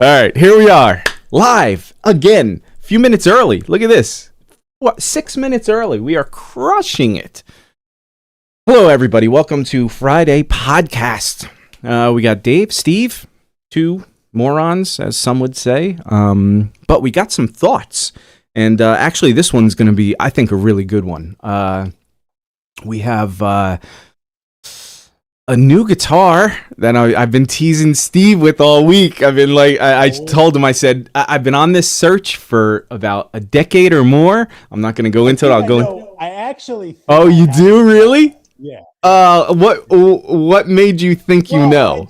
All right, here we are, live again. A few minutes early. Look at this. What? 6 minutes early. We are crushing it. Hello, everybody. Welcome to Friday Podcast. We got Dave, Steve, two morons, as some would say. But we got some thoughts. And actually, this one's going to be, I think, a really good one. We have a new guitar that I've been teasing Steve with all week. I've been like, I told him, I said, I've been on this search for about a decade or more. I'm not going to go into it. I'll go. I actually. Oh, you do really? Yeah. What made you think you know?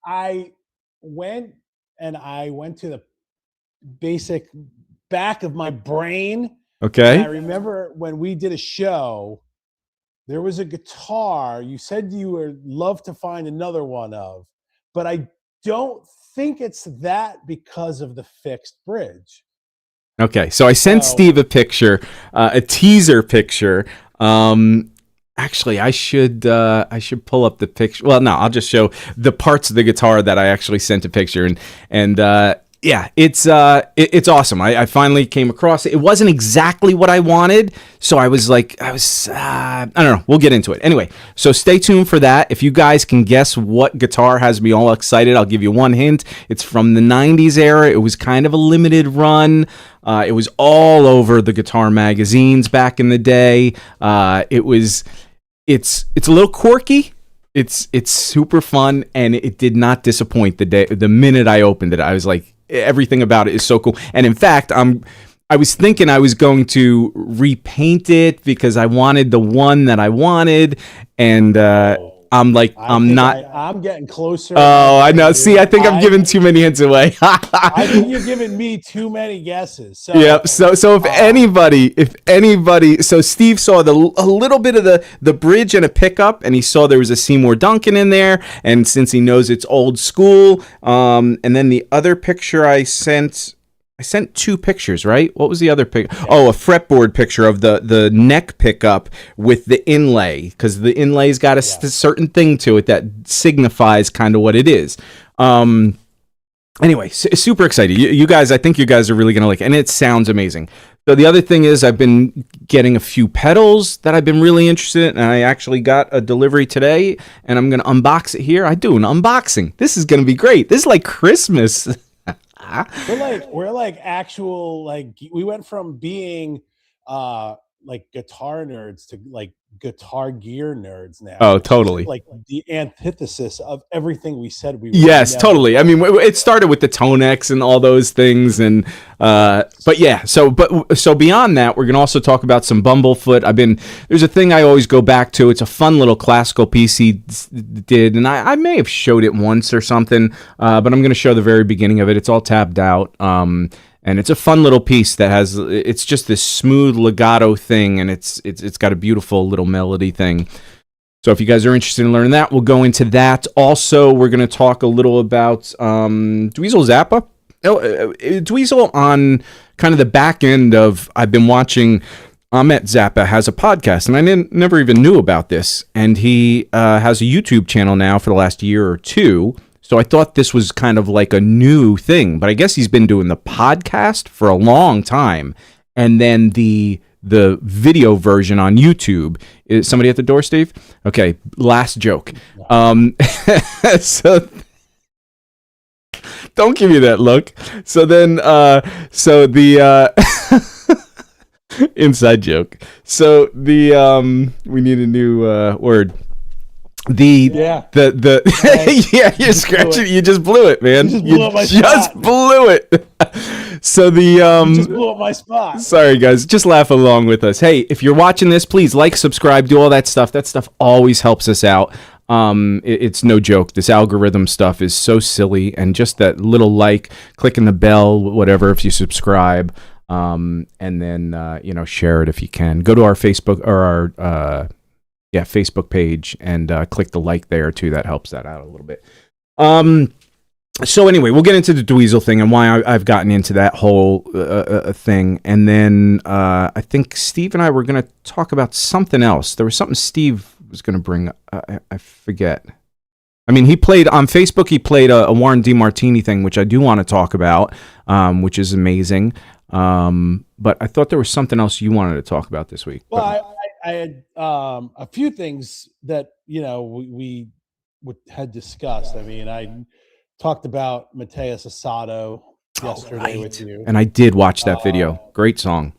I went to the basic back of my brain. Okay. And I remember when we did a show. There was a guitar you said you would love to find another one of, but I don't think it's that because of the fixed bridge. Okay, so I sent Steve a picture, a teaser picture. Actually, I should pull up the picture. Well, no, I'll just show the parts of the guitar that I actually sent a picture, and yeah, it's awesome. I finally came across it. It wasn't exactly what I wanted, so I don't know. We'll get into it. Anyway, so stay tuned for that. If you guys can guess what guitar has me all excited, I'll give you one hint. It's from the 90s era. It was kind of a limited run. It was all over the guitar magazines back in the day. It's a little quirky. It's super fun, and it did not disappoint the minute I opened it. I was like, everything about it is so cool. And in fact, I was thinking I was going to repaint it because I wanted the one that I wanted, and I'm getting closer. Oh, I know. See, I think I'm giving too many hints away. I think you're giving me too many guesses. So, yep. So if anybody, so Steve saw a little bit of the bridge and a pickup, and he saw there was a Seymour Duncan in there, and since he knows it's old school, and then the other picture I sent two pictures, right? What was the other pic? Oh, a fretboard picture of the neck pickup with the inlay, because the inlay's got a certain thing to it that signifies kind of what it is. Anyway, super excited. You guys, I think you guys are really going to like it, and it sounds amazing. So the other thing is I've been getting a few pedals that I've been really interested in, and I actually got a delivery today, and I'm going to unbox it here. I do an unboxing. This is going to be great. This is like Christmas. We're like actual, like, we went from being like guitar nerds to like guitar gear nerds now. Oh, totally. Like the antithesis of everything we said we were. Yes, totally. I mean, it started with the Tonex and all those things, and but yeah. So beyond that, we're gonna also talk about some Bumblefoot. There's a thing I always go back to. It's a fun little classical piece he did, and I may have showed it once or something, but I'm gonna show the very beginning of it. It's all tabbed out. And it's a fun little piece that it's just this smooth legato thing, and it's got a beautiful little melody thing. So if you guys are interested in learning that, we'll go into that. Also, we're going to talk a little about Dweezil Zappa. Dweezil, on kind of the back end of, I've been watching, Ahmet Zappa has a podcast, and I never even knew about this. And he has a YouTube channel now for the last year or two. So I thought this was kind of like a new thing, but I guess he's been doing the podcast for a long time. And then the video version on YouTube. Is somebody at the door, Steve? Okay, last joke. So don't give me that look. So then, inside joke. So we need a new word. Yeah, you're scratching. You just blew it, man. You just blew it. So you just blew up my spot. Sorry, guys. Just laugh along with us. Hey, if you're watching this, please like, subscribe, do all that stuff. That stuff always helps us out. It's no joke. This algorithm stuff is so silly, and just that little like, clicking the bell, whatever, if you subscribe, and then share it if you can. Go to our Facebook or our Facebook page and click the like there too. That helps that out a little bit. So anyway, we'll get into the Dweezil thing and why I've gotten into that whole thing. And then I think Steve and I were going to talk about something else. There was something Steve was going to bring up. I forget. I mean, he played on Facebook. He played a Warren DeMartini thing, which I do want to talk about, which is amazing. But I thought there was something else you wanted to talk about this week. Well, I had a few things that we had discussed. I mean, I talked about Mateus Asado yesterday with you, and I did watch that video. Great song.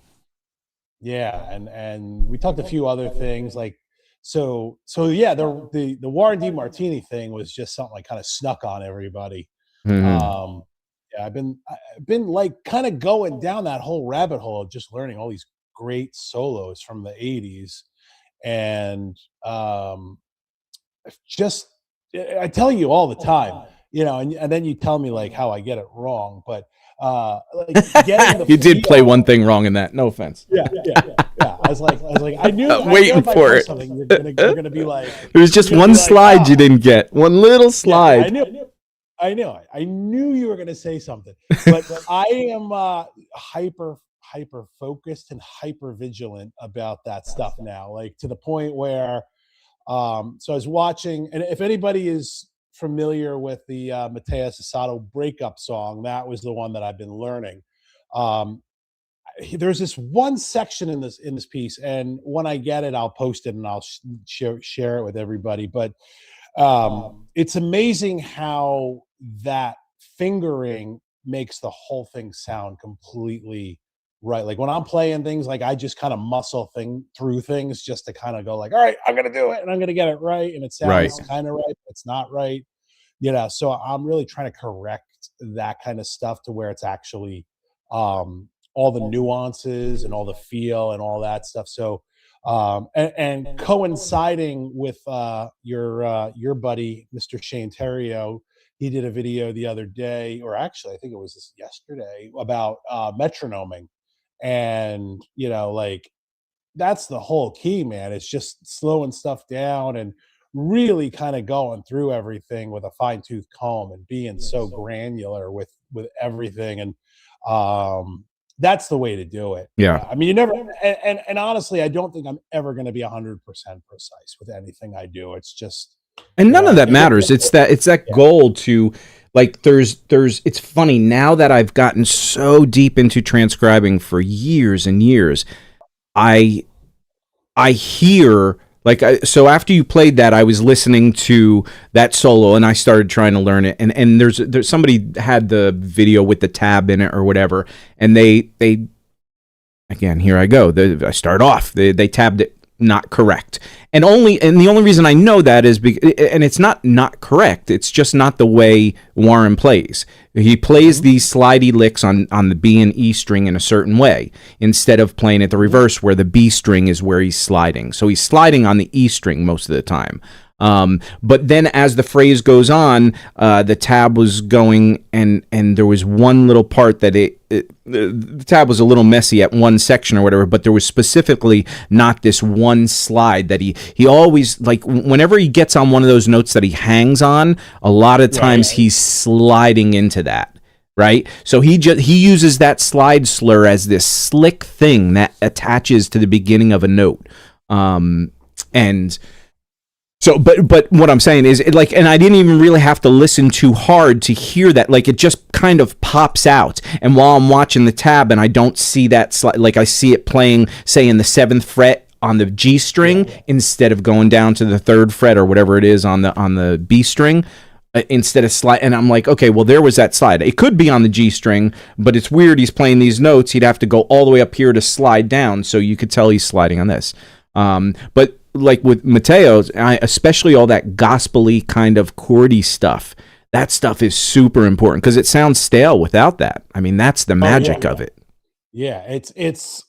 Yeah, and we talked a few other things like so yeah. The Warren DeMartini thing was just something like kind of snuck on everybody. Yeah, I've been like kind of going down that whole rabbit hole of just learning all these great solos from the 80s. And just I tell you all the time, and then you tell me like how I get it wrong, but like getting the you did play one thing wrong in that. No offense. Yeah. I was like, I knew waiting for it. Something you're gonna be like. There was just one slide you didn't get. One little slide. Yeah, I knew you were gonna say something, but I am hyper focused and hyper vigilant about that stuff now, like to the point where so I was watching, and if anybody is familiar with the Mateus Asado breakup song, that was the one that I've been learning. There's this one section in this piece, and when I get it, I'll post it and I'll share it with everybody. But it's amazing how that fingering makes the whole thing sound completely right. Like when I'm playing things, like I just kind of muscle through things just to kind of go like, all right, I'm gonna do it and I'm gonna get it right, and it sounds kind of right, but it's not right. So I'm really trying to correct that kind of stuff to where it's actually all the nuances and all the feel and all that stuff. So and coinciding with your buddy Mr. Shane Terrio, he did a video the other day, or actually I think it was yesterday, about metronoming. And like that's the whole key, man. It's just slowing stuff down and really kind of going through everything with a fine-tooth comb and being so granular with everything. And that's the way to do it. Yeah. I mean, you never, and honestly, I don't think I'm ever going to be 100% precise with anything I do. It's just, and none of that matters. It's that goal to, like, it's funny now that I've gotten so deep into transcribing for years and years, I hear, like, so after you played that, I was listening to that solo and I started trying to learn it. And there's somebody had the video with the tab in it or whatever. And they again, here I go. I start off, they tabbed it not correct. And the only reason I know that is and it's not correct. It's just not the way Warren plays. He plays these slidey licks on the B and E string in a certain way instead of playing it the reverse where the B string is where he's sliding. So he's sliding on the E string most of the time. But then as the phrase goes on, the tab was going and there was one little part that the tab was a little messy at one section or whatever, but there was specifically not this one slide that he always, like, whenever he gets on one of those notes that he hangs on, a lot of times he's sliding into that. Right. So he uses that slide slur as this slick thing that attaches to the beginning of a note. And so, but what I'm saying is, and I didn't even really have to listen too hard to hear that. Like, it just kind of pops out. And while I'm watching the tab and I don't see that slide, like I see it playing, say, in the 7th fret on the G string instead of going down to the 3rd fret or whatever it is on the B string. Instead of slide, and I'm like, okay, well, there was that slide. It could be on the G string, but it's weird. He's playing these notes. He'd have to go all the way up here to slide down, so you could tell he's sliding on this. But like with Mateo, especially all that gospel-y kind of chordy stuff, that stuff is super important because it sounds stale without that. I mean, that's the magic of it. Yeah, it's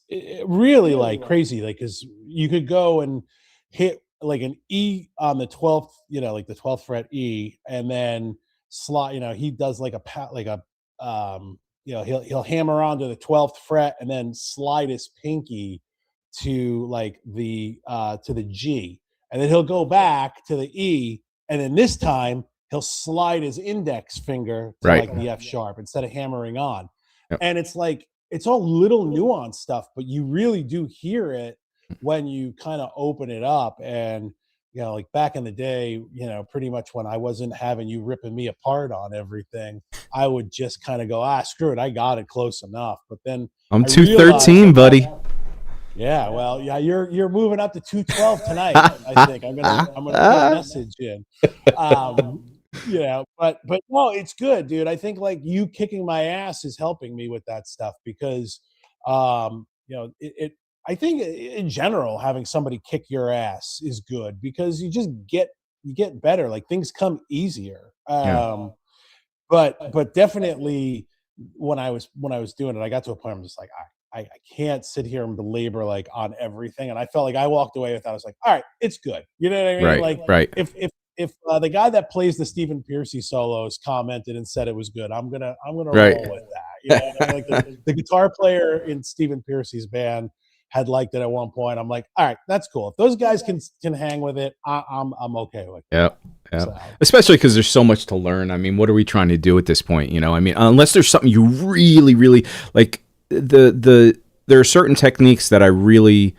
really like crazy, like, because you could go and hit like an E on the 12th, like the 12th fret E, and then slide. He does like he'll hammer onto the 12th fret and then slide his pinky to like to the G, and then he'll go back to the E, and then this time he'll slide his index finger to like the F sharp instead of hammering on. And it's like, it's all little nuanced stuff, but you really do hear it when you kind of open it up. And like back in the day, pretty much when I wasn't having you ripping me apart on everything, I would just kind of go, screw it, I got it close enough. But then I'm I realized 213, buddy. Yeah, well, yeah, you're moving up to 212 tonight. I think I'm gonna put a message in. But no, it's good, dude. I think like you kicking my ass is helping me with that stuff because, I think in general having somebody kick your ass is good because you get better. Like things come easier. Yeah. But definitely when I was doing it, I got to a point where I'm just like, I can't sit here and belabor like on everything. And I felt like I walked away with that. I was like, all right, it's good. You know what I mean? Right. Like Right. if the guy that plays the Stephen Pearcy solos commented and said it was good, I'm gonna Right. roll with that. You know, like the guitar player in Stephen Pearcy's band had liked it at one point. I'm like, all right, that's cool. If those guys can hang with it, I'm okay with it. Yep. Yeah. So. Especially because there's so much to learn. I mean, what are we trying to do at this point? I mean, unless there's something you really, really like, there are certain techniques that I really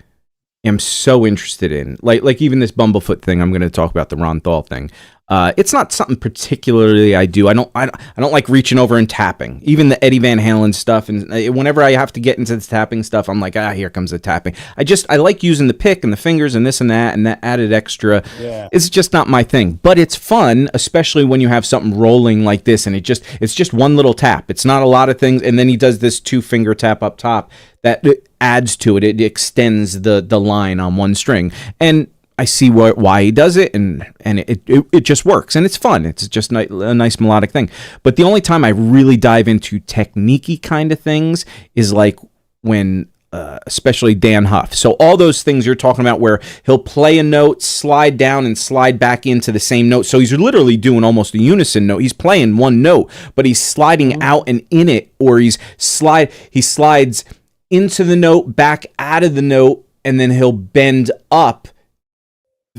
am so interested in, like even this Bumblefoot thing. I'm going to talk about the Ron Thal thing. It's not something particularly I do. I don't like reaching over and tapping. Even the Eddie Van Halen stuff, and whenever I have to get into the tapping stuff, I'm like, here comes the tapping. I like using the pick and the fingers and this and that added extra. Yeah. It's just not my thing, but it's fun, especially when you have something rolling like this, and it's just one little tap. It's not a lot of things, and then he does this 2-finger tap up top that adds to it. It extends the line on one string, and I see why he does it, and it just works, and it's fun. It's just a nice melodic thing. But the only time I really dive into technique-y kind of things is like when, especially Dan Huff. So all those things you're talking about where he'll play a note, slide down, and slide back into the same note. So he's literally doing almost a unison note. He's playing one note, but he's sliding out and in it, or he slides into the note, back out of the note, and then he'll bend up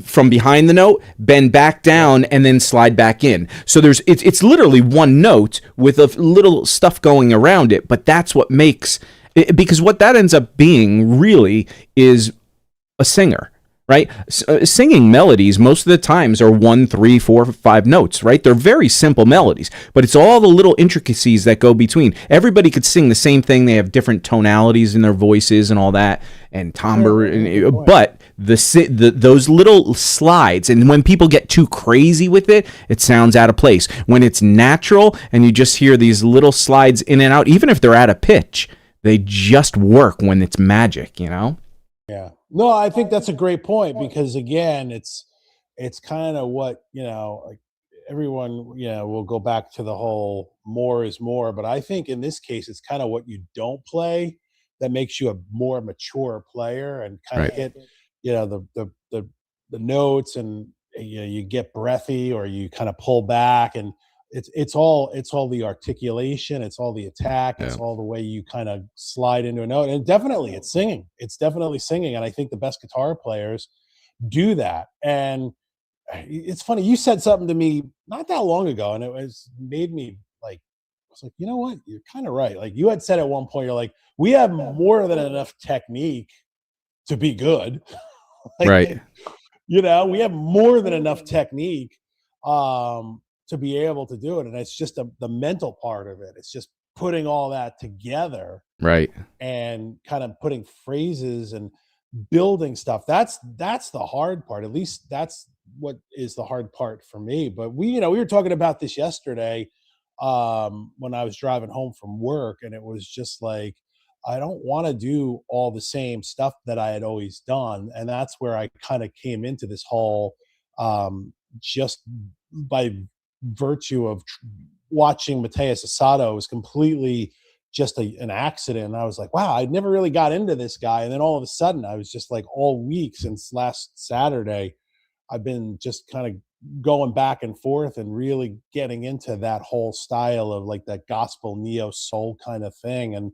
from behind the note, bend back down, and then slide back in. So it's literally one note with a little stuff going around it, but that's what makes it, because what that ends up being really is a singer, right? Singing melodies most of the times are 1, 3, 4, 5 notes, right? They're very simple melodies, but it's all the little intricacies that go between. Everybody could sing the same thing. They have different tonalities in their voices and all that, and timbre, but those little slides, and when people get too crazy with it, it sounds out of place. When it's natural and you just hear these little slides in and out, even if they're out of pitch, they just work when it's magic, Yeah. No, I think that's a great point because again, it's kind of what, like everyone, will go back to the whole more is more, but I think in this case, it's kind of what you don't play that makes you a more mature player and kind of hit, the notes, and you get breathy or you kind of pull back, and it's all the articulation, it's all the attack, it's all the way you kind of slide into a note, and definitely it's definitely singing, and I think the best guitar players do that. And it's funny, you said something to me not that long ago, and it made me like, I was like, you know what, you're kind of right. Like you had said at one point, you're like, we have more than enough technique to be good. Like, right? We have more than enough technique to be able to do it, and it's just the mental part of it. It's just putting all that together, right, and kind of putting phrases and building stuff. That's the hard part. At least that's what is the hard part for me. But we were talking about this yesterday when I was driving home from work, and it was just like, I don't want to do all the same stuff that I had always done, and that's where I kind of came into this whole just by virtue of watching Mateus Asado was completely just an accident. And I was like, wow, I never really got into this guy. And then all of a sudden I was just like, all week since last Saturday, I've been just kind of going back and forth and really getting into that whole style of like that gospel neo soul kind of thing. And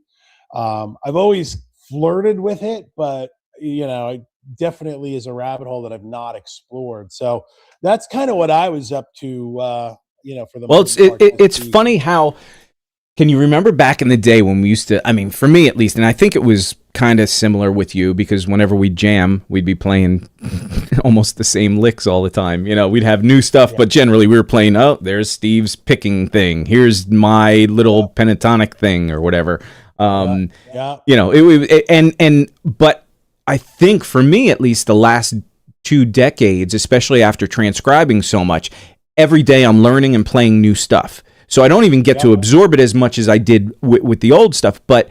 I've always flirted with it, but it definitely is a rabbit hole that I've not explored. So that's kind of what I was up to, for the most part. It's funny how, can you remember back in the day when we used to, I mean, for me at least, and I think it was kind of similar with you, because whenever we jam, we'd be playing almost the same licks all the time. You know, we'd have new stuff, but generally we were playing, oh, there's Steve's picking thing. Here's my little pentatonic thing or whatever. You know, but I think for me, at least the last 2 decades, especially after transcribing so much, every day I'm learning and playing new stuff. So I don't even get to absorb it as much as I did with the old stuff, but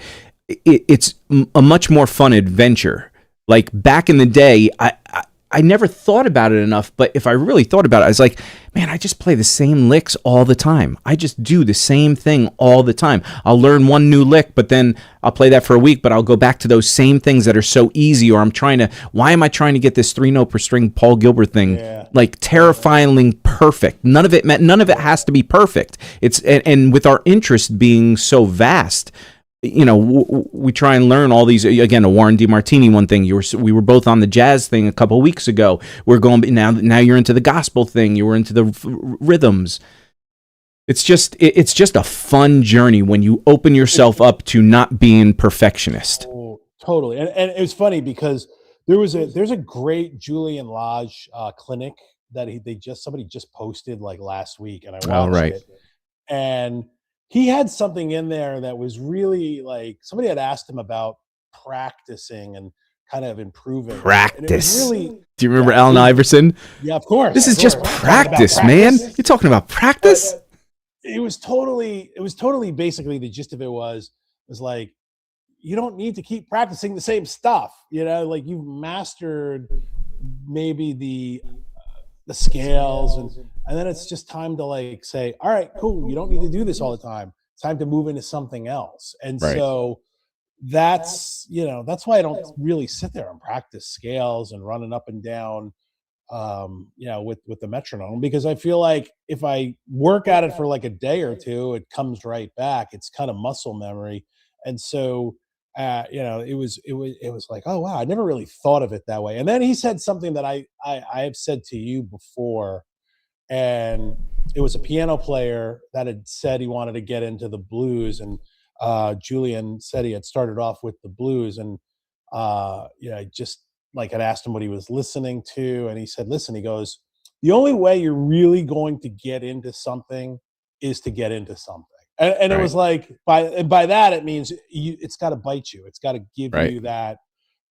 it's a much more fun adventure. Like back in the day, I never thought about it enough, but if I really thought about it, I was like, man, I just play the same licks all the time. I just do the same thing all the time. I'll learn one new lick, but then I'll play that for a week, but I'll go back to those same things that are so easy, or why am I trying to get this 3-note per string Paul Gilbert thing like terrifyingly perfect? None of it has to be perfect. And with our interest being so vast, you know, we try and learn all these. Again, a Warren DeMartini one thing. We were both on the jazz thing a couple of weeks ago. We're going now. You're into the gospel thing. You were into the rhythms. It's just a fun journey when you open yourself up to not being perfectionist. Oh, totally. And it was funny because there's a great Julian Lage clinic that somebody just posted like last week, and I watched it, and he had something in there that was really like, somebody had asked him about practicing and kind of improving. Practice. Really, do you remember Allen Iverson? Yeah, of course. This is just practice, man. You're talking about practice? It was totally basically the gist of it was like, you don't need to keep practicing the same stuff. You know, like you've mastered maybe the scales and then it's just time to like say, all right, cool, you don't need to do this all the time. It's time to move into something else. And so that's why I don't really sit there and practice scales and running up and down with the metronome, because I feel like if I work at it for like a day or two, it comes right back. It's kind of muscle memory. And so it was like, oh wow, I never really thought of it that way. And then he said something that I have said to you before, and it was a piano player that had said he wanted to get into the blues, and Julian said he had started off with the blues, and I just like had asked him what he was listening to, and he said, listen, he goes, the only way you're really going to get into something is to get into something. And it was like, by that, it means it's got to bite you. It's got to give you that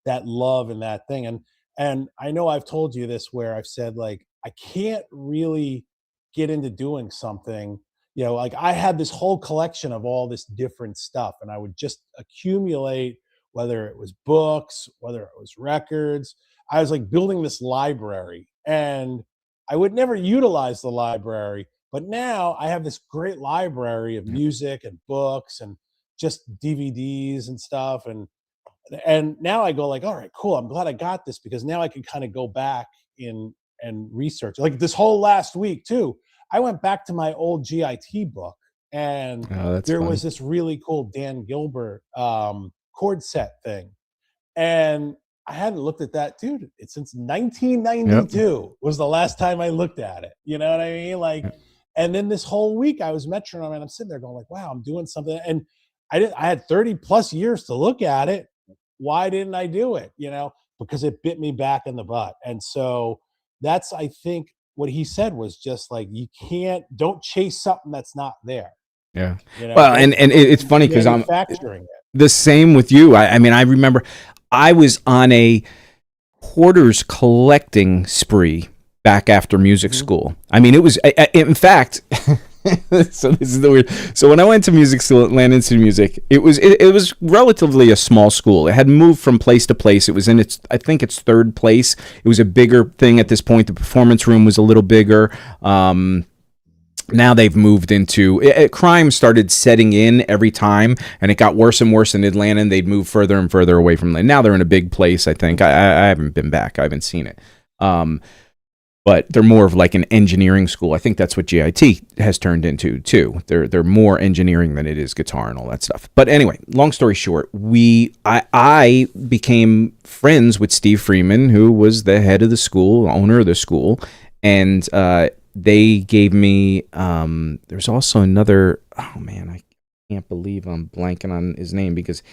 love and that thing. And I know I've told you this where I've said, like, I can't really get into doing something, like I had this whole collection of all this different stuff, and I would just accumulate, whether it was books, whether it was records. I was like building this library, and I would never utilize the library. But now I have this great library of music and books and just DVDs and stuff. And now I go like, all right, cool. I'm glad I got this, because now I can kind of go back in and research. Like this whole last week too, I went back to my old GIT book, and there was this really cool Dan Gilbert chord set thing. And I hadn't looked at that, dude. It's since 1992 was the last time I looked at it. You know what I mean? Like, and then this whole week I was metronome, and I'm sitting there going like, wow, I'm doing something. And I had 30 plus years to look at it. Why didn't I do it? Because it bit me back in the butt. And so that's, I think what he said was just like, don't chase something that's not there. Yeah. Well, and it's funny because I'm manufacturing it. The same with you. I mean, I remember I was on a quarters collecting spree back after music school. I mean, it was, in fact, so this is the weird. So when I went to music school at Atlanta Institute of Music, it was relatively a small school. It had moved from place to place. It was in I think its third place. It was a bigger thing at this point. The performance room was a little bigger. Now they've moved into crime started setting in every time, and it got worse and worse in Atlanta, and they'd move further and further away from Atlanta. Now they're in a big place, I think. I haven't been back. I haven't seen it. But they're more of like an engineering school. I think that's what GIT has turned into too. They're more engineering than it is guitar and all that stuff. But anyway, long story short, I became friends with Steve Freeman, who was the head of the school, owner of the school, and they gave me. There's also another. Oh man, I can't believe I'm blanking on his name, because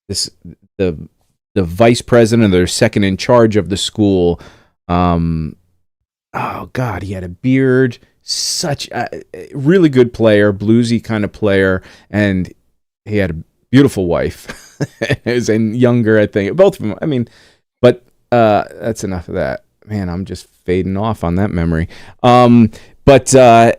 the the vice president, or the second in charge of the school. Oh God, he had a beard. Such a really good player, bluesy kind of player, and he had a beautiful wife. And younger, I think. Both of them. I mean, but that's enough of that. Man, I'm just fading off on that memory. But they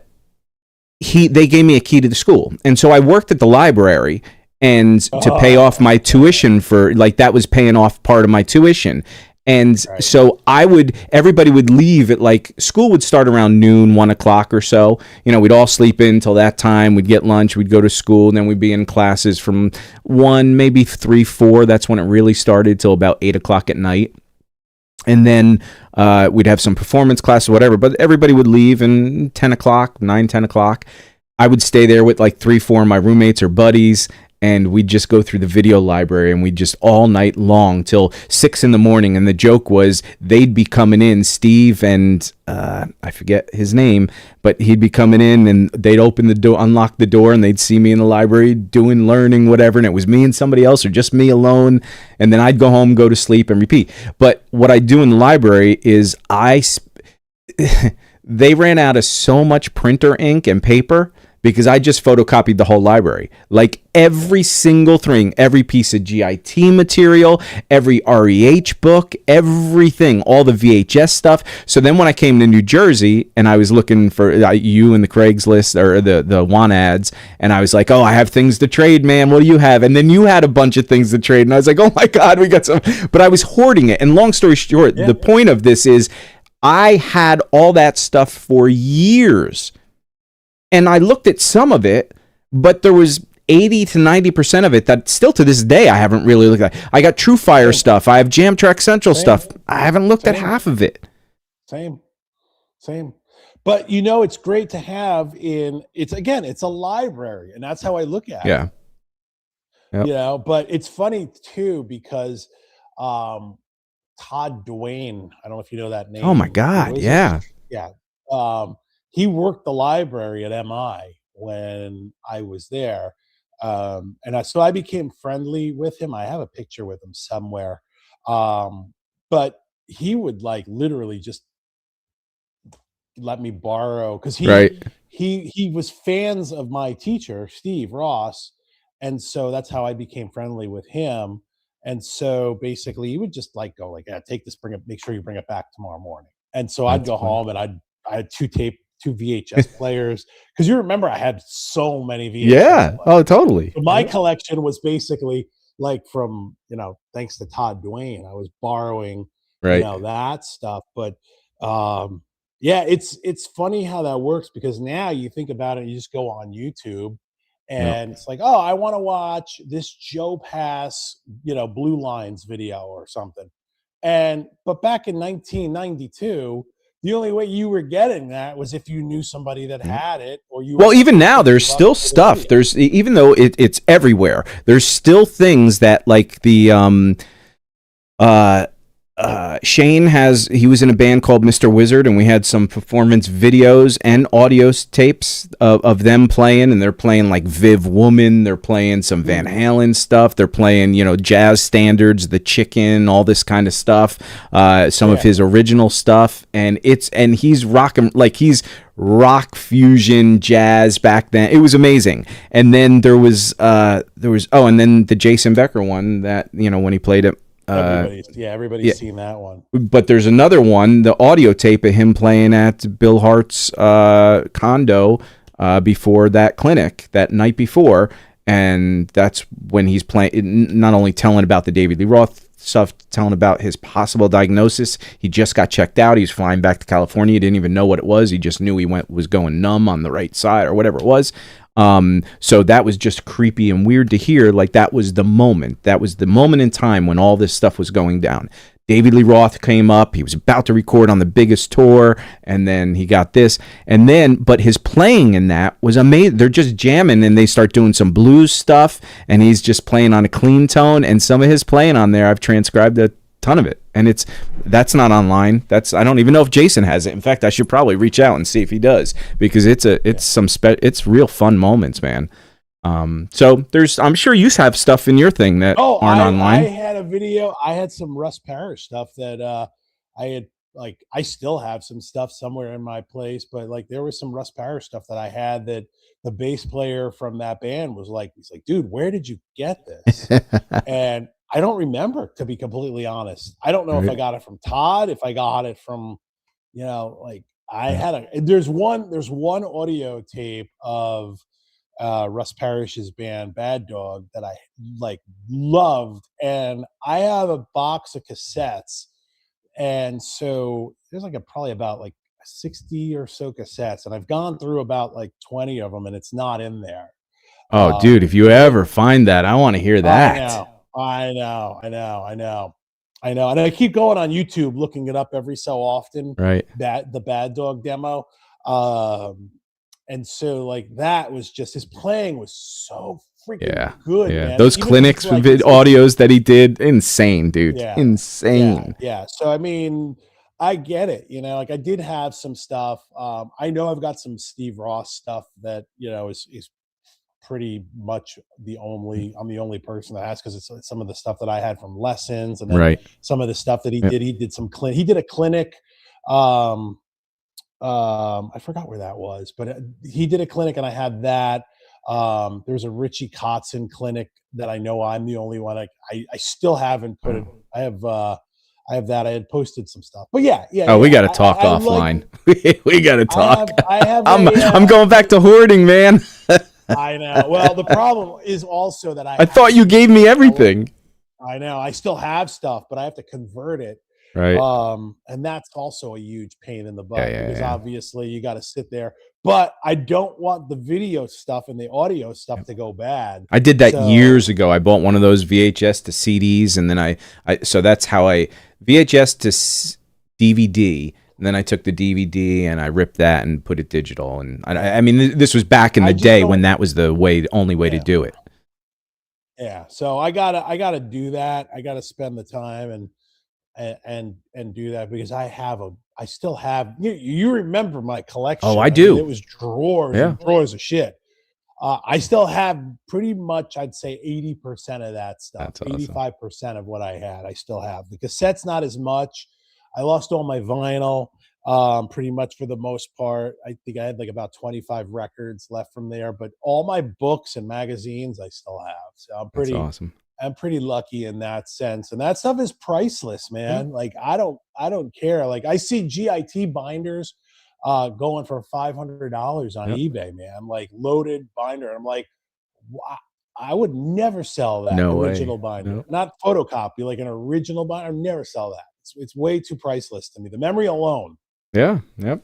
gave me a key to the school, and so I worked at the library, and to pay off my tuition for, like, that was paying off part of my tuition. And so everybody would leave at, like, school would start around noon, 1 o'clock or so. You know, we'd all sleep in till that time. We'd get lunch. We'd go to school. And then we'd be in classes from 1, maybe 3, 4. That's when it really started, till about 8 o'clock at night. And then we'd have some performance classes, whatever. But everybody would leave, and 10 o'clock, 9, 10 o'clock. I would stay there with like 3, 4 of my roommates or buddies, and we'd just go through the video library, and we'd just all night long till 6 in the morning. And the joke was they'd be coming in, Steve and I forget his name, but he'd be coming in, and they'd open the door, unlock the door, and they'd see me in the library doing learning, whatever. And it was me and somebody else, or just me alone. And then I'd go home, go to sleep, and repeat. But what I do in the library is they ran out of so much printer ink and paper, because I just photocopied the whole library. Like every single thing, every piece of GIT material, every REH book, everything, all the VHS stuff. So then when I came to New Jersey and I was looking for you and the Craigslist or the want ads, and I was like, oh, I have things to trade, man. What do you have? And then you had a bunch of things to trade. And I was like, oh my God, we got some. But I was hoarding it. And long story short, the point of this is I had all that stuff for years. And I looked at some of it, but there was 80 to 90% of it that still to this day I haven't really looked at. I got True Fire stuff. I have Jam Track Central stuff. I haven't looked at half of it. Same. But you know, it's great to have it's a library, and that's how I look at it. Yeah. You know, but it's funny too, because Todd Duane, I don't know if you know that name. Oh my God. Yeah. He worked the library at MI when I was there. So I became friendly with him. I have a picture with him somewhere. But he would like literally just let me borrow, because he was fans of my teacher, Steve Ross. And so that's how I became friendly with him. And so basically he would just like go like, yeah, take this, make sure you bring it back tomorrow morning. And so I'd go home, and I had two VHS players, because you remember I had so many VHS players. Oh, totally. So my collection was basically like from, thanks to Todd Duane, I was borrowing, that stuff. But it's funny how that works, because now you think about it, you just go on YouTube, and it's like, oh, I want to watch this Joe Pass, Blue Lines video or something. But back in 1992, the only way you were getting that was if you knew somebody that had it, or you. Well, even now, there's still stuff. There's, even though it's everywhere, there's still things that, like the Shane he was in a band called Mr. Wizard, and we had some performance videos and audio tapes of them playing, and they're playing like Viv Woman, they're playing some Van Halen stuff, they're playing, jazz standards, The Chicken, all this kind of stuff, some of his original stuff, and he's rocking, like he's rock fusion jazz back then. It was amazing. And then there was and then the Jason Becker one that, when he played it. Everybody's seen that one. But there's another one, the audio tape of him playing at Bill Hart's condo before that clinic, that night before, and that's when he's playing, not only telling about the David Lee Roth stuff, telling about his possible diagnosis. He just got checked out. He was flying back to California. He didn't even know what it was. He just knew he was going numb on the right side or whatever it was. So that was just creepy and weird to hear. Like that was the moment in time when all this stuff was going down. David Lee Roth came up. He was about to record on the biggest tour, and then he got this. But his playing in that was amazing. They're just jamming, and they start doing some blues stuff, and he's just playing on a clean tone. And some of his playing on there, I've transcribed a ton of it, and that's not online. I don't even know if Jason has it. In fact, I should probably reach out and see if he does, because it's real fun moments, man. So I'm sure you have stuff in your thing that Oh, aren't I online. had a video. I had some Russ Parrish stuff that I had like. I still have some stuff somewhere in my place, but like there was some Russ Parrish stuff that I had that the bass player from that band was like, he's like, dude, where did you get this? And I don't remember, to be completely honest. I don't know if I Right. got it from Todd, if I got it from, like I Yeah. had there's one audio tape of Russ Parrish's band Bad Dog that I like loved, and I have a box of cassettes, and so there's like probably about like 60 or so cassettes, and I've gone through about like 20 of them, and it's not in there. Oh, dude, if you Because ever find that, I want to hear I that. know, I know, I know, I know, I know, and I keep going on YouTube looking it up every so often. Right. That the Bad Dog demo, um, and so like that was just his playing was so freaking Yeah. good, Yeah. man. Those Even clinics, like vid audios that he did, insane, dude. yeah, yeah, Insane. yeah. So I mean, I get it. Like I did have some stuff. I know I've got some Steve Ross stuff that is pretty much I'm the only person that has, because it's some of the stuff that I had from lessons, and then Right. some of the stuff that Yep. he did he did a clinic. Um, I forgot where that was, but he did a clinic, and I had that. There's a Richie Kotzen clinic that I know I'm the only one. I still haven't put it. Wow. I have that. I had posted some stuff, but yeah, yeah, Oh, we yeah. got to talk I like. offline. We got to talk. I have I'm going back to hoarding, man. I know. Well, the problem is also that I I have thought you to gave me sell it. everything. I know. I still have stuff, but I have to convert it. Right. And that's also a huge pain in the Yeah, butt, yeah, because yeah. obviously you got to sit there. But I don't want the video stuff and the audio stuff Yep. to go bad. I did that years So ago. I bought one of those VHS to CDs, and then so that's how I VHS to DVD, and then I took the DVD and I ripped that and put it digital. And I mean, this was back in I the just day don't. when that was the only way to Yeah, do it. yeah. So I gotta do that. I gotta spend the time and do that, because I still have you remember my Oh, collection. I I mean, it do. was drawers Yeah, and drawers of shit. I still have pretty much, I'd say 80% of that stuff. that's awesome. 85% of what I had, I still have. The cassettes, not as much. I lost all my vinyl, pretty much for the most part. I think I had like about 25 records left from there, but all my books and magazines I still have. So That's awesome. I'm pretty lucky in that sense. And that stuff is priceless, Yeah. man. Like I don't care. Like I see GIT binders going for $500 on Yep. eBay, man. Like loaded binder. I'm like, wow, I would never sell that No way. original binder. No. Not photocopy, like an original binder. I'd never sell that. It's way too priceless to me. The memory alone. Yeah. Yep.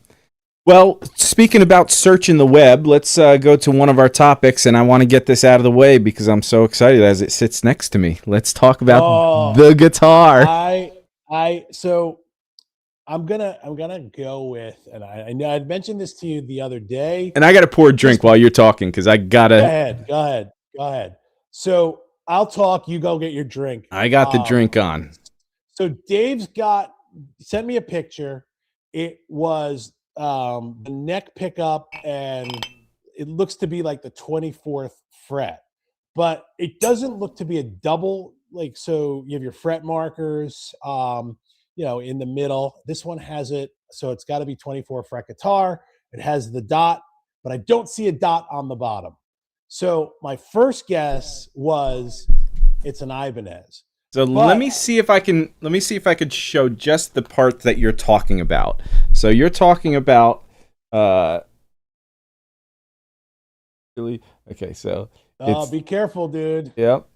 Well, speaking about searching the web, let's go to one of our topics, and I want to get this out of the way because I'm so excited as it sits next to me. Let's talk about the guitar. So I'm gonna go with, and I know I'd mentioned this to you the other day. And I got to pour a drink while you're talking because I gotta. Go ahead. So I'll talk. You go get your drink. I got the drink on. So Dave's sent me a picture. It was the neck pickup, and it looks to be like the 24th fret, but it doesn't look to be a double. Like, so you have your fret markers, in the middle. This one has it, so it's got to be 24 fret guitar. It has the dot, but I don't see a dot on the bottom. So my first guess was it's an Ibanez. So let me see if I could show just the part that you're talking about. So you're talking about really okay, so be careful, dude. Yep.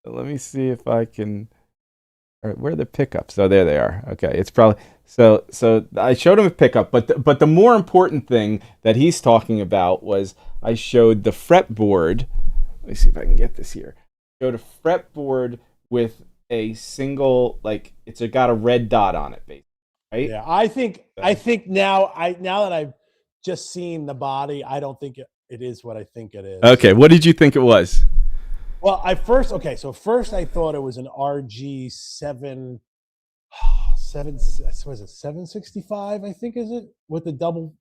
So let me see if I can. All right, where are the pickups? Oh, there they are. Okay, it's probably so. I showed him a pickup, but the more important thing that he's talking about was I showed the fretboard. Let me see if I can get this here. Showed a fretboard with a single, like it's got a red dot on it, basically, right? Yeah, I think now that I've just seen the body, I don't think it is what I think it is. Okay, what did you think it was? Well, first I thought it was an RG 7 was it 765, I think, is it, with the double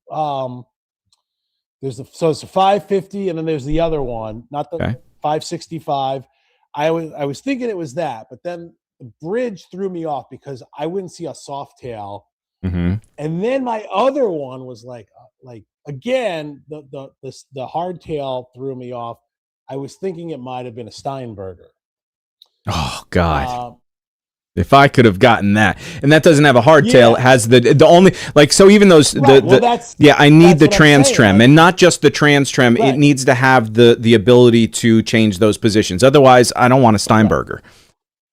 So it's a 550, and then there's the other one, not the Okay. 565. I was thinking it was that, but then the bridge threw me off because I wouldn't see a soft tail. Mm-hmm. And then my other one was like again, the hardtail threw me off. I was thinking it might have been a Steinberger. Oh God. If I could have gotten that, and that doesn't have a hardtail, it has the only, like, so even those I need the trans trem, and not just the trans trem. Right. It needs to have the ability to change those positions. Otherwise, I don't want a Steinberger.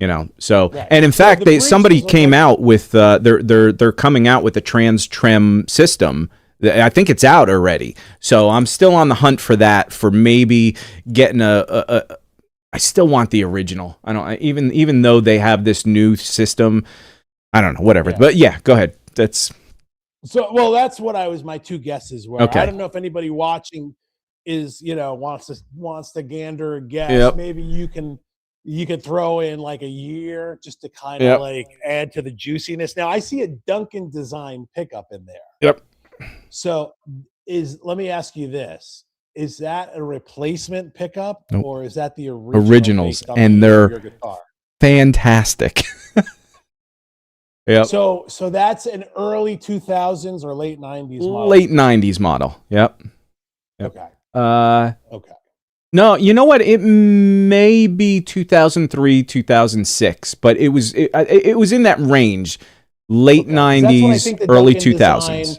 You know, so and in fact, somebody came out with they're coming out with a trans trem system. I think it's out already. So I'm still on the hunt for that, for maybe getting I still want the original. I don't even though they have this new system. I don't know, whatever. Yeah. But yeah, go ahead. That's what my two guesses were. Okay. I don't know if anybody watching is, wants to gander a guess. Yep. Maybe you could throw in like a year just to kind of like add to the juiciness. Now I see a Duncan design pickup in there. Yep. So let me ask you this. Is that a replacement pickup, or is that the originals? And they're fantastic. Yep. So that's an early 2000s or late 90s model? Late 90s model. Yep. Okay. Okay. No, you know what? It may be 2003, 2006, but it was in that range. Late 90s, early 2000s.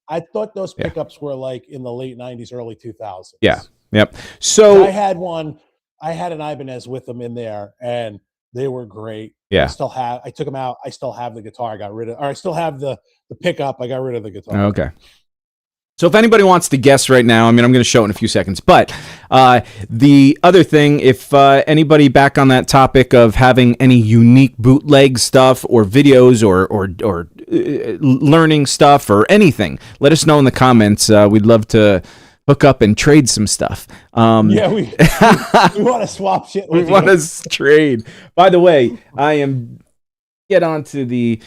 I thought those pickups were like in the late 90s, early 2000s. Yeah. Yep. So I had an Ibanez with them in there, and they were great. Yeah. I took them out. I still have the guitar. I still have the pickup. I got rid of the guitar. Okay. So if anybody wants to guess right now, I mean, I'm going to show it in a few seconds. But the other thing, if anybody back on that topic of having any unique bootleg stuff or videos or learning stuff or anything, let us know in the comments. We'd love to hook up and trade some stuff. We want to swap shit with you. We want to trade. By the way, get onto the...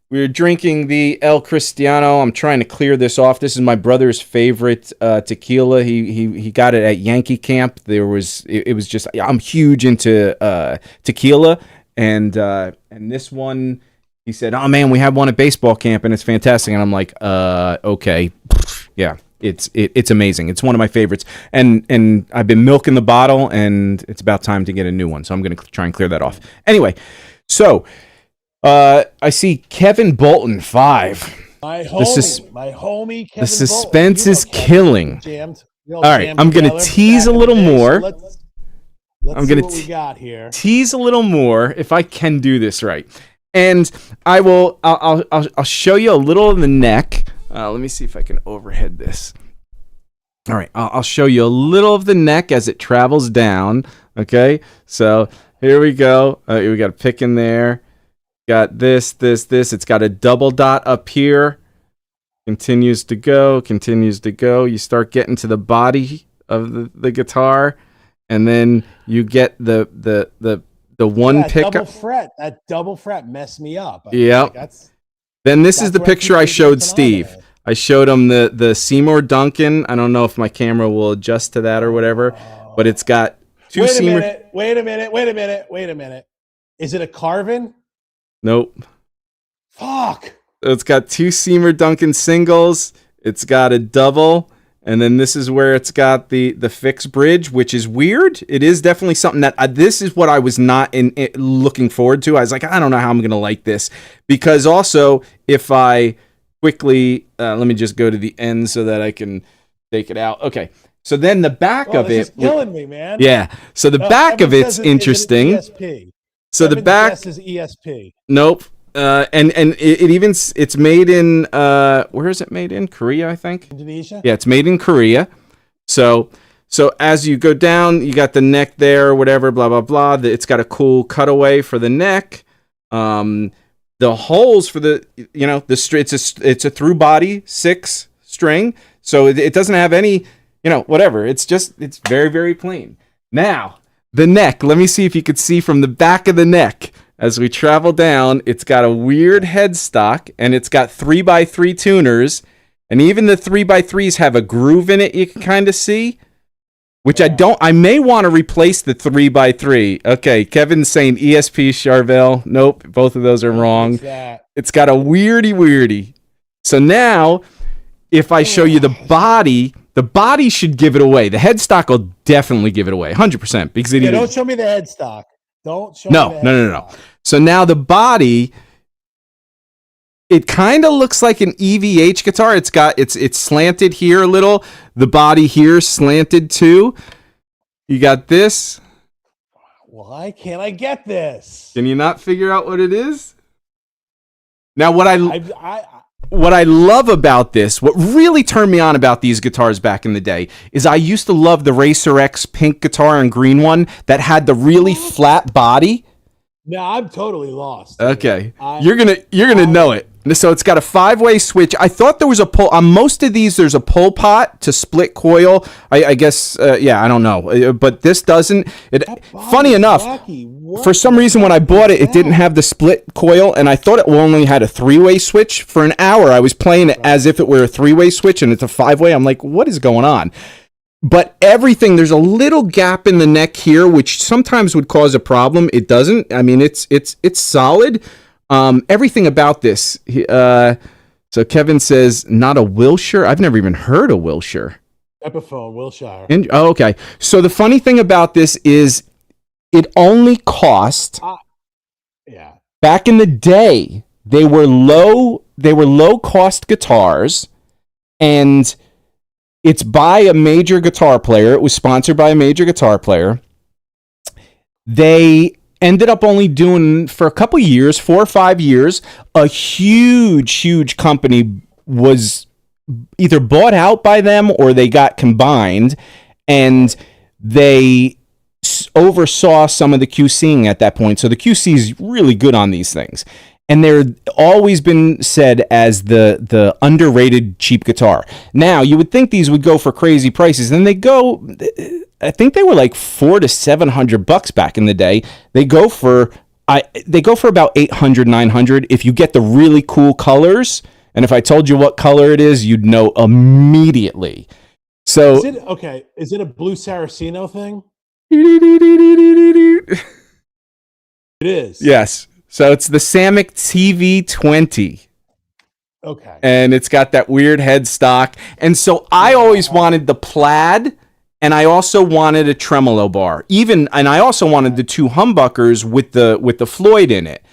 we're drinking the El Cristiano. I'm trying to clear this off. This is my brother's favorite tequila. He got it at Yankee Camp. It was just, I'm huge into tequila, and this one, he said, "Oh man, we have one at baseball camp and it's fantastic." And I'm like, okay, yeah, it's amazing. It's one of my favorites, and I've been milking the bottle, and it's about time to get a new one. So I'm gonna try and clear that off. Anyway, so. I see Kevin Bolton 5. My homie Kevin The suspense Bolton. is killing. All right, I'm going to tease a little more. Let's see what we got here. Tease a little more if I can do this right. And I'll show you a little of the neck. Let me see if I can overhead this. All right, I'll show you a little of the neck as it travels down. Okay, so here we go. We got a pick in there. Got this. It's got a double dot up here. Continues to go. You start getting to the body of the guitar, and then you get the one pickup. That double fret messed me up. Yeah. Then this is the picture I showed Steve. I showed him the Seymour Duncan. I don't know if my camera will adjust to that or whatever, but it's got two Seymour. Wait a minute. Is it a Carvin? Nope. Fuck. It's got two Seymour Duncan singles. It's got a double, and then this is where it's got the fixed bridge, which is weird. It is definitely something that this is what I was not looking forward to. I was like, I don't know how I'm gonna like this, because also if I quickly let me just go to the end so that I can take it out. Okay. So then the back of it is killing me, man. Yeah. So the back of it's interesting. So the back is ESP. Nope. And it's made in where is it made in? Korea, I think. Indonesia? Yeah, it's made in Korea. So as you go down, you got the neck there, whatever, blah blah blah. It's got a cool cutaway for the neck. The holes for it's a through body 6 string. So it doesn't have any, whatever. It's very very plain. Now, the neck, let me see if you could see from the back of the neck. As we travel down, it's got a weird headstock, and it's got 3x3 tuners, And even the 3x3s have a groove in it you can kind of see, which I may want to replace the 3x3. Okay, Kevin's saying ESP Charvel. Nope, both of those are wrong. It's got a weirdy. So now, if I show you the body should give it away. The headstock will definitely give it away, 100%. Because don't show me the headstock. Don't show me the headstock. No. So now the body, it kind of looks like an EVH guitar. It's slanted here a little. The body here slanted too. You got this. Why can't I get this? Can you not figure out what it is? Now, what I love about this, what really turned me on about these guitars back in the day, is I used to love the Racer X pink guitar and green one that had the really flat body. No, I'm totally lost. Okay, you're gonna know it. So it's got a 5-way switch. I thought there was a pull on most of these. There's a pull pot to split coil. I guess I don't know, but this doesn't. Funny enough, for some reason when I bought it, it didn't have the split coil, and I thought it only had a 3-way switch. For an hour, I was playing it as if it were a 3-way switch, and it's a 5-way. I'm like, what is going on? But everything, there's a little gap in the neck here, which sometimes would cause a problem. It doesn't. I mean, it's solid. Everything about this. So Kevin says, not a Wilshire. I've never even heard of Wilshire. Epiphone, Wilshire. Okay. So the funny thing about this is it only cost, back in the day, they were low cost guitars, and it's by a major guitar player. It was sponsored by a major guitar player. They ended up only doing, for a couple years, 4 or 5 years, a huge company was either bought out by them or they got combined, and they oversaw some of the QCing at that point. So the QC is really good on these things. And they're always been said as the underrated cheap guitar. Now, you would think these would go for crazy prices, and they go, I think they were like $400 to $700 back in the day. They go for about $800, $900 if you get the really cool colors. And if I told you what color it is, you'd know immediately. So is it a blue Saraceno thing? It is. Yes. So it's the Samick TV20. Okay. And it's got that weird headstock. And so I always wanted the plaid, and I also wanted a tremolo bar. And I also wanted the 2 humbuckers with the Floyd in it.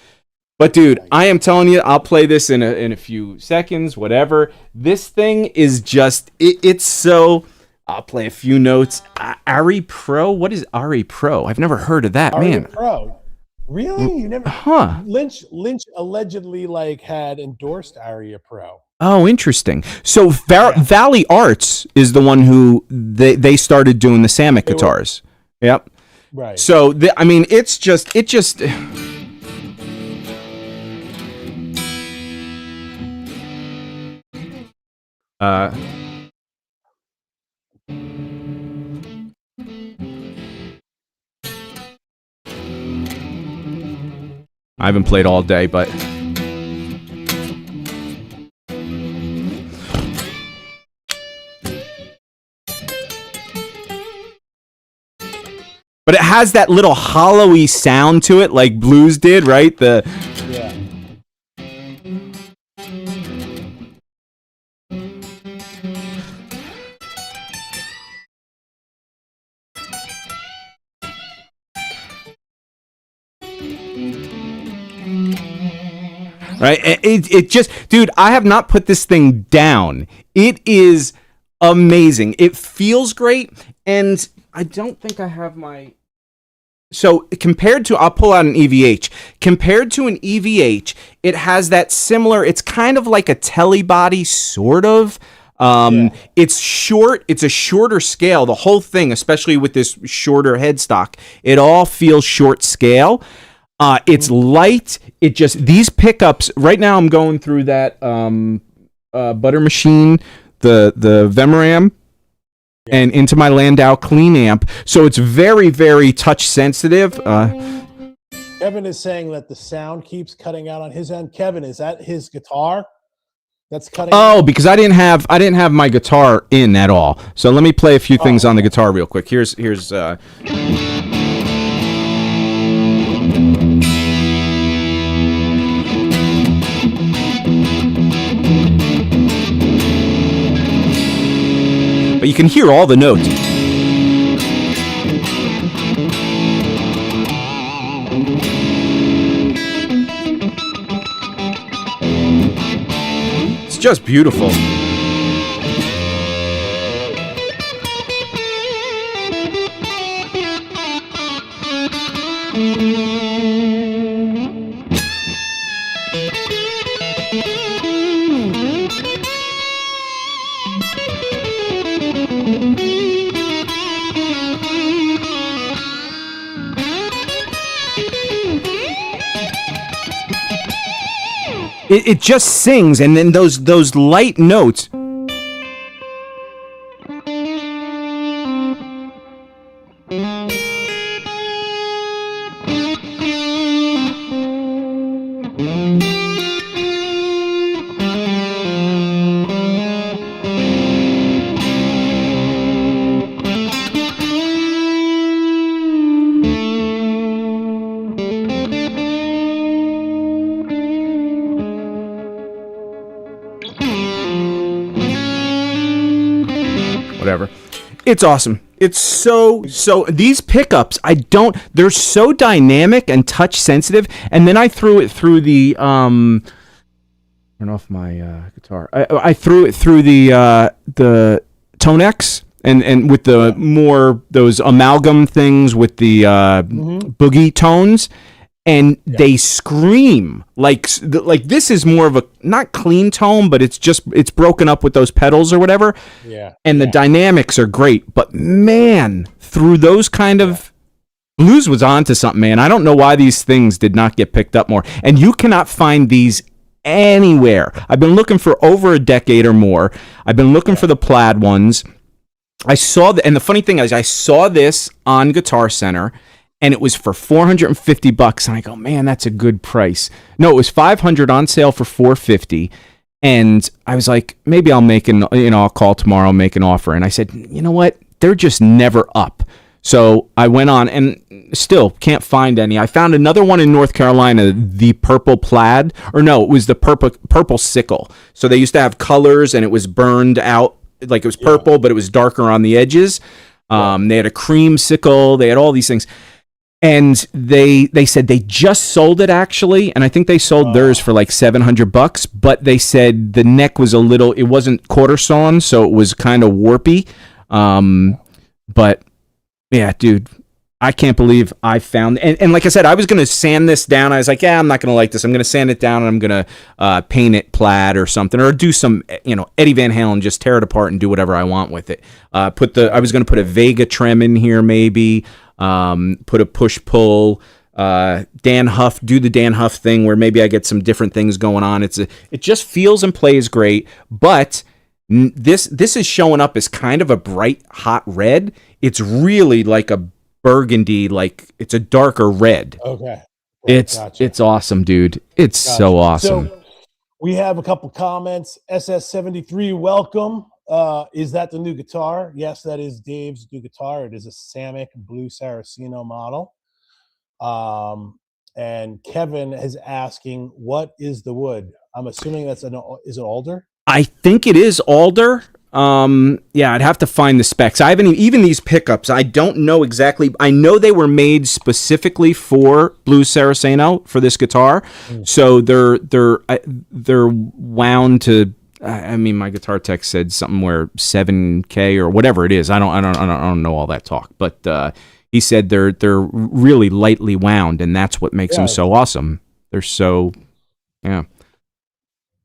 But dude, I am telling you, I'll play this in a few seconds, whatever. This thing is just it's so. I'll play a few notes. Ari Pro. What is Ari Pro? I've never heard of that, man. Ari Pro. Really? You never? Huh. Lynch allegedly had endorsed Aria Pro. Oh, interesting. So Valley Arts is the one who they started doing the Samick guitars. Yep. Right. So it's just. I haven't played all day, but it has that little hollowy sound to it, like blues did, right? Right? It just, dude, I have not put this thing down. It is amazing. It feels great, and I don't think I have my. So compared to, I'll pull out an EVH. Compared to an EVH, it has that similar. It's kind of like a telly body, sort of. It's short. It's a shorter scale. The whole thing, especially with this shorter headstock, it all feels short scale. It's light. It just, these pickups right now, I'm going through that Butter Machine, the Vemoram, and into my Landau Clean Amp. So it's very, very touch sensitive. Kevin is saying that the sound keeps cutting out on his end. Kevin, is that his guitar? that's cutting Oh, out? because I didn't have my guitar in at all. So let me play a few things on the guitar real quick. Here's but you can hear all the notes. It's just beautiful. It just sings, and then those light notes. Whatever. It's awesome. It's so these pickups, they're so dynamic and touch sensitive, and then I threw it through the turn off my guitar. I threw it through the Tonex and with the more those amalgam things with the boogie tones, and they scream like this is more of a not clean tone, but it's broken up with those pedals or whatever. Yeah. And the dynamics are great, but man, through those kind of blues was onto something, man. I don't know why these things did not get picked up more. And you cannot find these anywhere. I've been looking for over a decade or more. I've been looking for the plaid ones. I saw and the funny thing is I saw this on Guitar Center, and it was for $450, and I go, man, that's a good price. No, it was $500 on sale for $450, and I was like, maybe I'll I'll call tomorrow, make an offer. And I said, you know what? They're just never up. So I went on and still can't find any. I found another one in North Carolina, the purple plaid, or no, it was the purple sickle. So they used to have colors, and it was burned out, like it was purple, but it was darker on the edges. They had a cream sickle. They had all these things. And they said they just sold it, actually, and I think they sold theirs for like $700. But they said the neck was it wasn't quarter sawn, so it was kind of warpy. But yeah, dude, I can't believe I found. And like I said, I was gonna sand this down. I was like, yeah, I'm not gonna like this. I'm gonna sand it down, and I'm gonna paint it plaid or something, or do some Eddie Van Halen, just tear it apart and do whatever I want with it. I was gonna put a Vega trim in here, maybe. Put a push-pull, Dan Huff, do the Dan Huff thing where maybe I get some different things going on. It just feels and plays great, but this is showing up as kind of a bright, hot red. It's really like a burgundy, like it's a darker red. Okay. It's awesome, dude. It's so awesome. So we have a couple comments. SS73, welcome. Is that the new guitar? Yes, that is Dave's new guitar. It is a Samick Blue Saraceno model. And Kevin is asking, what is the wood? I'm assuming is it alder? I think it is alder. Yeah, I'd have to find the specs. I haven't even these pickups. I don't know exactly. I know they were made specifically for Blue Saraceno for this guitar, so they're wound to. I mean, my guitar tech said something where 7K or whatever it is. I don't know all that talk, but he said they're really lightly wound, and that's what makes them so awesome. They're so, yeah.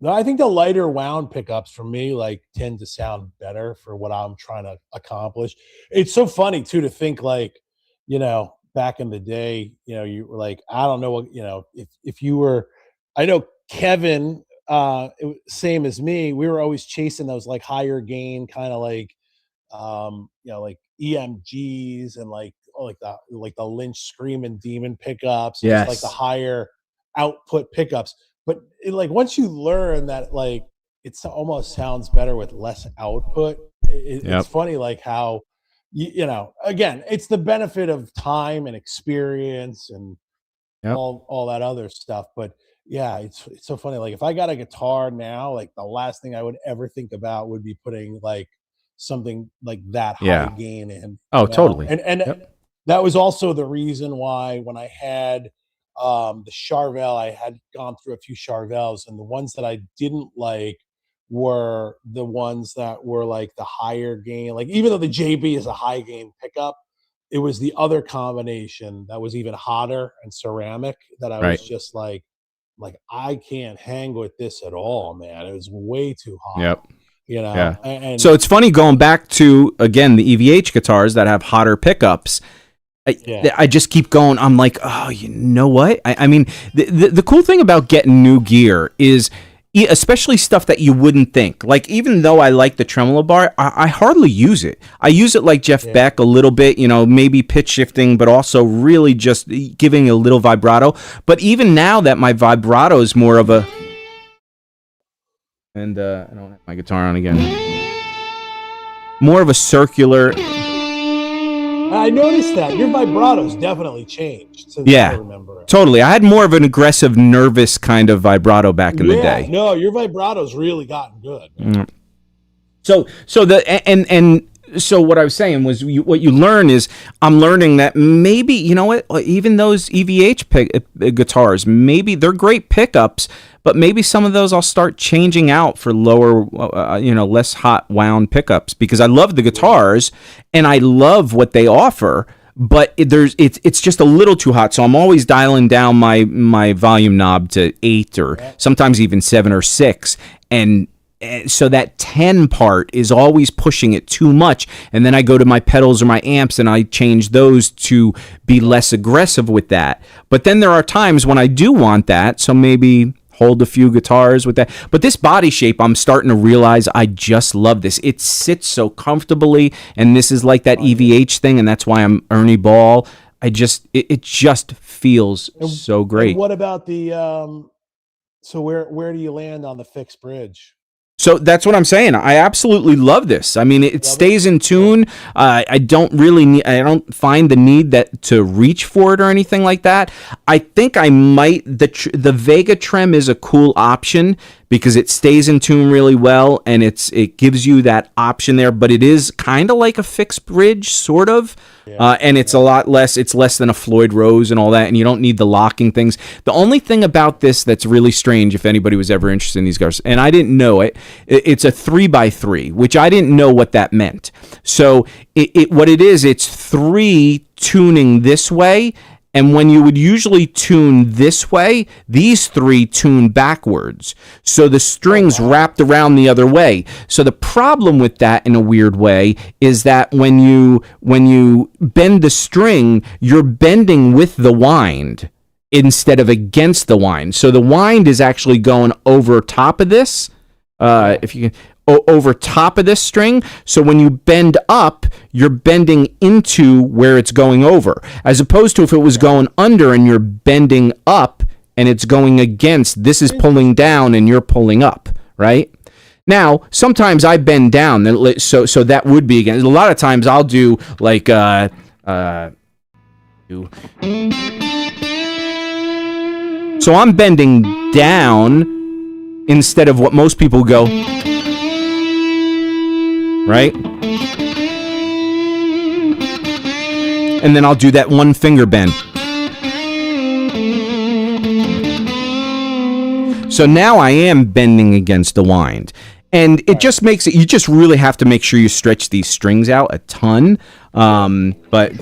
No, I think the lighter wound pickups for me tend to sound better for what I'm trying to accomplish. It's so funny too to think back in the day, you were like, I don't know what, if you were, I know Kevin, same as me, we were always chasing those higher gain kind of EMGs and the Lynch Screaming Demon pickups, yes, just the higher output pickups. But once you learn that it almost sounds better with less output. Yep. It's funny, like how you know, again, it's the benefit of time and experience and Yep. all that other stuff. But yeah, it's so funny. Like if I got a guitar now, like the last thing I would ever think about would be putting like something like that high Yeah. gain in. Oh, You know? totally. And Yep. that was also the reason why when I had the Charvel, I had gone through a few Charvels, and the ones that I didn't like were the ones that were like the higher gain. Like even though the JB is a high gain pickup, it was the other combination that was even hotter and ceramic that I Right. was just like I can't hang with this at all, man. It was way too hot. Yep. You know, Yeah. and So it's funny going back to, again, the EVH guitars that have hotter pickups. yeah, I just keep going. I'm like, oh, you know what? I mean, the cool thing about getting new gear is, especially stuff that you wouldn't think. Like, even though I like the tremolo bar, I hardly use it. I use it like Jeff Beck a little bit, you know, maybe pitch shifting, but also really just giving a little vibrato. But even now that my vibrato is more of a... And I don't have my guitar on again. More of a circular... I noticed that your vibrato's definitely changed since I remember it. Totally. I had more of an aggressive, nervous kind of vibrato back in the day. No, your vibrato's really gotten good. So what I was saying was, what you learn is, I'm learning that maybe, you know what, even those EVH guitars, maybe they're great pickups, but maybe some of those I'll start changing out for lower, less hot wound pickups, because I love the guitars and I love what they offer, but it's just a little too hot. So I'm always dialing down my volume knob to 8 or sometimes even 7 or 6, and so that 10 part is always pushing it too much, and then I go to my pedals or my amps and I change those to be less aggressive with that. But then there are times when I do want that, so maybe hold a few guitars with that. But this body shape, I'm starting to realize I just love this. It sits so comfortably, and this is like that EVH thing, and that's why I'm Ernie Ball. It just feels so great. And what about the so where do you land on the fixed bridge? So that's what I'm saying. I absolutely love this. I mean, it stays in tune. I don't find the need to reach for it or anything like that. I think I might. The Vega Trem is a cool option because it stays in tune really well, and it gives you that option there. But it is kind of like a fixed bridge, sort of. And it's a lot less. It's less than a Floyd Rose and all that, and you don't need the locking things. The only thing about this that's really strange, if anybody was ever interested in these guitars, and I didn't know it, it's a 3x3, which I didn't know what that meant. So what it is, it's 3 tuning this way, and when you would usually tune this way, these 3 tune backwards. So the strings wrapped around the other way. So the problem with that, in a weird way, is that when you bend the string, you're bending with the wind instead of against the wind. So the wind is actually going over top of this. If you can, over top of this string. So when you bend up, you're bending into where it's going over, as opposed to if it was going under and you're bending up and it's going against. This is pulling down and you're pulling up, right? Now, sometimes I bend down, so that would be against. A lot of times I'll do like so I'm bending down instead of what most people go, right? And then I'll do that one finger bend. So now I am bending against the wind. And it just makes it, you just really have to make sure you stretch these strings out a ton. But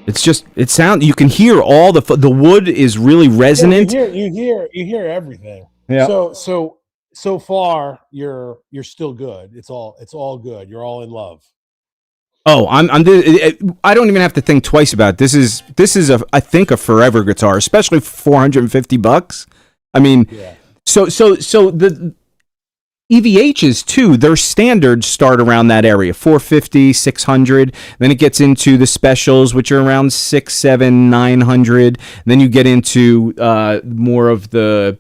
it's just, you can hear all the wood is really resonant. You hear everything. Yeah. So so far you're still good. It's all good. You're all in love. Oh, I don't even have to think twice about it. This is I think a forever guitar, especially for $450. I mean, Yeah. so the EVHs too, their standards start around that area, 450, 600. Then it gets into the specials, which are around 6, 7, 900. Then you get into more of the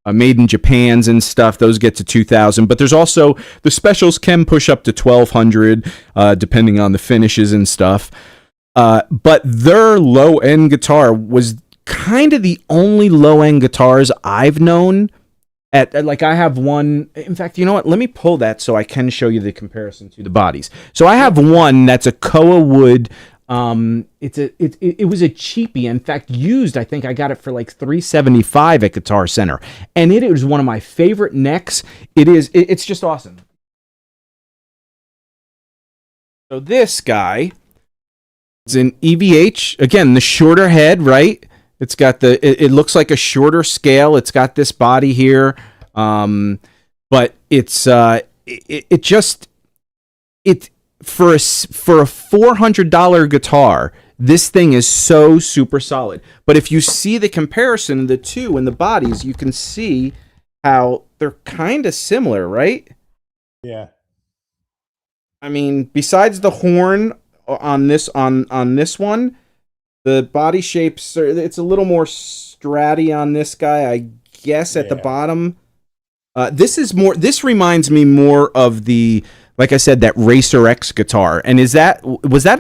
made in Japans and stuff. Those get to 2,000. But there's also the specials can push up to 1,200, depending on the finishes and stuff. But their low end guitar was kind of the only low end guitars I've known. Like I have one, in fact, you know what? Let me pull that so I can show you the comparison to the bodies. So I have one that's a Koa wood. It was a cheapie. In fact, used, I think I got it for like $375 at Guitar Center, and it was one of my favorite necks. It's just awesome. So this guy is an EVH, again, the shorter head, right? It's got it looks like a shorter scale. It's got this body here. But it's for a $400 guitar, this thing is so super solid. But if you see the comparison of the two and the bodies, you can see how they're kind of similar, right? Yeah. I mean, besides the horn on this one, the body shapes it's a little more stratty on this guy, I guess, at the bottom. This reminds me more of the, like I said, that Racer X guitar. And was that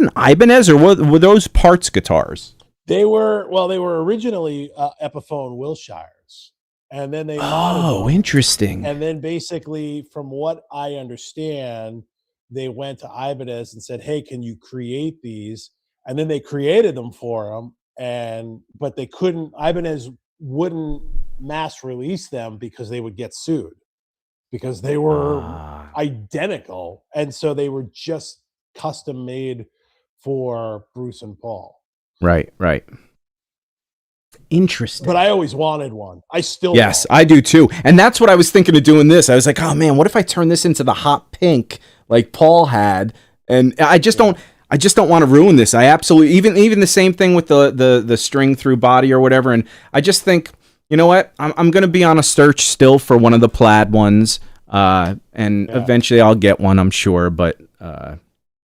an Ibanez, or were those parts guitars? They were originally Epiphone Wilshires, and then they modded them. Interesting. And then basically, from what I understand, they went to Ibanez and said, "Hey, can you create these?" And then they created them for them, but they couldn't. Ibanez wouldn't mass release them because they would get sued, because they were identical, and so they were just custom made for Bruce and Paul. Right. Interesting. But I always wanted one. I still yes, I do too. And that's what I was thinking of doing this. I was like, oh man, what if I turn this into the hot pink like Paul had? And I just don't want to ruin this. I absolutely even the same thing with the string through body or whatever. And I just think, you know what? I'm going to be on a search still for one of the plaid ones. Eventually I'll get one, I'm sure. But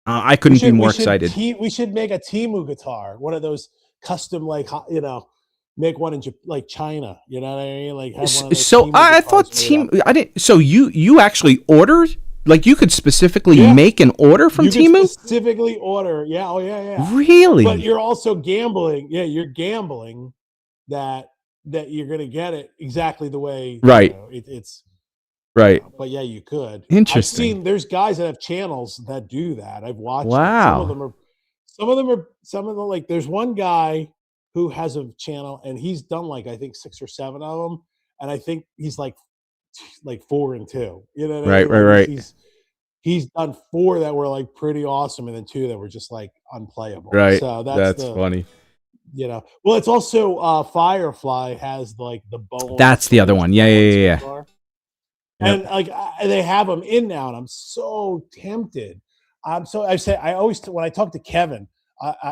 I couldn't be more excited. We should make a Temu guitar, one of those custom, like, make one in like China. You know what I mean? Like, have one of those so I thought Temu. I didn't. So you actually order? Like, you could specifically make an order from Temu? Could specifically order. Yeah. Oh, yeah. Really? But you're also gambling. Yeah, you're gambling that you're going to get it exactly the way. Right. It's right. But yeah, you could. Interesting. There's guys that have channels that do that. I've watched. Wow. Some of them like, there's one guy who has a channel, and he's done like, I think 6 or 7 of them, and I think he's like 4 and 2. You know what I mean? Right. He's done 4 that were like pretty awesome, and then 2 that were just like unplayable. Right. So that's funny. Well, it's also Firefly has like the bone. That's the other one. Yeah. And like they have them in now, and I'm so tempted. I always, when I talk to Kevin,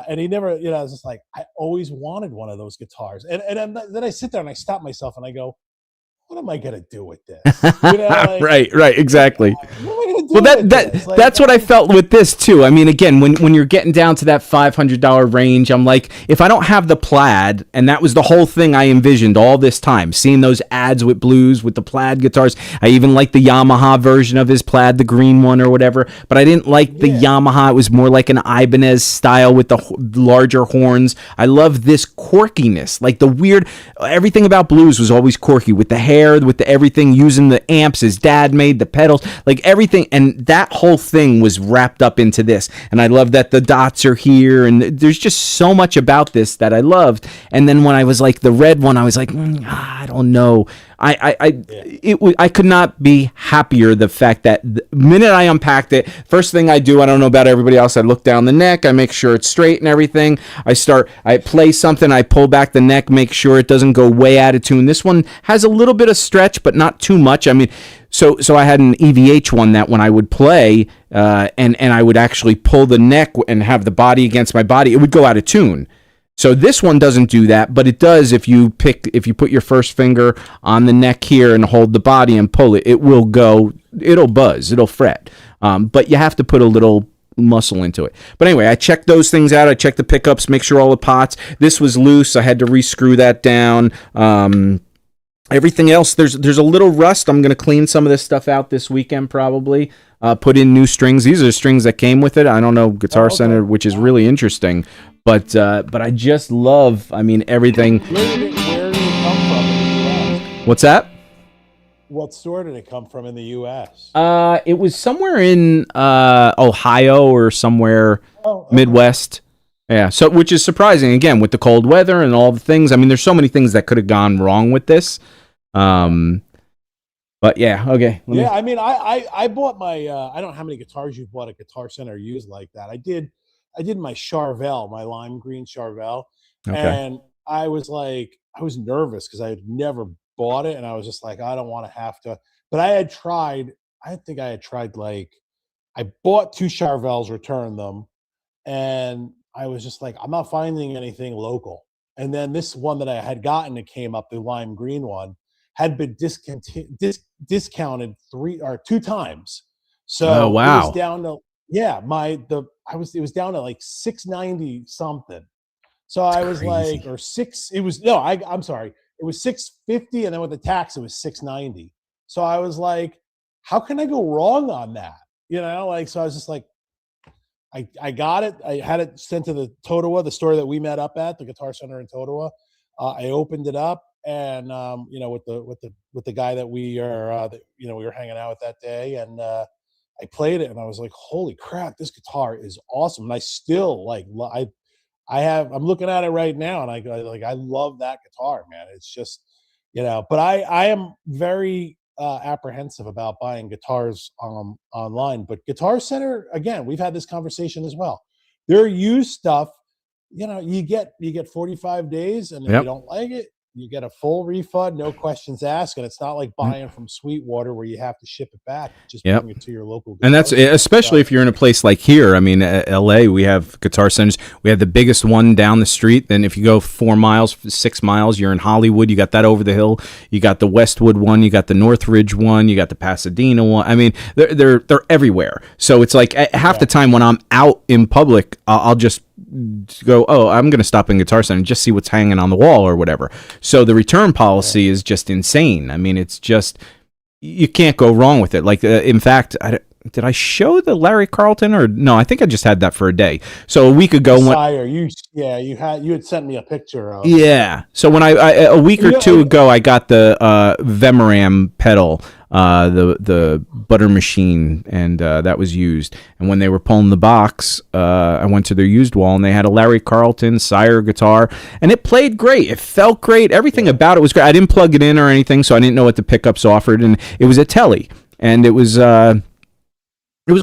and he never, I was just like, I always wanted one of those guitars, and then I sit there and I stop myself and I go, what am I gonna do with this? Right, exactly. What am I gonna do Well, that's what I felt with this too. I mean, again, when you're getting down to that $500 range, I'm like, if I don't have the plaid, and that was the whole thing I envisioned all this time, seeing those ads with blues with the plaid guitars. I even liked the Yamaha version of his plaid, the green one or whatever, but I didn't like the Yamaha. It was more like an Ibanez style with the larger horns. I love this quirkiness, like the weird. Everything about blues was always quirky, with the hair, with the everything, using the amps his dad made, the pedals, like everything, and that whole thing was wrapped up into this. And I love that the dots are here, and there's just so much about this that I loved. And then when I was like the red one, I was like, I don't know. I could not be happier. The fact that the minute I unpacked it, first thing I do, I don't know about everybody else, I look down the neck, I make sure it's straight and everything. I play something, I pull back the neck, make sure it doesn't go way out of tune. This one has a little bit of stretch, but not too much. I mean, so I had an EVH one that when I would play, and I would actually pull the neck and have the body against my body, it would go out of tune. So this one doesn't do that, but it does if you put your first finger on the neck here and hold the body and pull it, it'll buzz, it'll fret. But you have to put a little muscle into it. But anyway, I checked those things out. I checked the pickups, make sure all the pots. This was loose. I had to re-screw that down. Everything else, there's a little rust. I'm going to clean some of this stuff out this weekend probably. Put in new strings. These are the strings that came with it. I don't know Guitar Center, which is really interesting. But I just love, I mean, everything. Where did it come from in the U.S.? What's that? What store did it come from in the U.S.? It was somewhere in Ohio or somewhere Midwest. Yeah, so which is surprising, again, with the cold weather and all the things. I mean, there's so many things that could have gone wrong with this. But yeah, okay. Yeah, I mean, I bought my, I don't know how many guitars you've bought at Guitar Center used like that. I did my Charvel, my lime green Charvel. Okay. And I was nervous because I had never bought it. And I was just like, I don't want to have to. But I think I had tried I bought 2 Charvels, returned them. And I was just like, I'm not finding anything local. And then this one that I had gotten, it came up, the lime green one, had been discounted 2 times. So it was down to it was down to like $690 something. So I was crazy. like, or six. It was no, I'm sorry. It was $650, and then with the tax, it was $690. So I was like, how can I go wrong on that? So I was just like, I got it. I had it sent to the Totowa, the store that we met up at, the Guitar Center in Totowa. I opened it up, and with the guy that we were hanging out with that day, and I played it, and I was like, holy crap, this guitar is awesome. And I still I'm looking at it right now, and I love that guitar, man. It's just, but I am very apprehensive about buying guitars online. But Guitar Center, again, we've had this conversation as well. Their used stuff, you get 45 days, and if you don't like it, you get a full refund, no questions asked, and it's not like buying from Sweetwater where you have to ship it back. Just bring it to your local. And that's especially if you're in a place like here. I mean, LA, we have Guitar Centers. We have the biggest one down the street. Then if you go 4 miles, 6 miles, you're in Hollywood. You got that over the hill. You got the Westwood one. You got the Northridge one. You got the Pasadena one. I mean, they're everywhere. So it's like half the time when I'm out in public, I'll just go, I'm going to stop in Guitar Center and just see what's hanging on the wall or whatever. So the return policy is just insane. I mean, it's just, you can't go wrong with it. Like, in fact, did I show the Larry Carlton or no? I think I just had that for a day. So a week ago, you had sent me a picture of. Yeah. So when a week or two ago, I got the Vemoram pedal, the butter machine, and that was used. And when they were pulling the box, I went to their used wall, and they had a Larry Carlton Sire guitar, and it played great. It felt great. Everything about it was great. I didn't plug it in or anything, so I didn't know what the pickups offered, and it was a Telly, and it was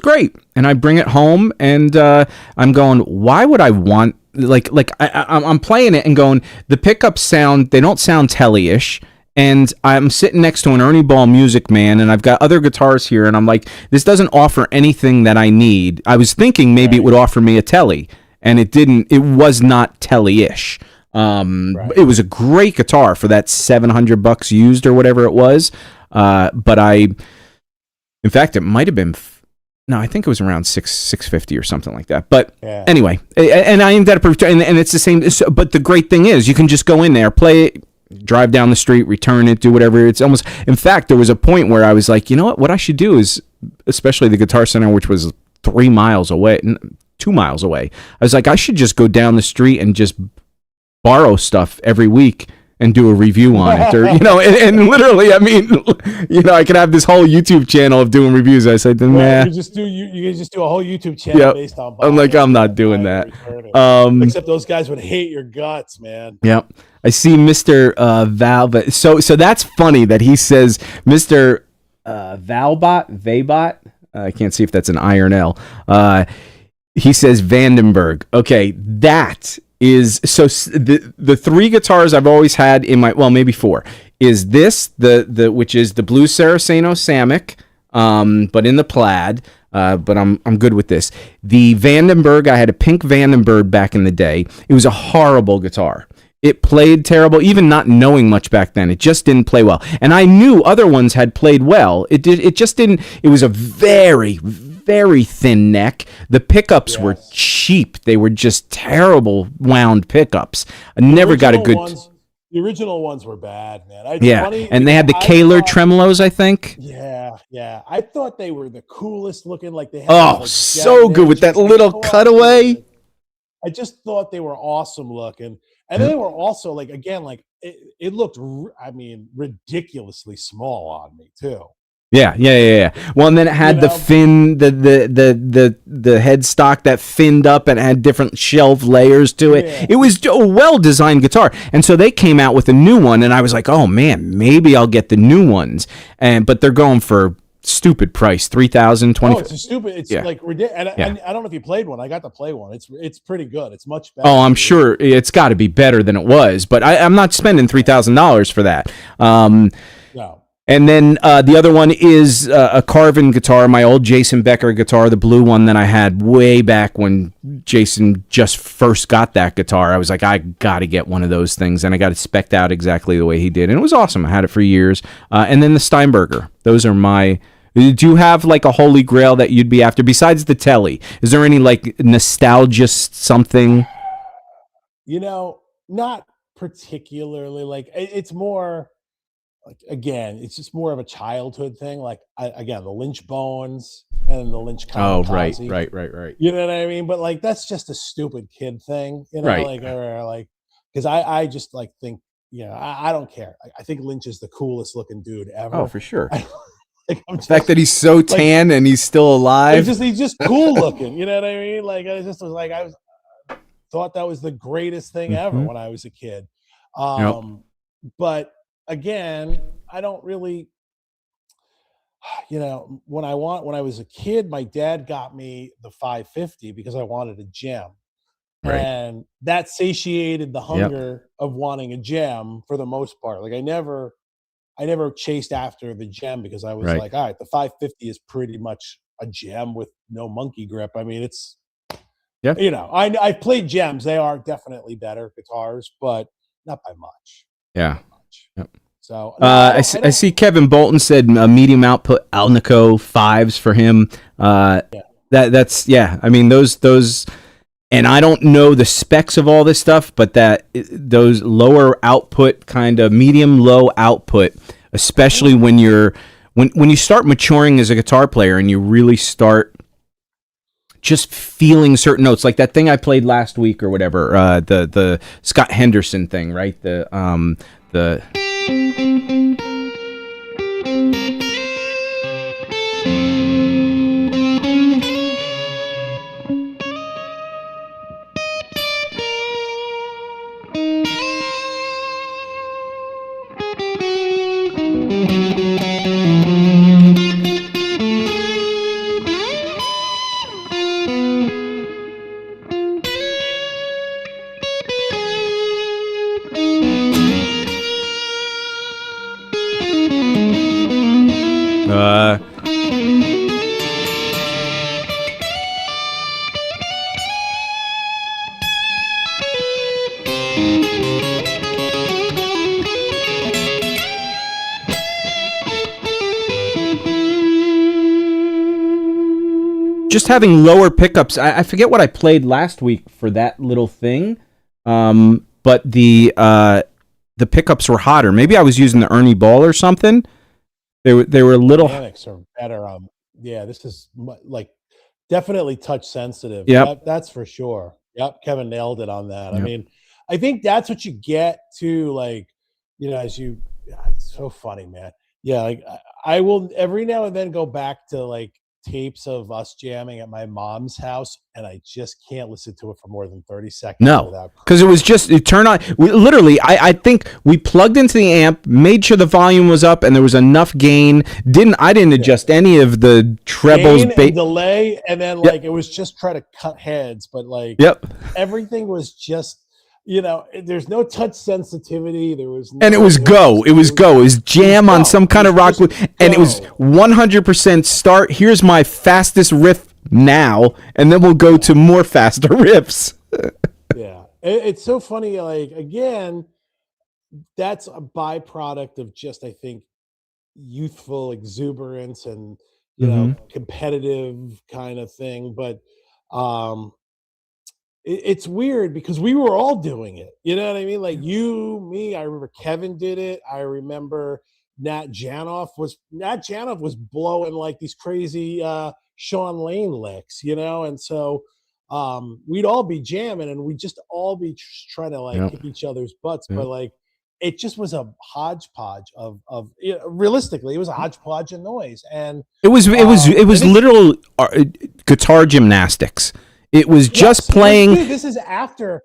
great. And I bring it home, and I'm going, why would I want, I'm playing it and going, the pickups they don't sound Telly-ish. And I'm sitting next to an Ernie Ball Music Man, and I've got other guitars here, and I'm like, this doesn't offer anything that I need. I was thinking maybe it would offer me a Telly, and it didn't. It was not Telly-ish. It was a great guitar for that $700 used or whatever it was. But in fact, it might have been. No, I think it was around $650 or something like that. But anyway, and I ended up, and it's the same. But the great thing is, you can just go in there, play it, drive down the street, return it, do whatever. It's almost, in fact, there was a point where I was like, you know what I should do is, especially the Guitar Center, which was 2 miles away, I was like, I should just go down the street and just borrow stuff every week and do a review on it, or and literally, I mean, I could have this whole YouTube channel of doing reviews. I said, nah. You just do a whole YouTube channel based on. I'm like, I'm not doing that. Except those guys would hate your guts, man. Yep. I see Mr. Val. So that's funny that he says Mr. Vaybot. I can't see if that's an I or an L. He says Vandenberg. Okay, that is so. The three guitars I've always had in my, well, maybe four, is this which is the Blue Saraceno Samick, but in the plaid. But I'm good with this. The Vandenberg, I had a pink Vandenberg back in the day. It was a horrible guitar. It played terrible, even not knowing much back then. It just didn't play well. And I knew other ones had played well. It just didn't. It was a very, very thin neck. The pickups were cheap. They were just terrible wound pickups. I never got a good. The original ones were bad, man. And they had the Kaler tremolos, I think. Yeah. I thought they were the coolest looking. Like they had so good with that little cutaway. I just thought they were awesome looking. And then they were also it looked, I mean, ridiculously small on me too. Yeah. Well, and then it had the fin, the headstock that finned up and had different shelf layers to it. Yeah. It was a well-designed guitar. And so they came out with a new one, and I was like, oh man, maybe I'll get the new ones. But they're going for stupid price, $3,000, $20,000. It's stupid. It's like ridiculous. And I don't know if you played one. I got to play one. It's pretty good. It's much better. Oh, I'm sure it's got to be better than it was, but I'm not spending $3,000 for that. No. And then the other one is a Carvin guitar, my old Jason Becker guitar, the blue one that I had way back when Jason just first got that guitar. I was like, I got to get one of those things, and I got it specced out exactly the way he did, and it was awesome. I had it for years. And then the Steinberger. Those are my... Do you have like a holy grail that you'd be after besides the Telly? Is there any like nostalgia something? Not particularly. Like it's more... Like again, it's just more of a childhood thing. Like the Lynch Bones and the Lynch Kamikaze. Oh, right. You know what I mean? But like that's just a stupid kid thing, right? Because I just like think, I don't care. I think Lynch is the coolest looking dude ever. Oh, for sure. The fact that he's so tan and he's still alive. He's just cool looking. You know what I mean? Like I just was like I thought that was the greatest thing ever when I was a kid. But again, I don't really, when I was a kid, my dad got me the 550 because I wanted a gem. Right. And that satiated the hunger of wanting a gem for the most part. Like I never chased after the gem because I was like, all right, the 550 is pretty much a gem with no monkey grip. I mean, it's, I played gems. They are definitely better guitars, but not by much. Yeah. Yep. So I see Kevin Bolton said medium output Alnico 5s for him. That's I mean those, and I don't know the specs of all this stuff, but those lower output kind of medium low output, especially when you start maturing as a guitar player and you really start just feeling certain notes, like that thing I played last week or whatever, the Scott Henderson thing, right? The just having lower pickups. I forget what I played last week for that little thing, but the pickups were hotter. Maybe I was using the Ernie Ball or something. They were a little. Dynamics are better. This is like definitely touch sensitive. Yep. That's for sure. Yep, Kevin nailed it on that. Yep. I mean, I think that's what you get to like as you, it's so funny, man. Yeah, like I will every now and then go back to like tapes of us jamming at my mom's house, and I just can't listen to it for more than 30 seconds No, without because it was just it turned on. Literally, I think we plugged into the amp, made sure the volume was up, and there was enough gain. I didn't adjust any of the trebles, gain and delay, and then like it was just try to cut heads, but like everything was just there's no touch sensitivity. There was no, and it was go. It was go. It was jam on some kind of rock, and it was 100% start. Here's my fastest riff now, and then we'll go to more faster riffs. Yeah, it's so funny. Like again, that's a byproduct of just I think youthful exuberance and competitive kind of thing. But it's weird because we were all doing it. You know what I mean? Like you, me. I remember Kevin did it. I remember Nat Janoff was blowing like these crazy Sean Lane licks, and so we'd all be jamming and we'd just all be trying to like kick each other's butts, but like it just was a hodgepodge of realistically, it was a hodgepodge of noise, and it was literal guitar gymnastics. It was just playing. This is after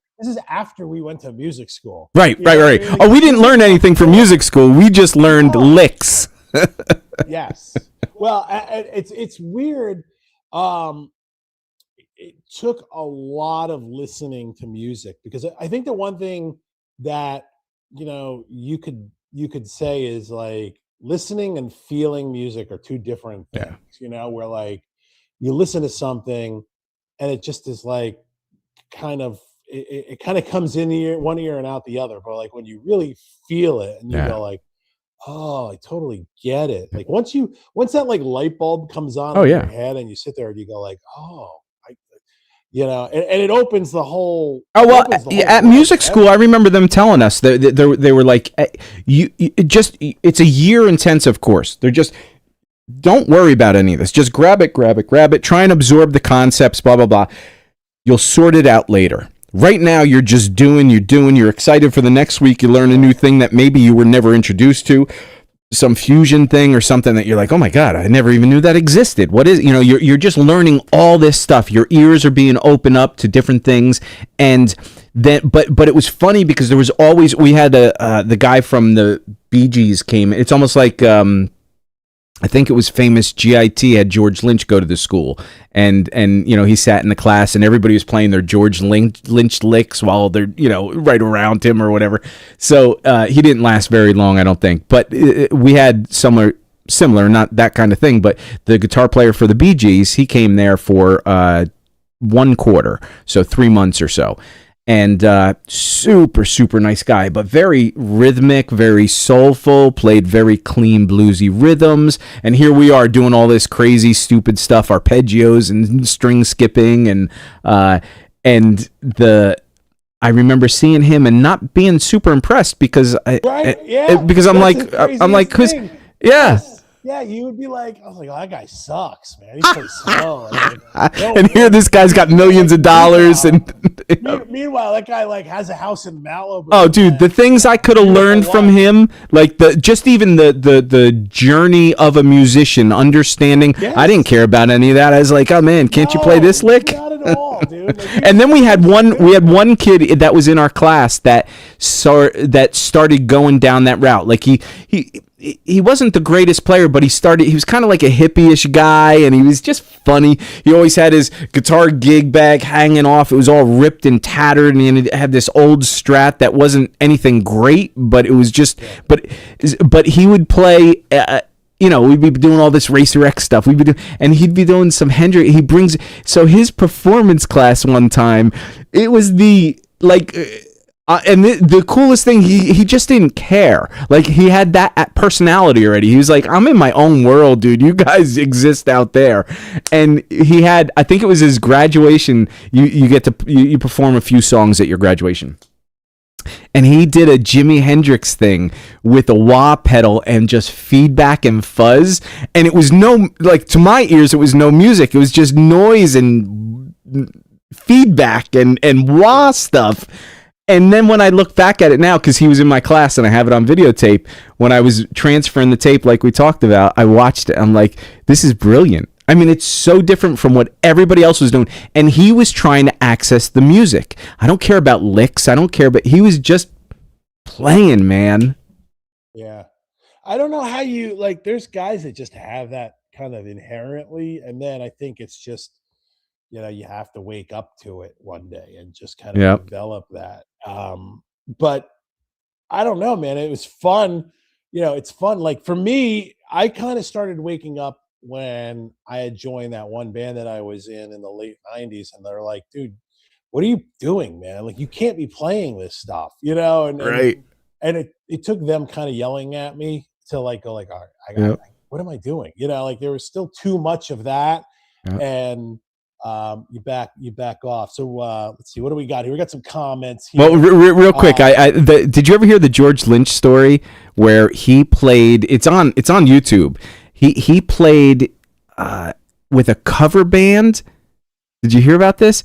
we went to music school. Right. Oh, we didn't learn anything from music school. We just learned licks. Yes. Well, it's weird. It took a lot of listening to music because I think the one thing that you could say is like listening and feeling music are two different things. Where like you listen to something and it just is like kind of it kind of comes in one ear and out the other, but like when you really feel it and you go like, oh, I totally get it. Like once that like light bulb comes on in your head and you sit there and you go like, oh, and it opens the whole. Oh well, at music school, I remember them telling us that they were like, it's a year intensive course. They're just don't worry about any of this. Just grab it. Try and absorb the concepts. Blah blah blah. You'll sort it out later. Right now, you're just doing. You're excited for the next week. You learn a new thing that maybe you were never introduced to. Some fusion thing or something that you're like, oh my God, I never even knew that existed. What is, you're just learning all this stuff. Your ears are being opened up to different things. And then, but it was funny because there was always, we had the guy from the Bee Gees came. It's almost like, I think it was famous GIT had George Lynch go to the school, and he sat in the class and everybody was playing their George Lynch licks while they're right around him or whatever. So he didn't last very long, I don't think. But we had similar, not that kind of thing. But the guitar player for the Bee Gees, he came there for 1 quarter, so 3 months or so. And super nice guy, but very rhythmic, very soulful, played very clean bluesy rhythms. And here we are doing all this crazy stupid stuff, arpeggios and string skipping, and I remember seeing him and not being super impressed because I'm like cuz yeah, you would be like, I was like, oh, that guy sucks, man. He plays slow. And here this guy's got millions of dollars. Meanwhile, that guy like has a house in Malibu. Oh, dude, the things I could have learned from him, like the journey of a musician, understanding. Yes. I didn't care about any of that. I was like, oh man, can't you play this lick? Not at all, dude. And then we had one kid that was in our class that started going down that route. Like he wasn't the greatest player, but he was kind of like a hippie-ish guy, and he was just funny. He always had his guitar gig bag hanging off. It was all ripped and tattered, and he had this old Strat that wasn't anything great, but it was just, but he would play, we'd be doing all this Racer X stuff. And he'd be doing some Hendrix. So his performance class one time, it was and the coolest thing, he just didn't care. Like, he had that personality already. He was like, I'm in my own world, dude. You guys exist out there. And he had, I think it was his graduation. You get to you perform a few songs at your graduation. And he did a Jimi Hendrix thing with a wah pedal and just feedback and fuzz. And it was to my ears, it was no music. It was just noise and feedback and wah stuff. And then when I look back at it now, because he was in my class and I have it on videotape, when I was transferring the tape like we talked about, I watched it. I'm like, this is brilliant. I mean, it's so different from what everybody else was doing. And he was trying to access the music. I don't care about licks. I don't care, but he was just playing, man. Yeah. I don't know how you like there's guys that just have that kind of inherently, and then I think it's just, you have to wake up to it one day and just kind of Yep. develop that. But I don't know, man. It was fun. It's fun. Like for me, I kind of started waking up when I had joined that one band that I was in the late 90s. And they're like, dude, what are you doing, man? Like you can't be playing this stuff, and Right. it took them kind of yelling at me to like go like, all right, Yep. what am I doing? Like there was still too much of that. Yep. And you back off. So let's see, what do we got here? We got some comments here. Well, real quick, did you ever hear the George Lynch story where he played? It's on YouTube. He played with a cover band. Did you hear about this?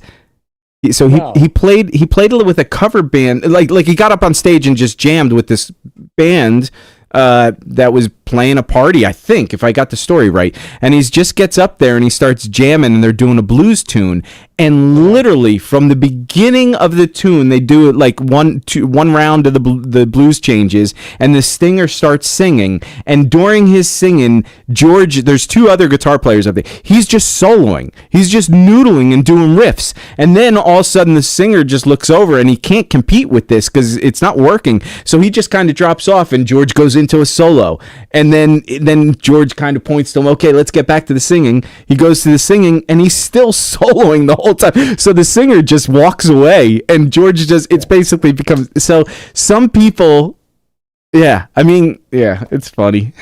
So No. he played with a cover band. Like he got up on stage and just jammed with this band that was playing a party, I think, if I got the story right. And he just gets up there and he starts jamming, and they're doing a blues tune. And literally from the beginning of the tune, they do it like one round of the blues changes, and the singer starts singing. And during his singing, George, there's two other guitar players up there. He's just soloing. He's just noodling and doing riffs. And then all of a sudden, the singer just looks over, and he can't compete with this because it's not working. So he just kind of drops off, and George goes into a solo. And then George kind of points to him, okay, let's get back to the singing. He goes to the singing, and he's still soloing the whole time. So the singer just walks away, and George it's basically becomes, so some people, yeah, I mean, yeah, it's funny.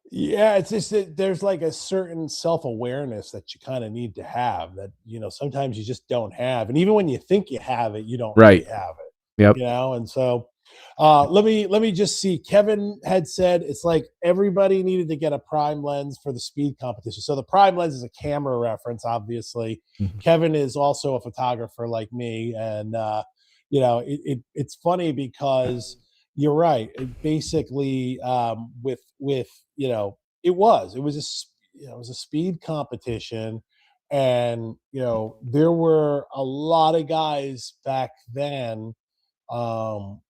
Yeah, it's just that there's like a certain self-awareness that you kind of need to have that, sometimes you just don't have. And even when you think you have it, you don't really Right. have it. Yep. And so let me just see. Kevin had said it's like everybody needed to get a prime lens for the speed competition. So the prime lens is a camera reference, obviously. Mm-hmm. Kevin is also a photographer like me, and it's funny because you're right. It basically, with it was a speed competition, and there were a lot of guys back then. I'm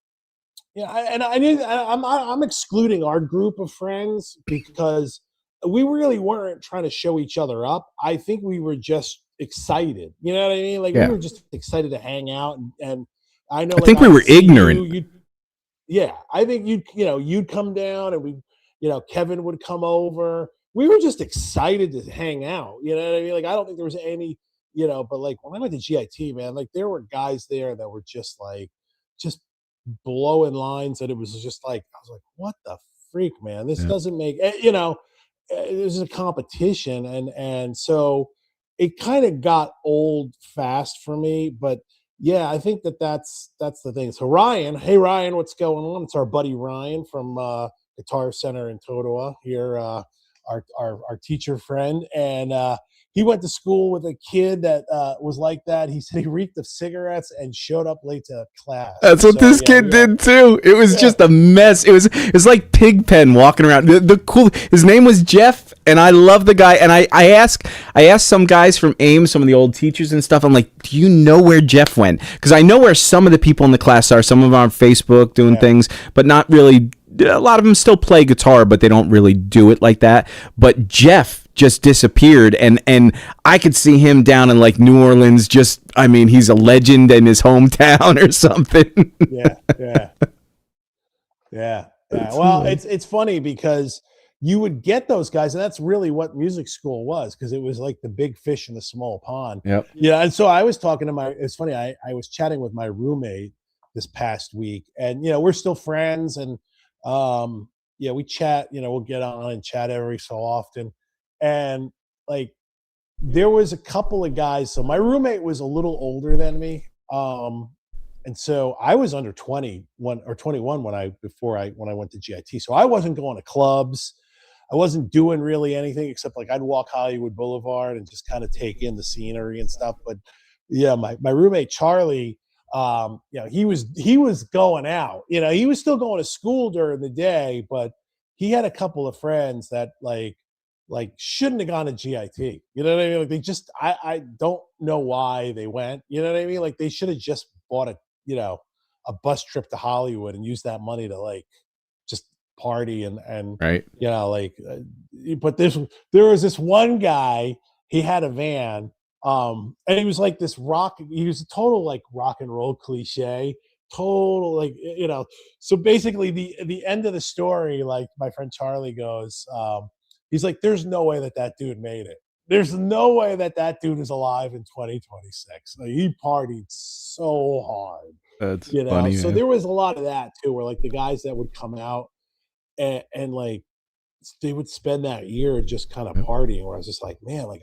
excluding our group of friends because we really weren't trying to show each other up. I think we were just excited. You know what I mean? Like Yeah. we were just excited to hang out, and I know. I think we were ignorant. Yeah, I think you'd come down, and Kevin would come over. We were just excited to hang out. You know what I mean? Like I don't think there was any, but like when I went to GIT, man, like there were guys there that were just just blowing lines that it was just like I was like, what the freak, man? This doesn't make this is a competition, and so it kind of got old fast for me. But yeah, I think that's the thing. So Ryan, hey Ryan, what's going on? It's our buddy Ryan from Guitar Center in Totowa here, our teacher friend, and he went to school with a kid that was like that. He said he reeked of cigarettes and showed up late to class. That's what this kid did too. It was just a mess. It was like Pigpen walking around. The cool. His name was Jeff, and I love the guy. And I asked some guys from AIM, some of the old teachers and stuff. I'm like, do you know where Jeff went? Because I know where some of the people in the class are. Some of them are on Facebook doing things, but not really. A lot of them still play guitar, but they don't really do it like that. But Jeff just disappeared, and I could see him down in like New Orleans. Just, I mean, he's a legend in his hometown or something. Yeah. Well, it's funny because you would get those guys, and that's really what music school was, because it was like the big fish in the small pond. Yep. Yeah, and so I was talking to it's funny. I was chatting with my roommate this past week, and we're still friends, and we chat. We'll get on and chat every so often. And like there was a couple of guys. So my roommate was a little older than me. And so I was under 21 or 21 when I went to GIT. So I wasn't going to clubs. I wasn't doing really anything except like I'd walk Hollywood Boulevard and just kind of take in the scenery and stuff. But yeah, my roommate Charlie, he was going out. He was still going to school during the day, but he had a couple of friends that like shouldn't have gone to GIT. You know what I mean? Like they just, I don't know why they went. You know what I mean? Like they should have just bought a bus trip to Hollywood and used that money to like just party and right. But there was this one guy. He had a van. And he was like this he was a total like rock and roll cliche, total like, so basically the end of the story, like my friend Charlie goes, he's like, there's no way that dude made it. There's no way that dude is alive in 2026. Like, he partied so hard. That's funny. So there was a lot of that too, where like the guys that would come out and like they would spend that year just kind of partying, where I was just like, man, like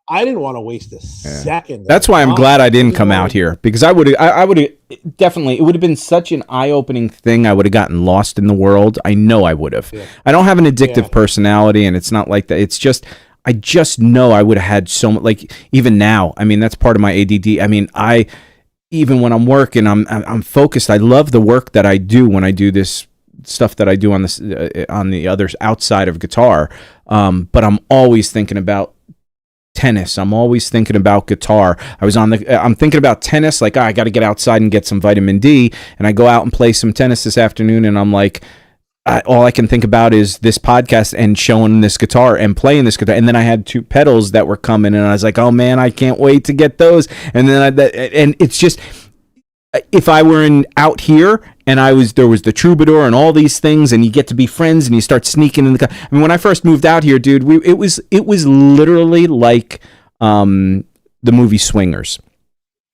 I didn't want to waste a second. That's why I'm glad I didn't come out here, because I would have definitely, it would have been such an eye-opening thing. I would have gotten lost in the world. I know I would have. Yeah. I don't have an addictive personality, and it's not like that. It's just, I just know I would have had so much, like even now, I mean, that's part of my ADD. I mean, even when I'm working, I'm focused. I love the work that I do when I do this stuff that I do on this, on the others outside of guitar. But I'm always thinking about tennis. I'm always thinking about guitar. I'm thinking about tennis, like, I got to get outside and get some vitamin D, and I go out and play some tennis this afternoon, and I'm like, all I can think about is this podcast and showing this guitar and playing this guitar. And then I had 2 pedals that were coming, and I was like, oh man, I can't wait to get those. And then and it's just, if I were out here and there was the Troubadour and all these things, and you get to be friends and you start sneaking in the car. I mean, when I first moved out here, dude, it was literally like the movie Swingers.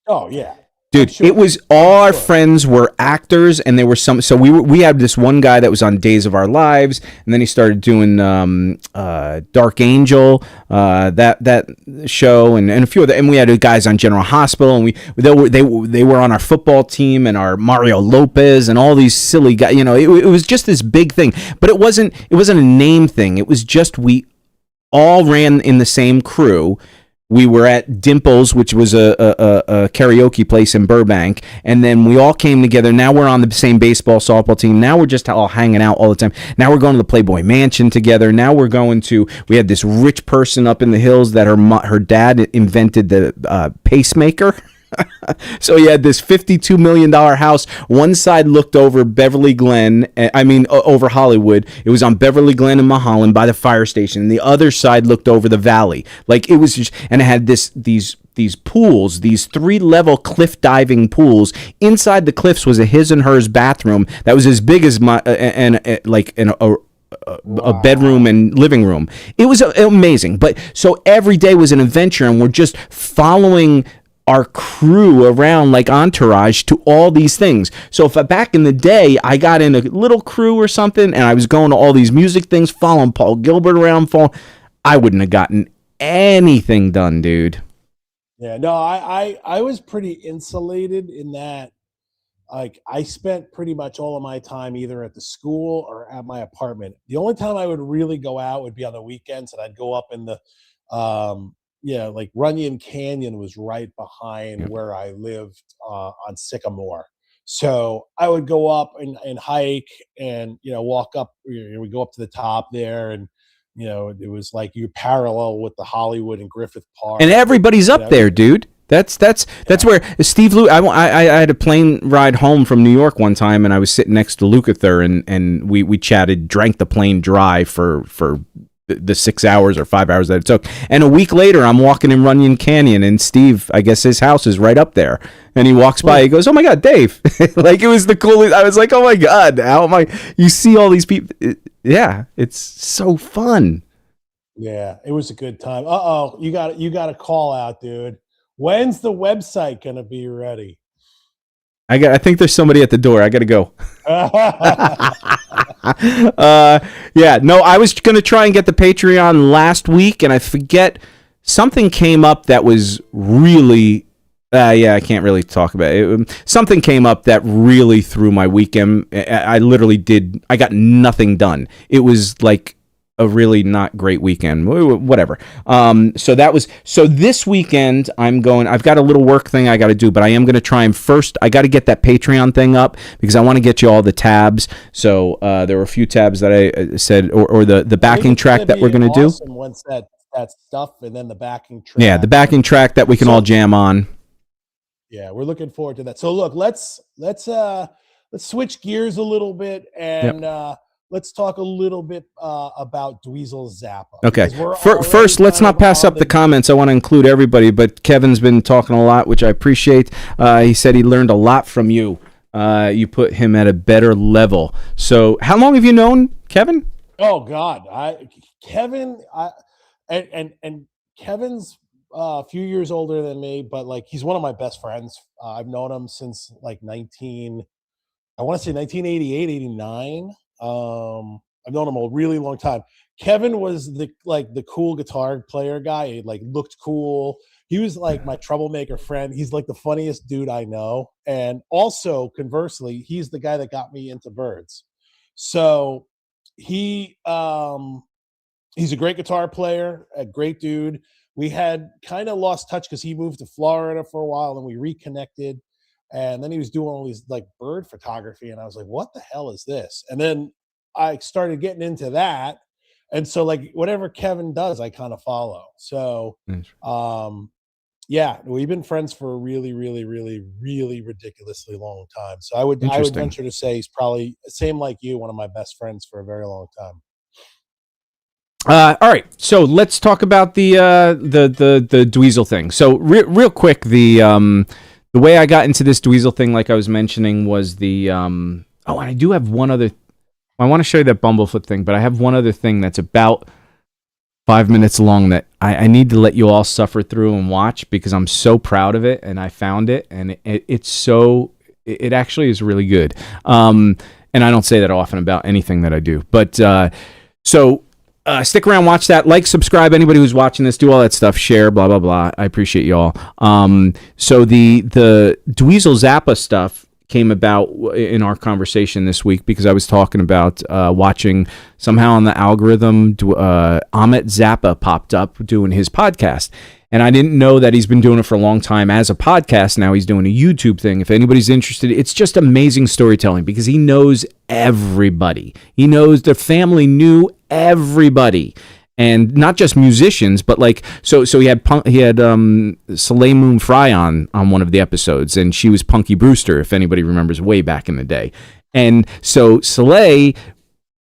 Oh yeah. Dude, sure. It was all our friends were actors, and there were some. So we had this one guy that was on Days of Our Lives, and then he started doing Dark Angel, that show, and a few of and we had guys on General Hospital, and they were on our football team, and our Mario Lopez, and all these silly guys. It was just this big thing, but it wasn't a name thing. It was just we all ran in the same crew. We were at Dimples, which was a karaoke place in Burbank, and then we all came together. Now we're on the same baseball, softball team. Now we're just all hanging out all the time. Now we're going to the Playboy Mansion together. Now we had this rich person up in the hills that her dad invented the pacemaker. So he had this $52 million house. One side looked over Beverly Glen, over Hollywood. It was on Beverly Glen and Mulholland by the fire station. And the other side looked over the valley. Like, it was just, and it had these pools, these 3-level cliff diving pools. Inside the cliffs was a his and hers bathroom that was as big as a bedroom and living room. It was amazing. But so every day was an adventure, and we're just following our crew around like entourage to all these things. So if back in the day I got in a little crew or something, and I was going to all these music things, following Paul Gilbert around, I wouldn't have gotten anything done, dude. Yeah, no, I was pretty insulated in that. Like, I spent pretty much all of my time either at the school or at my apartment. The only time I would really go out would be on the weekends, and I'd go up in the like Runyon Canyon was right behind where I lived on Sycamore. So I would go up and hike and, walk up. We go up to the top there, and, it was like you parallel with the Hollywood and Griffith Park. And everybody's up there, dude. That's where Steve Lou. I had a plane ride home from New York one time, and I was sitting next to Lukather, and we chatted, drank the plane dry for the 6 hours or 5 hours that it took. And a week later, I'm walking in Runyon Canyon, and Steve, I guess his house is right up there. And he walks by, he goes, "Oh my God, Dave!" Like, it was the coolest. I was like, "Oh my God, how am I?" You see all these people. Yeah, it's so fun. Yeah, it was a good time. You got a call out, dude. When's the website gonna be ready? I think there's somebody at the door. I gotta go. Yeah, no, I was gonna try and get the Patreon last week, and I forget something came up that was really. I can't really talk about it. Something came up that really threw my weekend. I literally got nothing done. It was like a really not great weekend, whatever. So this weekend I've got a little work thing I got to do, but I am going to try and first, I got to get that Patreon thing up because I want to get you all the tabs. So there were a few tabs that I said, or the backing track that we're going to do. Once that stuff, and then the backing track. Yeah, the backing track that we can all jam on. Yeah, we're looking forward to that. So look, let's switch gears a little bit and let's talk a little bit about Dweezil Zappa. Okay. First, let's not pass up the comments. I want to include everybody, but Kevin's been talking a lot, which I appreciate. He said he learned a lot from you. You put him at a better level. So how long have you known Kevin? Oh, God. Kevin's a few years older than me, but like he's one of my best friends. I've known him since like 1988, 89. I've known him a really long time. Kevin was the cool guitar player guy. He like looked cool. He was like my troublemaker friend. He's like the funniest dude I know. And also conversely, he's the guy that got me into Birds. So he's a great guitar player, a great dude. We had kind of lost touch because he moved to Florida for a while and we reconnected. And then he was doing all these like bird photography. And I was like, what the hell is this? And then I started getting into that. And so like whatever Kevin does, I kind of follow. So, yeah, we've been friends for a really, really, really, really ridiculously long time. So I would venture to say he's probably same like you, one of my best friends for a very long time. All right, so let's talk about the Dweezil thing. So real quick, the way I got into this Dweezil thing, like I was mentioning, was and I do have one other. I want to show you that Bumblefoot thing, but I have one other thing that's about 5 minutes long that I need to let you all suffer through and watch because I'm so proud of it, and I found it, and it actually is really good. And I don't say that often about anything that I do, but stick around, watch that, like, subscribe, anybody who's watching this, do all that stuff, share, blah, blah, blah. I appreciate y'all. So the Dweezil Zappa stuff came about in our conversation this week because I was talking about watching somehow on the algorithm, Amit Zappa popped up doing his podcast. And I didn't know that he's been doing it for a long time as a podcast. Now he's doing a YouTube thing. If anybody's interested, it's just amazing storytelling because he knows everybody. He knows the family knew everybody, and not just musicians, but like so he had Soleil Moon Frye on one of the episodes, and she was Punky Brewster, if anybody remembers way back in the day. And so Soleil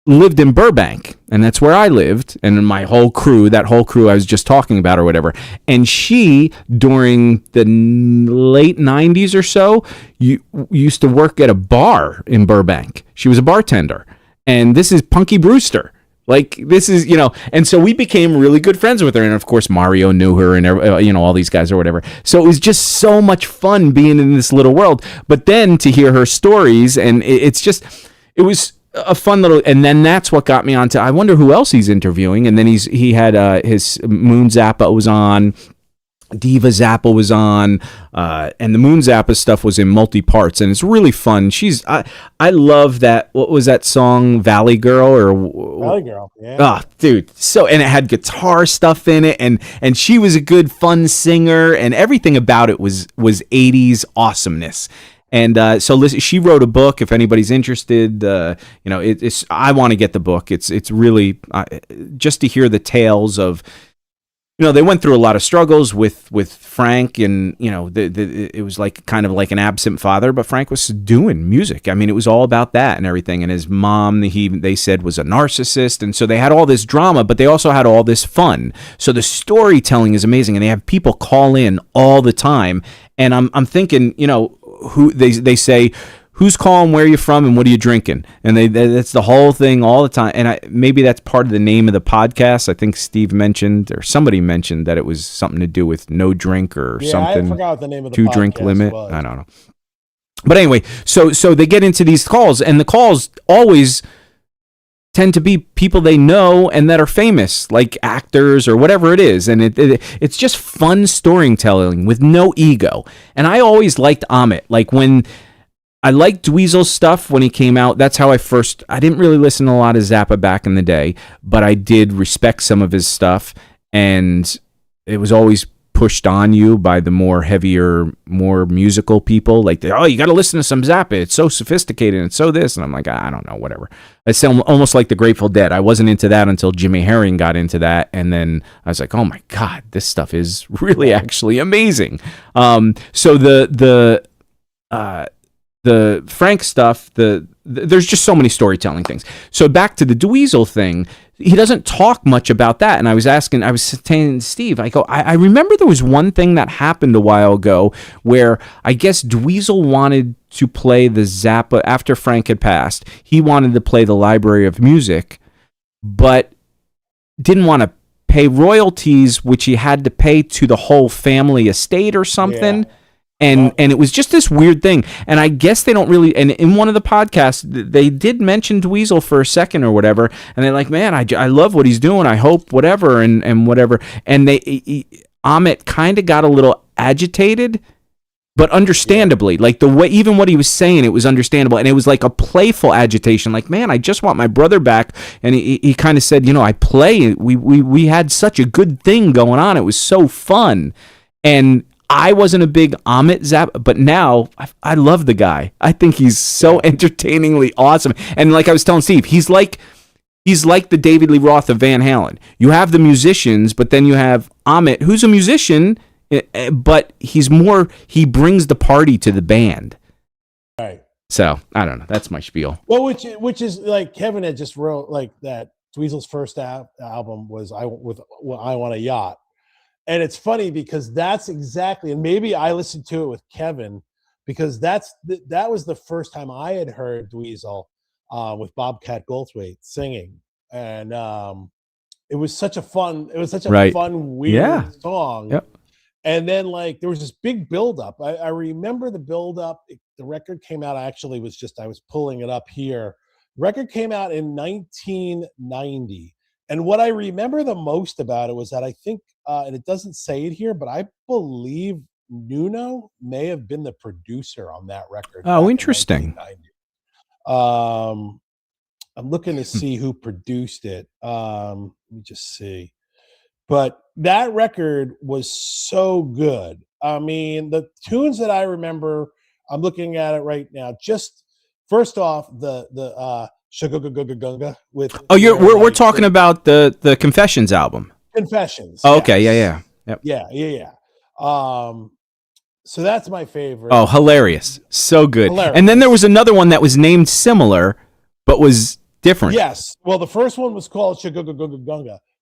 lived in Burbank, and that's where I lived, and my whole crew, that whole crew I was just talking about or whatever. And she, during the late 90s or so, used to work at a bar in Burbank. She was a bartender, and this is Punky Brewster. Like, this is, and so we became really good friends with her. And of course, Mario knew her and, all these guys or whatever. So it was just so much fun being in this little world. But then to hear her stories, and it was a fun little, and then that's what got me onto, I wonder who else he's interviewing. And then he had his Moon Zappa was on, Diva Zappa was on, and the Moon Zappa stuff was in multi-parts, and it's really fun. I love that, what was that song, Valley Girl? Valley Girl, yeah. Oh, dude, and it had guitar stuff in it, and she was a good, fun singer, and everything about it was 80s awesomeness. And so listen, she wrote a book. If anybody's interested, it's I want to get the book. It's really just to hear the tales of, they went through a lot of struggles with Frank, and it was like kind of like an absent father, but Frank was doing music. I mean, it was all about that and everything. And his mom, they said, was a narcissist, and so they had all this drama, but they also had all this fun. So the storytelling is amazing, and they have people call in all the time. And I'm thinking, who they say, who's calling, where are you from, and what are you drinking? And that's the whole thing all the time. And maybe that's part of the name of the podcast. I think Steve mentioned, or somebody mentioned, that it was something to do with no drink or something. I forgot what the name of the 2 drink limit. Was. I don't know. But anyway, so they get into these calls, and the calls always tend to be people they know and that are famous, like actors or whatever it is. And it's just fun storytelling with no ego. And I always liked Amit. Like when I liked Dweezil's stuff when he came out. That's how I didn't really listen to a lot of Zappa back in the day, but I did respect some of his stuff, and it was always pushed on you by the more heavier, more musical people. Like, oh, you got to listen to some Zappa. It's so sophisticated and so this. And I'm like, I don't know, whatever. I sound almost like the Grateful Dead. I wasn't into that until Jimmy Herring got into that. And then I was like, oh my God, this stuff is really actually amazing. So the Frank stuff, there's just so many storytelling things. So back to the Dweezil thing, he doesn't talk much about that. And I was saying to Steve, I remember there was one thing that happened a while ago where I guess Dweezil wanted to play the Zappa after Frank had passed. He wanted to play the Library of Music, but didn't want to pay royalties, which he had to pay to the whole family estate or something. Yeah. And it was just this weird thing. And I guess they don't really, and in one of the podcasts, they did mention Dweezil for a second or whatever. And they're like, man, I love what he's doing. I hope whatever and whatever. And Amit kind of got a little agitated, but understandably. Like the way, even what he was saying, it was understandable. And it was like a playful agitation. Like, man, I just want my brother back. And he kind of said, I play. We had such a good thing going on. It was so fun. And I wasn't a big Amit Zappa, but now I love the guy. I think he's so entertainingly awesome. And like I was telling Steve, he's like the David Lee Roth of Van Halen. You have the musicians, but then you have Amit, who's a musician, but he brings the party to the band. Right. So I don't know. That's my spiel. Well, which is like Kevin had just wrote like that. Dweezil's first album was I Want a Yacht. And it's funny because that's exactly, and maybe I listened to it with Kevin because that was the first time I had heard Dweezil with Bobcat Goldthwait singing, and it was such a fun, fun, weird song. Yep. And then like there was this big buildup. I remember the buildup. The record came out. I was pulling it up here. The record came out in 1990. And what I remember the most about it was that I think, and it doesn't say it here, but I believe Nuno may have been the producer on that record. Oh, interesting. I'm looking to see who produced it. Let me just see. But that record was so good. I mean, the tunes that I remember, I'm looking at it right now. Just first off, the Shugga with we're talking about the Confessions album. Confessions. Oh, okay, yeah. Yep. Yeah. So that's my favorite. Oh, hilarious. So good. Hilarious. And then there was another one that was named similar but was different. Yes. Well, the first one was called Shugga,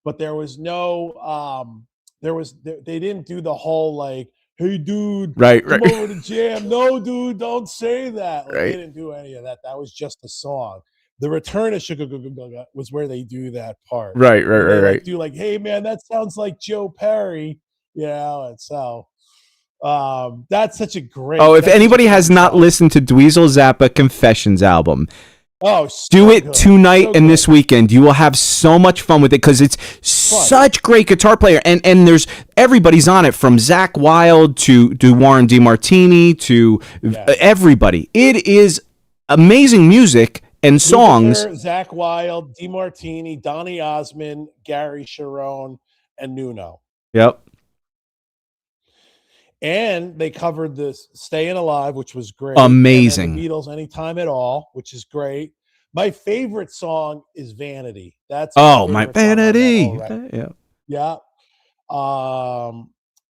but there was no they didn't do the whole like, hey dude, right. Come over to jam. No, dude, don't say that. Like, right. They didn't do any of that. That was just a song. The Return of Shugga was where they do that part. Right. Like, do like, hey man, that sounds like Joe Perry, and so that's such a great. Oh, if anybody has not listened to Dweezil Zappa Confessions album, do it tonight and this weekend. You will have so much fun with it because it's such great guitar player, and there's everybody's on it from Zakk Wylde to Warren DeMartini to everybody. It is amazing music and songs. Zakk Wylde, DeMartini, Donny Osmond, Gary Sharon, and Nuno. Yep. And they covered this "Staying Alive," which was great. Amazing. The Beatles, "Anytime at All," which is great. My favorite song is "Vanity." That's my Vanity. Yeah.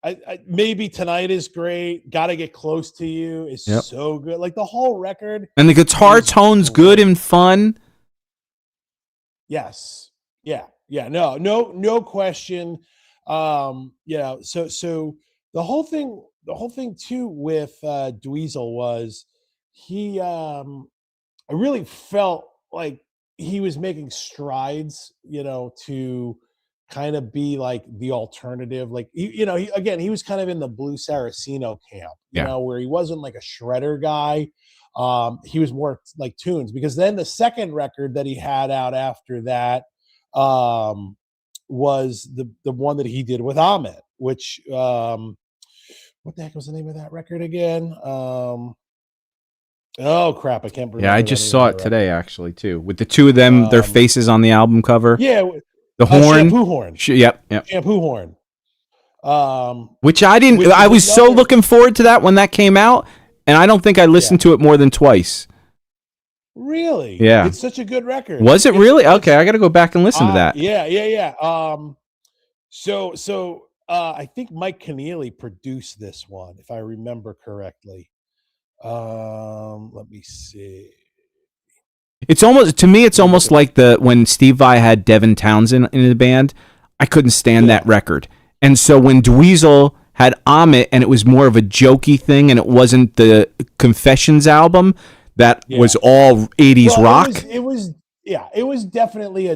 I maybe Tonight is great. Gotta Get Close to You is so good. Like the whole record. And the guitar tone's good and fun. Yes. Yeah. No question. So the whole thing too with Dweezil was I really felt like he was making strides, to kind of be like the alternative. Like, he was kind of in the Blue Saraceno camp, where he wasn't like a shredder guy. He was more like tunes, because then the second record that he had out after that was the one that he did with Ahmet, which what the heck was the name of that record again? Oh crap! I can't remember. Yeah, I just saw it today actually too, with the two of them, their faces on the album cover. Yeah, The horn, shampoo horn. Yep. Shampoo horn. Which I didn't. Which I was is so another- looking forward to that when that came out, and I don't think I listened to it more than twice. Really? Yeah. It's such a good record. Was it really? Okay, I got to go back and listen to that. Yeah. So I think Mike Keneally produced this one, if I remember correctly. Let me see. It's almost, to me, it's almost like when Steve Vai had Devin Townsend in the band. I couldn't stand that record, and so when Dweezil had Amit, and it was more of a jokey thing, and it wasn't the Confessions album that was all 80s rock. It was definitely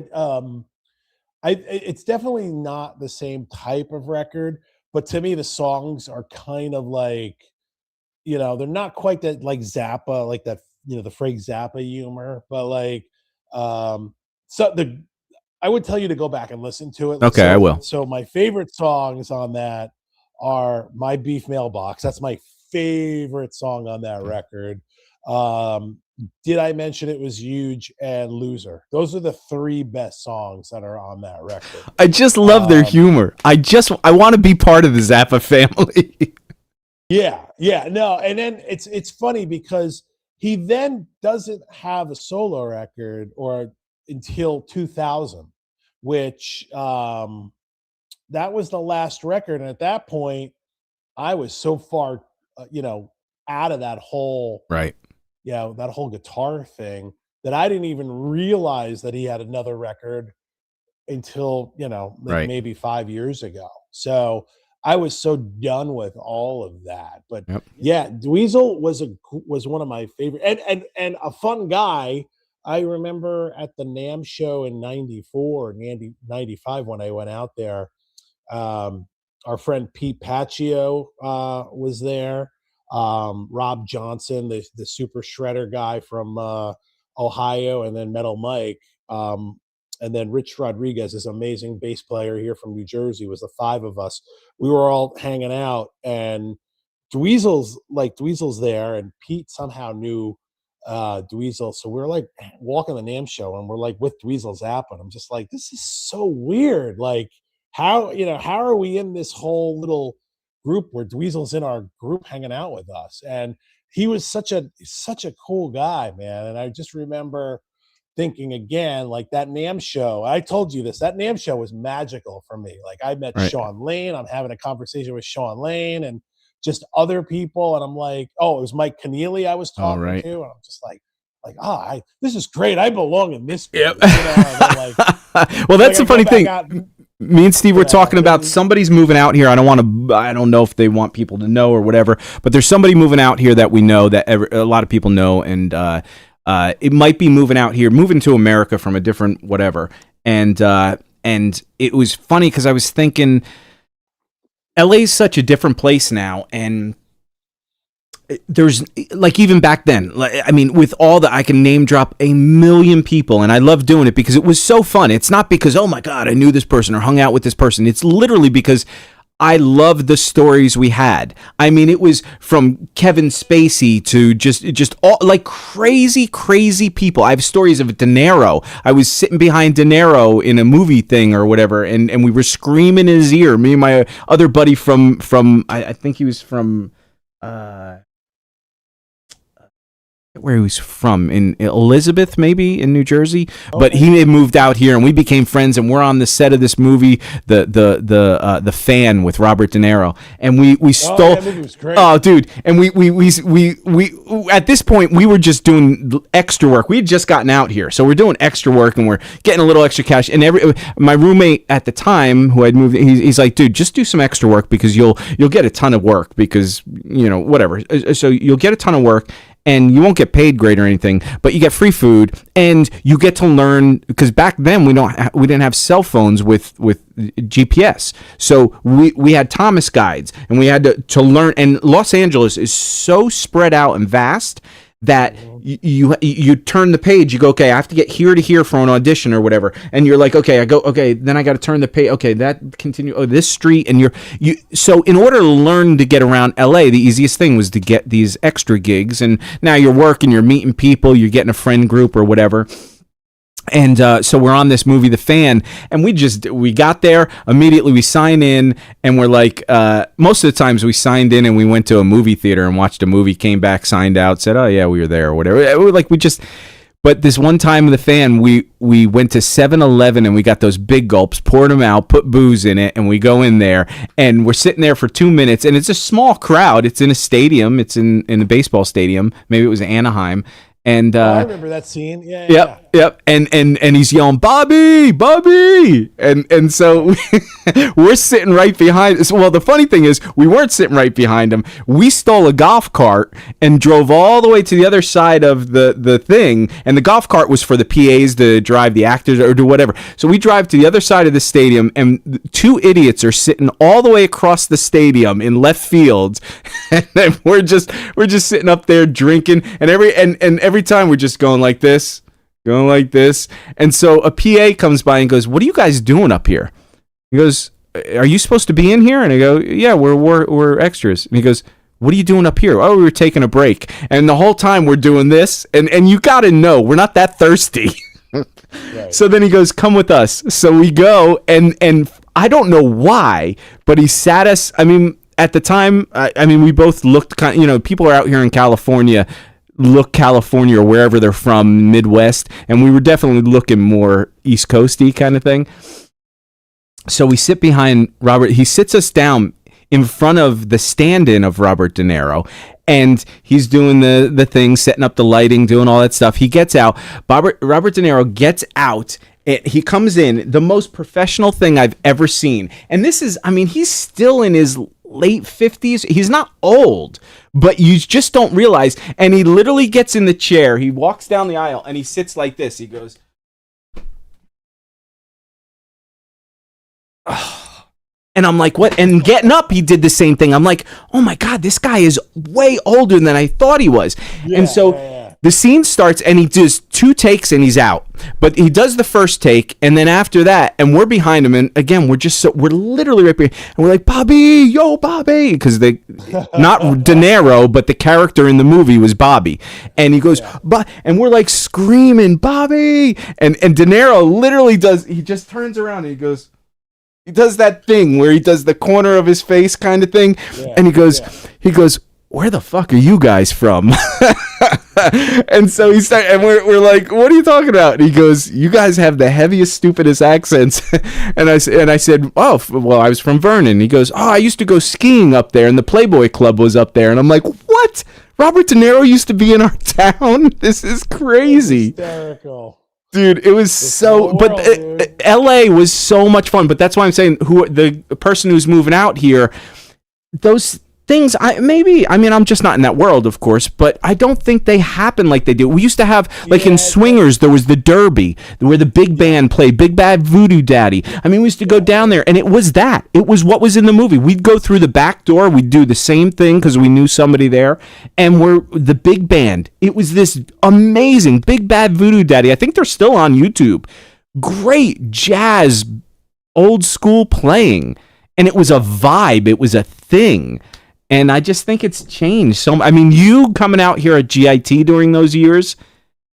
it's definitely not the same type of record, but to me the songs are kind of like, they're not quite that like Zappa, like that, the Frank Zappa humor, but like I would tell you to go back and listen to it. Okay, I will. So my favorite songs on that are My Beef Mailbox. That's my favorite song on that record. Did I mention it was huge, and Loser? Those are the three best songs that are on that record. I just love their humor. I want to be part of the Zappa family. No, and then it's funny because he then doesn't have a solo record or until 2000, which that was the last record, and at that point I was so far out of that whole right, that whole guitar thing, that I didn't even realize that he had another record until maybe 5 years ago. So I was so done with all of that. But Dweezil was one of my favorite, and a fun guy. I remember at the NAMM show in 94, 95, when I went out there, our friend Pete Paccio was there. Rob Johnson, the super shredder guy from Ohio, and then Metal Mike, and then Rich Rodriguez, this amazing bass player here from New Jersey. Was the five of us. We were all hanging out, and Dweezil's there, and Pete somehow knew Dweezil, so we're like walking the NAMM show, and we're like with Dweezil Zappa, and I'm just like, this is so weird. Like, how are we in this whole little group where Dweezil's in our group hanging out with us? And he was such a cool guy, man. And I just remember thinking again, like that NAMM show, I told you this, that NAMM show was magical for me. Like, I met Sean Lane, I'm having a conversation with Sean Lane and just other people, and I'm like, oh, it was Mike Keneally I was talking to, and I'm just like, this is great, I belong in this group. Well, that's the funny thing. Me and Steve were talking about somebody's moving out here. I don't know if they want people to know or whatever, but there's somebody moving out here that we know, that a lot of people know, and it might be moving to America from a different whatever. And it was funny because I was thinking, LA's such a different place now, and there's, like, even back then, I mean, with all that, I can name drop a million people, and I love doing it because it was so fun. It's not because, oh my God, I knew this person or hung out with this person. It's literally because I love the stories we had. I mean, it was from Kevin Spacey to just all, like, crazy people. I have stories of De Niro. I was sitting behind De Niro in a movie thing or whatever, and we were screaming in his ear. Me and my other buddy from I think he was from where he was from, in Elizabeth, maybe in New Jersey, but he had moved out here, and we became friends, and we're on the set of this movie, the Fan, with Robert De Niro, and we stole. That movie was great. Oh, dude, and we at this point we were just doing extra work. We had just gotten out here, so we're doing extra work, and we're getting a little extra cash. And my roommate at the time, who I'd moved, he's like, dude, just do some extra work because you'll get a ton of work because whatever. So you'll get a ton of work. And you won't get paid great or anything, but you get free food, and you get to learn, because back then we didn't have cell phones with GPS, so we had Thomas guides, and we had to learn. And Los Angeles is so spread out and vast that you turn the page, you go, okay, I have to get here to here for an audition or whatever, and you're like, okay, then I got to turn the page, okay, that continue, this street, and so in order to learn to get around LA, the easiest thing was to get these extra gigs, and now you're working, you're meeting people, you're getting a friend group or whatever. And so we're on this movie, The Fan, and we got there immediately. We sign in, and we're like, most of the times we signed in and we went to a movie theater and watched a movie, came back, signed out, said, oh yeah, we were there or whatever. But this one time in The Fan, we went to 7-Eleven and we got those big gulps, poured them out, put booze in it, and we go in there and we're sitting there for 2 minutes, and it's a small crowd. It's in a stadium. It's in a baseball stadium. Maybe it was Anaheim. And I remember that scene. Yeah. Yep. And he's yelling, Bobby, and so we're sitting right behind. Well, the funny thing is, we weren't sitting right behind him. We stole a golf cart and drove all the way to the other side of the thing. And the golf cart was for the PAs to drive the actors or do whatever. So we drive to the other side of the stadium, and 2 idiots are sitting all the way across the stadium in left field, and then we're just sitting up there drinking, and every time we're just going like this. And so a PA comes by and goes, what are you guys doing up here? He goes, are you supposed to be in here? And I go, yeah, we're extras. And he goes, what are you doing up here? Oh, we were taking a break. And the whole time we're doing this, and you got to know, we're not that thirsty. Right. So then he goes, come with us. So we go, and I don't know why, but he sat us, I mean, at the time, we both looked kind of, people are out here in California, or wherever they're from, Midwest, and we were definitely looking more East Coasty kind of thing. So we sit behind Robert. He sits us down in front of the stand-in of Robert De Niro, and he's doing the thing, setting up the lighting, doing all that stuff. He gets out. Robert De Niro gets out. He comes in, the most professional thing I've ever seen. And this is, he's still in his late 50s. He's not old, but you just don't realize. And he literally gets in the chair. He walks down the aisle and he sits like this. He goes, oh. And I'm like, what? And getting up, he did the same thing. I'm like, oh my God, this guy is way older than I thought he was. And so the scene starts and he does 2 takes and he's out. But he does the first take, and then after that, and we're behind him, and again, we're literally right behind, and we're like, Bobby, because not De Niro, but the character in the movie was Bobby. And he goes, and we're like screaming, Bobby, and De Niro literally he just turns around and he does that thing where he does the corner of his face kind of thing, and he goes, where the fuck are you guys from? And so he started, and we're like, what are you talking about? And he goes, you guys have the heaviest, stupidest accents. And I said, oh, well, I was from Vernon. He goes, oh, I used to go skiing up there, and the Playboy Club was up there. And I'm like, what? Robert De Niro used to be in our town? This is crazy. Hysterical. Dude, it was LA was so much fun. But that's why I'm saying, the person who's moving out here, those things, I'm just not in that world, of course, but I don't think they happen like they do. We used to have, like in Swingers, there was the Derby, where the big band played, Big Bad Voodoo Daddy. We used to go down there, and it was what was in the movie. We'd go through the back door, we'd do the same thing, because we knew somebody there, and we're the big band. It was this amazing Big Bad Voodoo Daddy. I think they're still on YouTube. Great jazz, old school playing, and it was a vibe, it was a thing. And I just think it's changed. So, you coming out here at GIT during those years,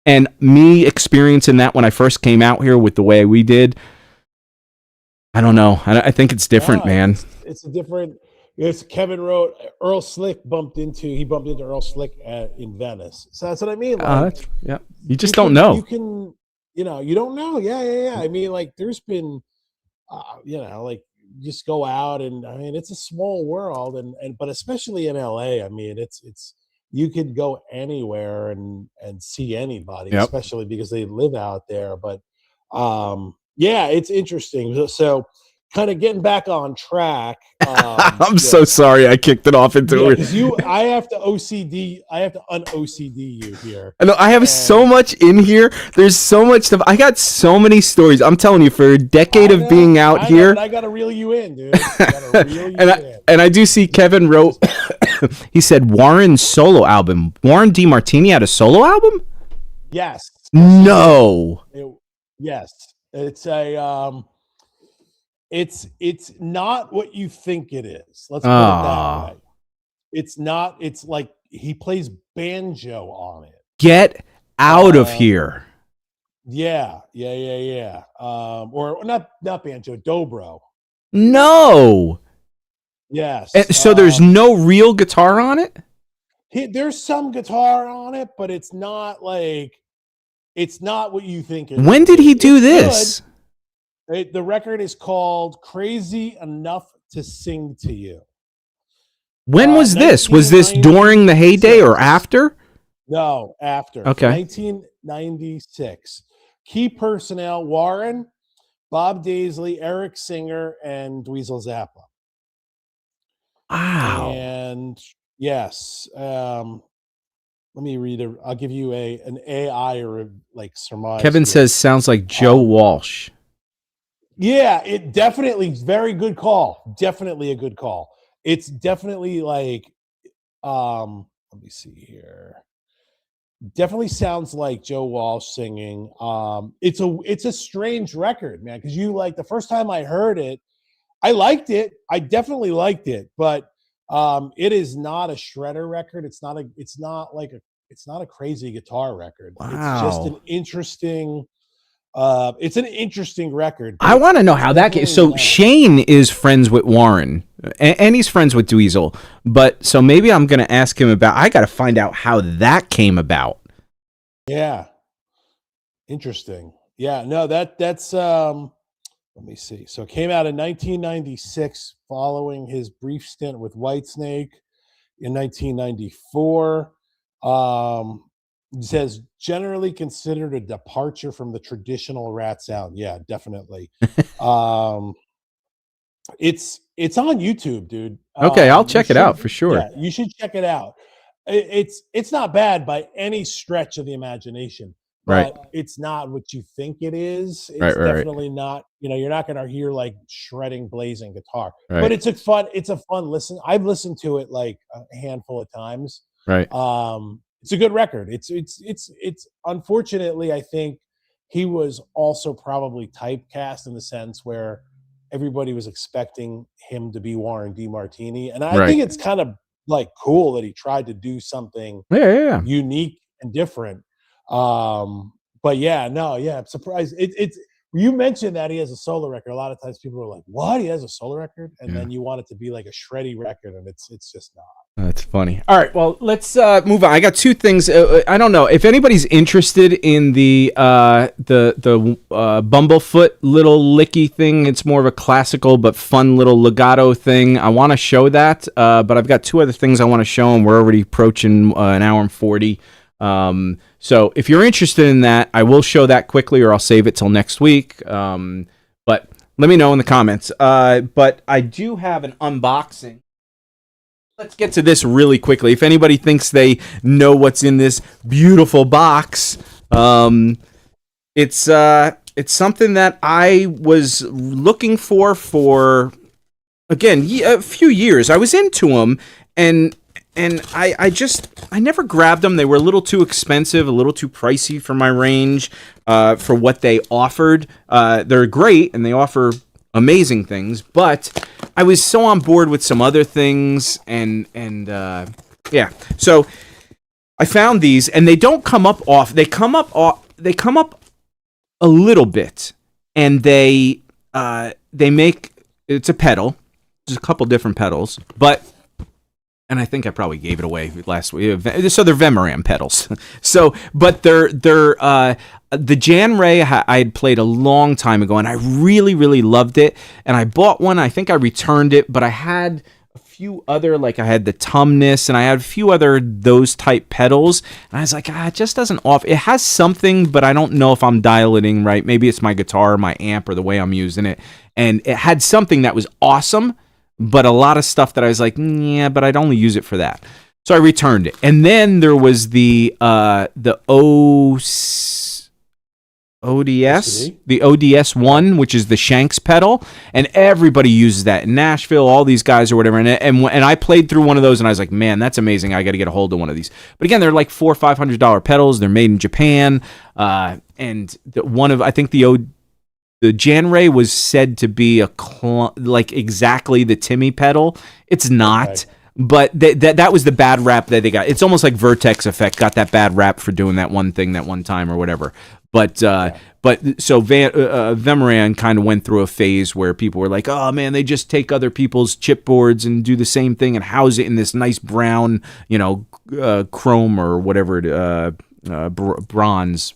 and me experiencing that when I first came out here with the way we did, I don't know. I think it's different, man. It's a different. Kevin wrote, Earl Slick bumped into Earl Slick in Venice. So that's what I mean. You just don't know. You can, you don't know. Yeah. There's been, just go out, and it's a small world, but especially in LA, it's you could go anywhere and see anybody, especially because they live out there. But it's interesting. So kind of getting back on track. I'm so sorry I kicked it off into because I have to OCD. I have to un-OCD you here. I know I have so much in here. There's so much stuff. I got so many stories. I'm telling you, for a decade of being out here, I gotta reel you in, dude. And I do see Kevin wrote. He said Warren's solo album. Warren DeMartini had a solo album? Yes. No. Yes. It's a it's not what you think it is. Let's put it that way. It's not. It's like he plays banjo on it. Get out of here. Yeah. Or not banjo, dobro. No. Yes. So there's no real guitar on it? There's some guitar on it, but it's not what you think it is. When did he do this? The record is called Crazy Enough to Sing to You. When was this? Was this during the heyday or after? No, after. Okay. 1996. Key personnel: Warren, Bob Daisley, Eric Singer, and Dweezil Zappa. Wow. And yes, let me read it. I'll give you an AI or like surmise. Kevin says sounds like Joe Walsh. Yeah, it definitely very good call. Definitely a good call. It's definitely like let me see here. Definitely sounds like Joe Walsh singing. It's a strange record, man, because the first time I heard it, I liked it. I definitely liked it, but it is not a shredder record. It's not a crazy guitar record. Wow. It's just an interesting record. I want to know how that came. So Shane is friends with Warren, and he's friends with Dweezil. But so maybe I'm going to ask him about. I got to find out how that came about. Yeah, interesting. Yeah, no, that's. Let me see. So it came out in 1996, following his brief stint with Whitesnake in 1994. It says generally considered a departure from the traditional Rat sound. Yeah, definitely. It's on YouTube, dude. Okay, I'll check it out for sure. Yeah, you should check it out. It's not bad by any stretch of the imagination, but it's not what you think it is. It's definitely not. You're not going to hear like shredding, blazing guitar, but it's a fun listen. I've listened to it like a handful of times. Right. It's a good record. It's unfortunately, I think he was also probably typecast in the sense where everybody was expecting him to be Warren DeMartini. And I think it's kind of like cool that he tried to do something unique and different. But I'm surprised. You mentioned that he has a solo record. A lot of times people are like, what? He has a solo record? And then you want it to be like a shreddy record, and it's just not. That's funny. All right, well, let's move on. I got two things. I don't know if anybody's interested in the Bumblefoot little licky thing. It's more of a classical but fun little legato thing. I want to show that, but I've got two other things I want to show, and we're already approaching an hour and 40. So if you're interested in that, I will show that quickly, or I'll save it till next week. But let me know in the comments. But I do have an unboxing. Let's get to this really quickly. If anybody thinks they know what's in this beautiful box, it's something that I was looking for again a few years. I was into them, and I never grabbed them. They were a little too expensive, a little too pricey for my range, for what they offered. They're great, and they offer amazing things, but I was so on board with some other things, and so I found these, and they don't come up off. They come up a little bit, and they make it's a pedal. There's a couple different pedals, and I think I probably gave it away last week. So they're Vemoram pedals. But they're the Jan Ray I had played a long time ago, and I really, really loved it. And I bought one. I think I returned it, but I had few other, like I had the Tumnus, and I had a few other those type pedals, and I was like, it just doesn't offer. It has something, but I don't know if I'm dialing right. Maybe it's my guitar, or my amp, or the way I'm using it. And it had something that was awesome, but a lot of stuff that I was like, yeah, but I'd only use it for that. So I returned it. And then there was the ODS, the ODS 1, which is the Shanks pedal, and everybody uses that in Nashville, all these guys or whatever. And I played through one of those, and I was like, man, that's amazing. I got to get a hold of one of these. But again, they're like $400 or $500 pedals. They're made in Japan, and I think the Jan Ray was said to be like exactly the Timmy pedal. It's not. Okay. But that was the bad rap that they got. It's almost like Vertex Effect got that bad rap for doing that one thing that one time or whatever. But so Vemoran kind of went through a phase where people were like, oh man, they just take other people's chipboards and do the same thing and house it in this nice brown, chrome or whatever, bronze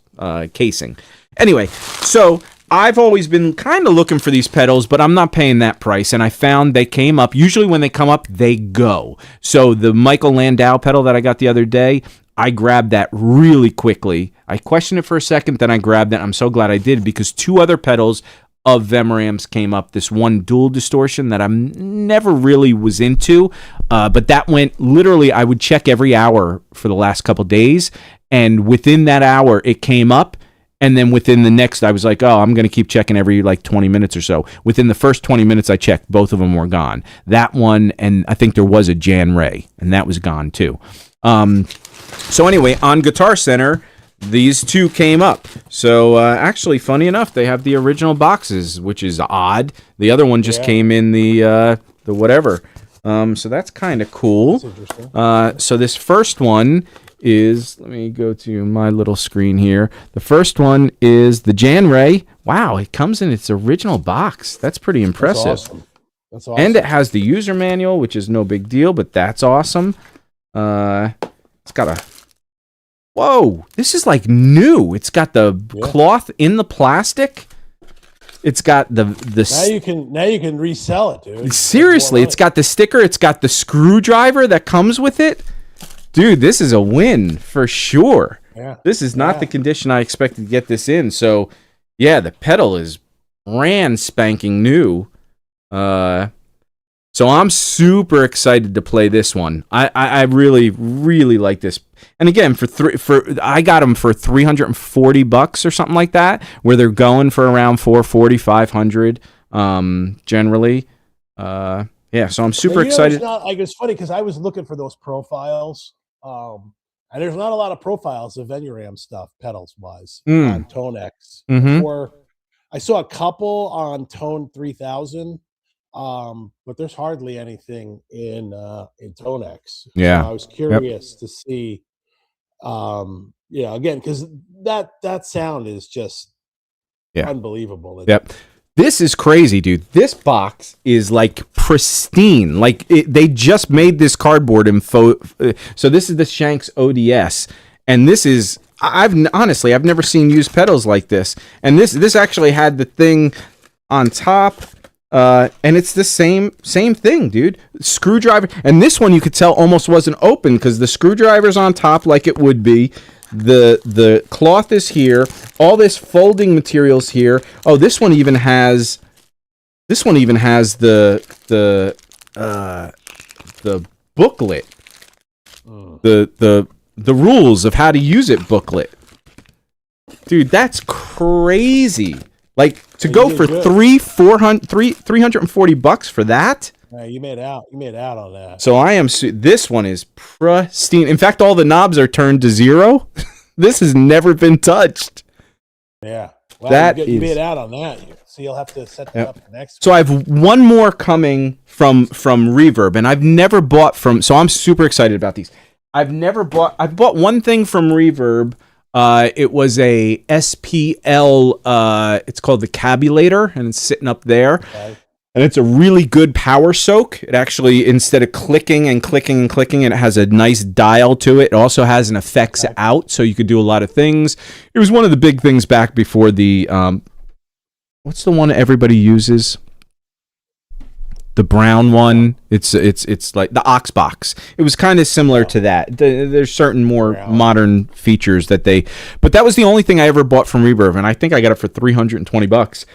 casing. Anyway, so I've always been kind of looking for these pedals, but I'm not paying that price. And I found they came up. Usually when they come up, they go. So the Michael Landau pedal that I got the other day, I grabbed that really quickly. I questioned it for a second, then I grabbed it. I'm so glad I did, because two other pedals of Vemoram's came up. This one dual distortion that I never really was into, but that went literally, I would check every hour for the last couple days. And within that hour, it came up. And then within the next, I was like, oh, I'm going to keep checking every like 20 minutes or so. Within the first 20 minutes I checked, both of them were gone. That one, and I think there was a Jan Ray, and that was gone too. So anyway, on Guitar Center, these two came up. So actually, funny enough, they have the original boxes, which is odd. The other one just came in the whatever. So that's kind of cool. That's interesting. So this first one is, let me go to my little screen here. The first one is the Jan Ray. Wow, it comes in its original box. That's pretty impressive. That's awesome. And it has the user manual, which is no big deal, but that's awesome. It's got a... Whoa, this is like new. It's got the cloth in the plastic. It's got the now you can resell it, dude. Seriously, it's got the sticker. It's got the screwdriver that comes with it. Dude, this is a win for sure. Yeah. This is not the condition I expected to get this in. So, yeah, the pedal is brand spanking new. So I'm super excited to play this one. I really, really like this. And again, I got them for $340 or something like that, where they're going for around $440, $500 generally. Yeah, so I'm super excited. It's funny because I was looking for those profiles, and there's not a lot of profiles of Venuram stuff, pedals wise, on Tone X. Mm-hmm. Or I saw a couple on Tone 3000, but there's hardly anything in Tone X. Yeah, so I was curious to see, again, because that sound is just unbelivible. Yep. This is crazy, dude. This box is like pristine. Like they just made this cardboard so this is the Shanks ODS, and this is I've never seen used pedals like this. And this actually had the thing on top, and it's the same thing, dude. Screwdriver, and this one you could tell almost wasn't open because the screwdriver's on top like it would be. The cloth is here. All this folding material's here. Oh, this one even has the booklet. The rules of how to use it booklet. Dude, that's crazy. Like to go for $340 for that? Yeah, you made out on that. So I am. This one is pristine. In fact, all the knobs are turned to 0. This has never been touched. Yeah, well, you made out on that. So you'll have to set that up next. So I have one more coming from Reverb, and I've never bought from. So I'm super excited about these. I've bought one thing from Reverb. It was a SPL. It's called the Cabulator, and it's sitting up there. Okay. And it's a really good power soak. It actually, instead of clicking and clicking and clicking, it has a nice dial to it. It also has an effects out, so you could do a lot of things. It was one of the big things back before the, what's the one everybody uses? the brown one. It's like the Ox Box. It was kind of similar to that. There's certain more modern features that but that was the only thing I ever bought from Reverb, and I think I got it for $320.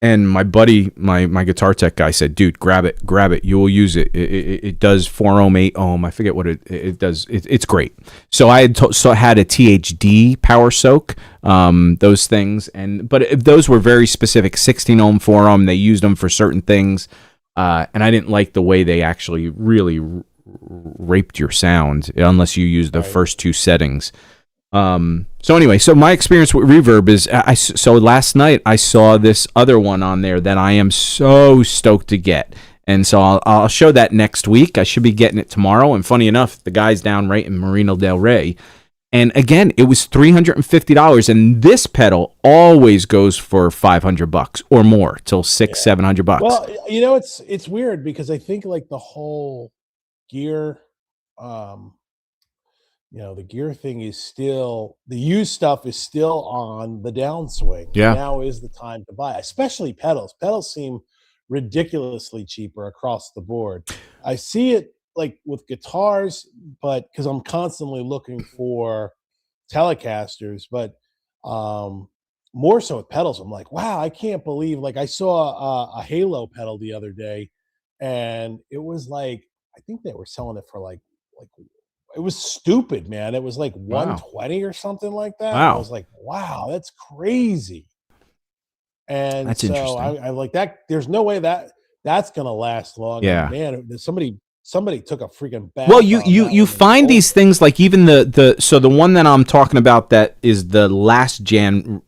And my buddy, my guitar tech guy said, dude, grab it. You will use it. It does 4 ohm, 8 ohm. I forget what it does. It's great. So I had a THD power soak, those things. But those were very specific, 16 ohm, 4 ohm. They used them for certain things. And I didn't like the way they actually really raped your sound unless you use the first 2 settings. So anyway, so my experience with Reverb is so last night I saw this other one on there that I am so stoked to get. And so I'll show that next week. I should be getting it tomorrow. And funny enough, the guy's down right in Marina Del Rey. And again, it was $350. And this pedal always goes for $500 or more till $600-$700. Well, it's weird because I think like the whole gear, the gear thing is still, the used stuff is still on the downswing. Yeah. Now is the time to buy, especially pedals. Pedals seem ridiculously cheaper across the board. I see it like with guitars, but because I'm constantly looking for Telecasters, but more so with pedals. I'm like, wow, I can't believe, like I saw a Halo pedal the other day, and it was like, I think they were selling it for like it was stupid, man. It was like 120 or something like that. Wow. I was like, wow, that's crazy. And that's so interesting. I like that. There's no way that's gonna last long. Yeah. Man, somebody took a freaking bath. Well, you find these things like even the one that I'm talking about that is the last the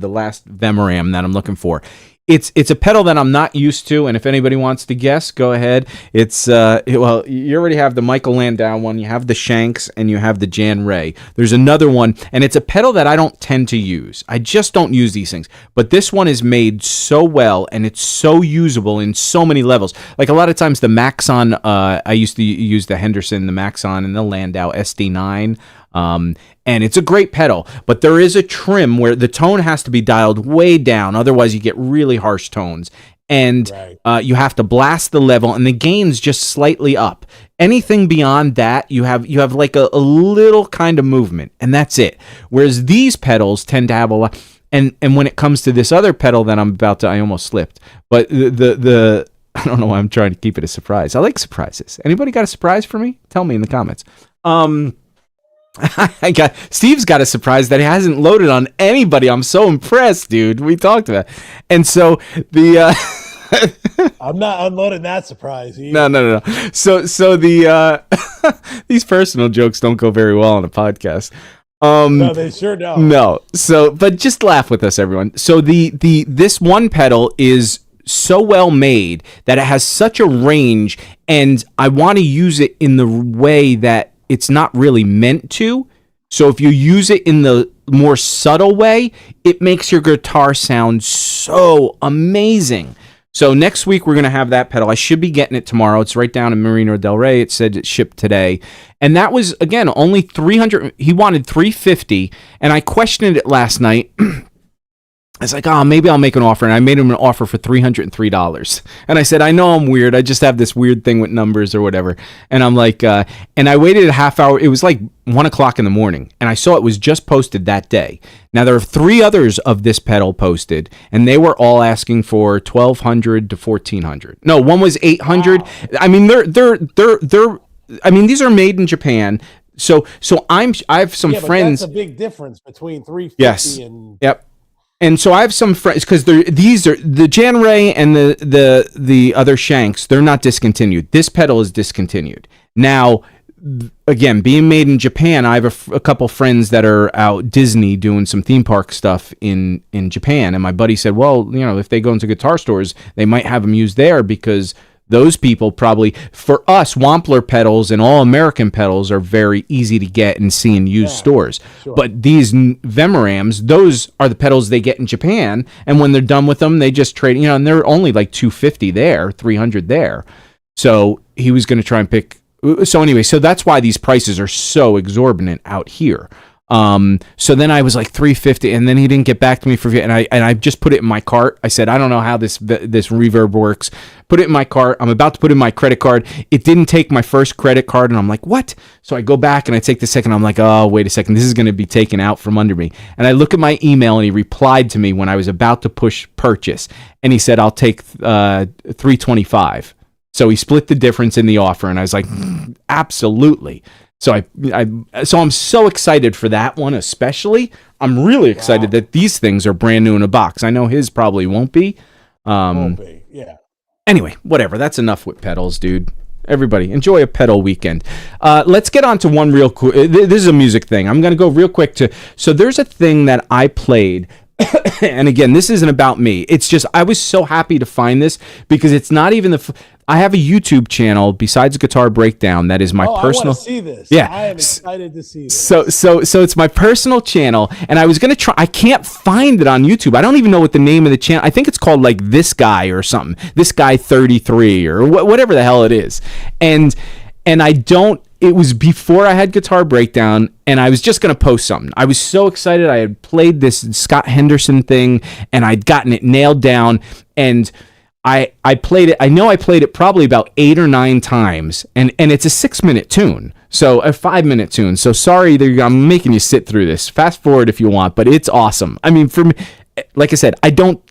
last Vemoram that I'm looking for. It's a pedal that I'm not used to, and if anybody wants to guess, go ahead. It's well, you already have the Michael Landau one, you have the Shanks, and you have the Jan Ray. There's another one, and it's a pedal that I don't tend to use. I just don't use these things. But this one is made so well, and it's so usable in so many levels. Like a lot of times the Maxon, I used to use the Henderson, the Maxon, and the Landau SD9. And it's a great pedal, but there is a trim where the tone has to be dialed way down. Otherwise you get really harsh tones, and you have to blast the level, and the gain's just slightly up. Anything beyond that, you have like a little kind of movement, and that's it. Whereas these pedals tend to have a lot. And when it comes to this other pedal that I'm about to, I almost slipped, but the I don't know why I'm trying to keep it a surprise. I like surprises. Anybody got a surprise for me? Tell me in the comments. Steve's got a surprise that he hasn't loaded on anybody. I'm so impressed, dude. We talked about it. And so the I'm not unloading that surprise No. either. So the these personal jokes don't go very well on a podcast. No, they sure don't. No. So but just laugh with us, everyone. So this one pedal is so well made that it has such a range, and I want to use it in the way that it's not really meant to. So if you use it in the more subtle way, it makes your guitar sound so amazing. So next week we're going to have that pedal. I should be getting it tomorrow. It's right down in Marina Del Rey. It said it shipped today. And that was, again, only $300. He wanted $350, and I questioned it last night. I was like, maybe I'll make an offer. And I made him an offer for $303. And I said, I know I'm weird. I just have this weird thing with numbers or whatever. And I'm like, and I waited a half hour. It was like 1 o'clock in the morning. And I saw it was just posted that day. Now, there are 3 others of this pedal posted. And they were all asking for $1,200 to $1,400. No, one was $800. Wow. I mean, these are made in Japan. So I have some friends. That's a big difference between $350 and. Yep. And so I have some friends, because these are the Jan Ray and the other Shanks. They're not discontinued. This pedal is discontinued. Now, again, being made in Japan, I have a couple friends that are out Disney doing some theme park stuff in Japan. And my buddy said, well, if they go into guitar stores, they might have them used there, because those people probably, for us, Wampler pedals and all American pedals are very easy to get and see in used stores. Sure. But these Vemorams, those are the pedals they get in Japan, and when they're done with them, they just trade, and they're only like $250 there, $300 there. So he was going to try and pick. So anyway, so that's why these prices are so exorbitant out here. So then I was like $350, and then he didn't get back to me for, and I just put it in my cart. I said, I don't know how this reverb works. Put it in my cart. I'm about to put in my credit card. It didn't take my first credit card, and I'm like, what? So I go back and I take the second. I'm like, oh, wait a second. This is going to be taken out from under me. And I look at my email, and he replied to me when I was about to push purchase, and he said, I'll take $325. So he split the difference in the offer, and I was like, absolutely. So I'm so excited for that one, especially. I'm really excited that these things are brand new in a box. I know his probably won't be. Won't be, yeah. Anyway, whatever. That's enough with pedals, dude. Everybody, enjoy a pedal weekend. Let's get on to one real quick. This is a music thing. I'm going to go real quick to. So there's a thing that I played. And again, this isn't about me. It's just I was so happy to find this because it's not even I have a YouTube channel besides Guitar Breakdown that is my personal. I want to see this. Yeah, I am excited to see this. So it's my personal channel, and I was gonna try. I can't find it on YouTube. I don't even know what the name of the channel. I think it's called like This Guy or something. This Guy 33 or whatever the hell it is, and I don't. It was before I had Guitar Breakdown, and I was just going to post something. I was so excited. I had played this Scott Henderson thing, and I'd gotten it nailed down, and I played it. I know I played it probably about 8 or 9 times, and it's a 6-minute tune, so a 5-minute tune. So sorry, I'm making you sit through this. Fast forward if you want, but it's awesome. I mean, for me, like I said, I don't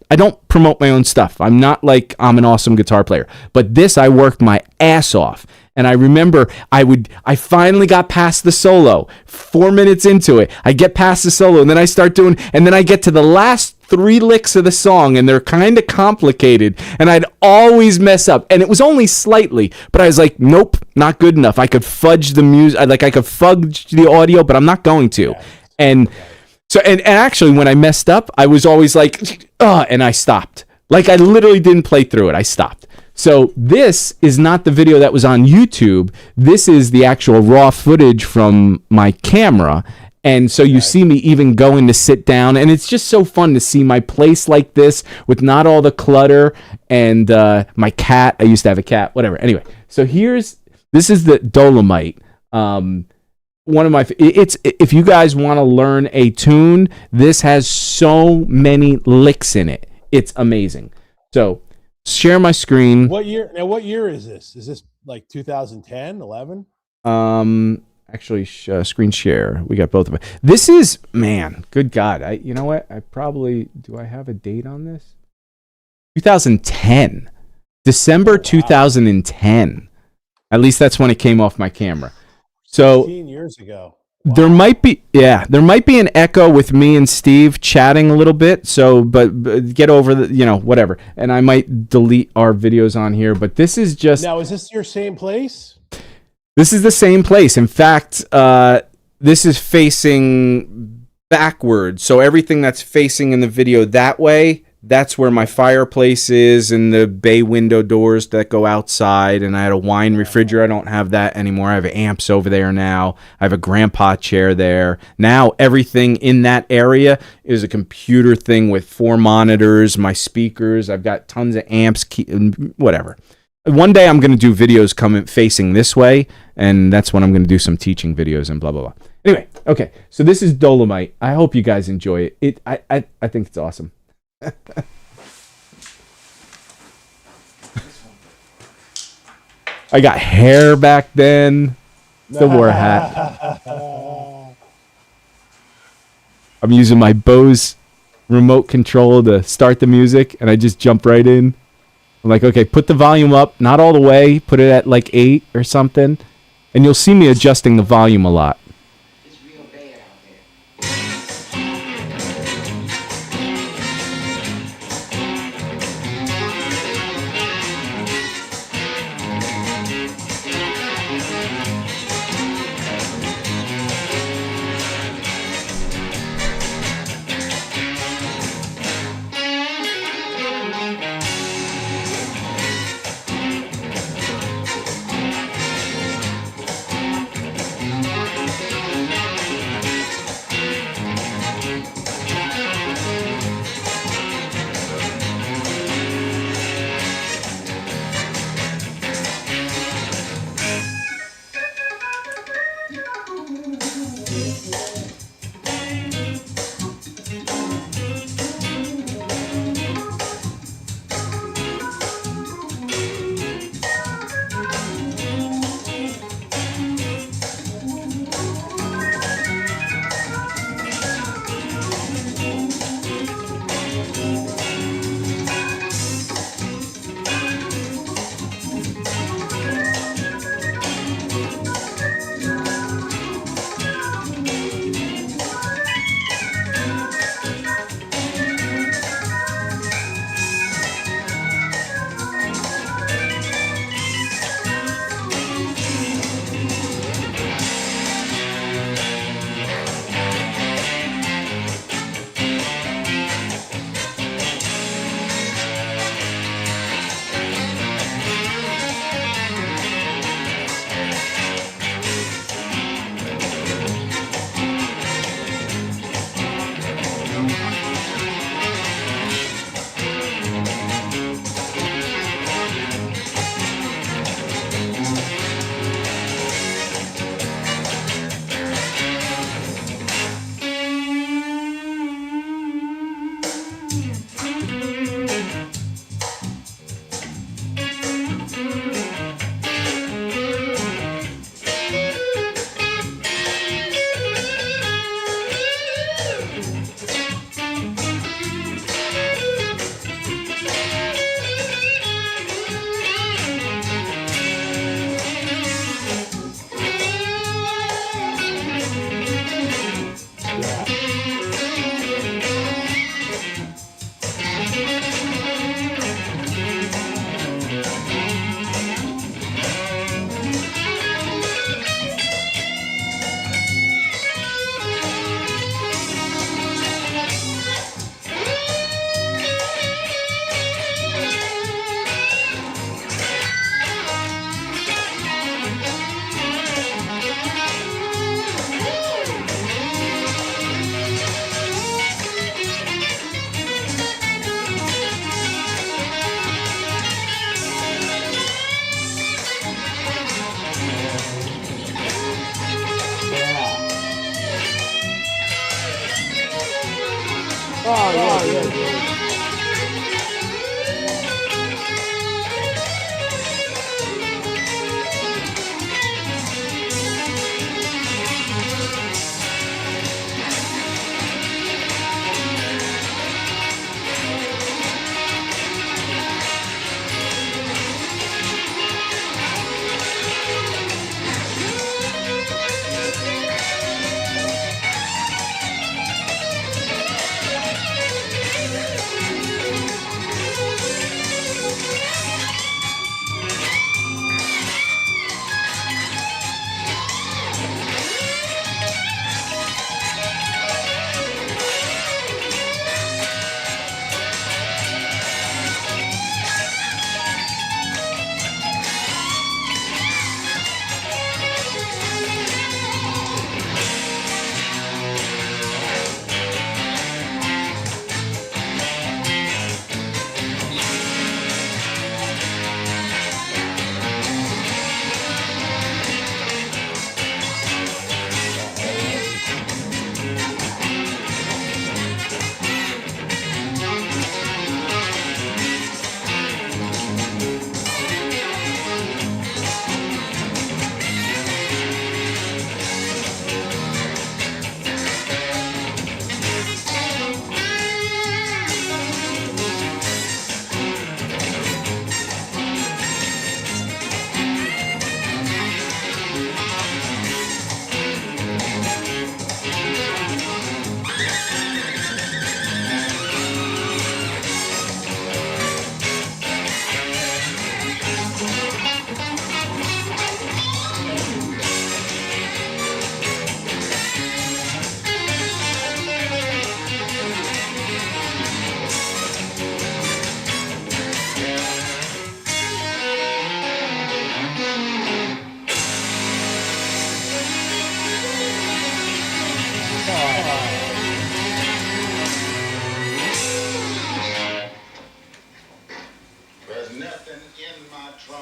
promote my own stuff. I'm not like I'm an awesome guitar player, but this I worked my ass off. And I remember I finally got past the solo. 4 minutes into it, I get past the solo, and then I start doing, and then I get to the last 3 licks of the song, and they're kind of complicated, and I'd always mess up, and it was only slightly, but I was like, nope, not good enough. I could fudge the music, I could fudge the audio, but I'm not going to. And so, and actually, when I messed up, I was always like, and I stopped. Like I literally didn't play through it. I stopped. So this is not the video that was on YouTube. This is the actual raw footage from my camera. And so you see me even going to sit down. And it's just so fun to see my place like this with not all the clutter. And my cat. I used to have a cat. Whatever. Anyway, so this is the Dolomite. One of my, if you guys want to learn a tune, this has so many licks in it. It's amazing. So share my screen. What year is this? Is this like 2010, 11? Actually, screen share. We got both of it. This is, man, good God. You know what? Do I have a date on this? 2010. December 2010. At least that's when it came off my camera. So 15 years ago. Wow. There might be an echo with me and Steve chatting a little bit. So, but get over the, whatever. And I might delete our videos on here, but this is just. Now, is this your same place? This is the same place. In fact, this is facing backwards. So everything that's facing in the video that way, that's where my fireplace is and the bay window doors that go outside. And I had a wine refrigerator. I don't have that anymore. I have amps over there now. I have a grandpa chair there. Now everything in that area is a computer thing with 4 monitors, my speakers. I've got tons of amps, whatever. One day I'm going to do videos facing this way, and that's when I'm going to do some teaching videos and blah, blah, blah. Anyway, okay. So this is Dolomite. I hope you guys enjoy it. I think it's awesome. I got hair back then. Still wore a hat. I'm using my Bose remote control to start the music, and I just jump right in. I'm like, okay, put the volume up, not all the way, put it at like 8 or something, and you'll see me adjusting the volume a lot.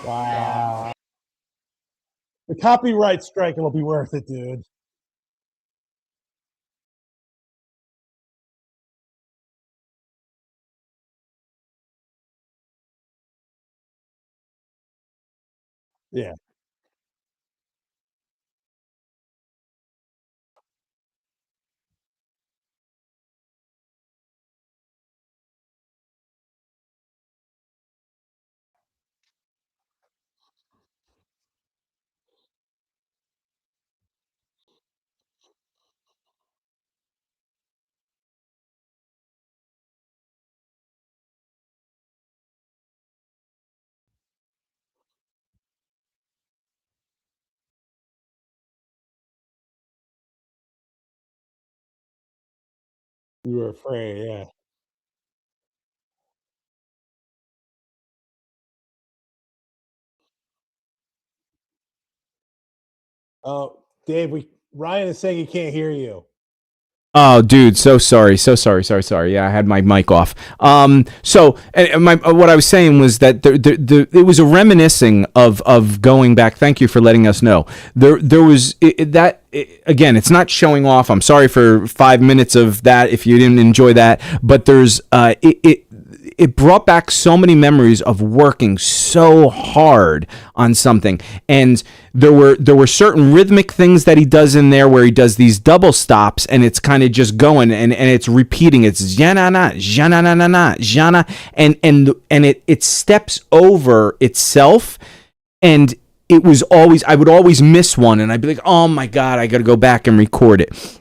Wow. The copyright strike will be worth it, dude. Yeah. You were afraid, yeah. Oh, Dave, Ryan is saying he can't hear you. Oh, dude, so sorry, sorry. Yeah, I had my mic off. So and what I was saying was that it was a reminiscing of going back. Thank you for letting us know. There was again. It's not showing off. I'm sorry for 5 minutes of that if you didn't enjoy that. But there's it brought back so many memories of working so hard on something, and there were certain rhythmic things that he does in there where he does these double stops, and it's kind of just going and it's repeating. It's jana na jana na na na jana, and it steps over itself, and it was always, I would always miss one, and I'd be like, oh my god, I got to go back and record it.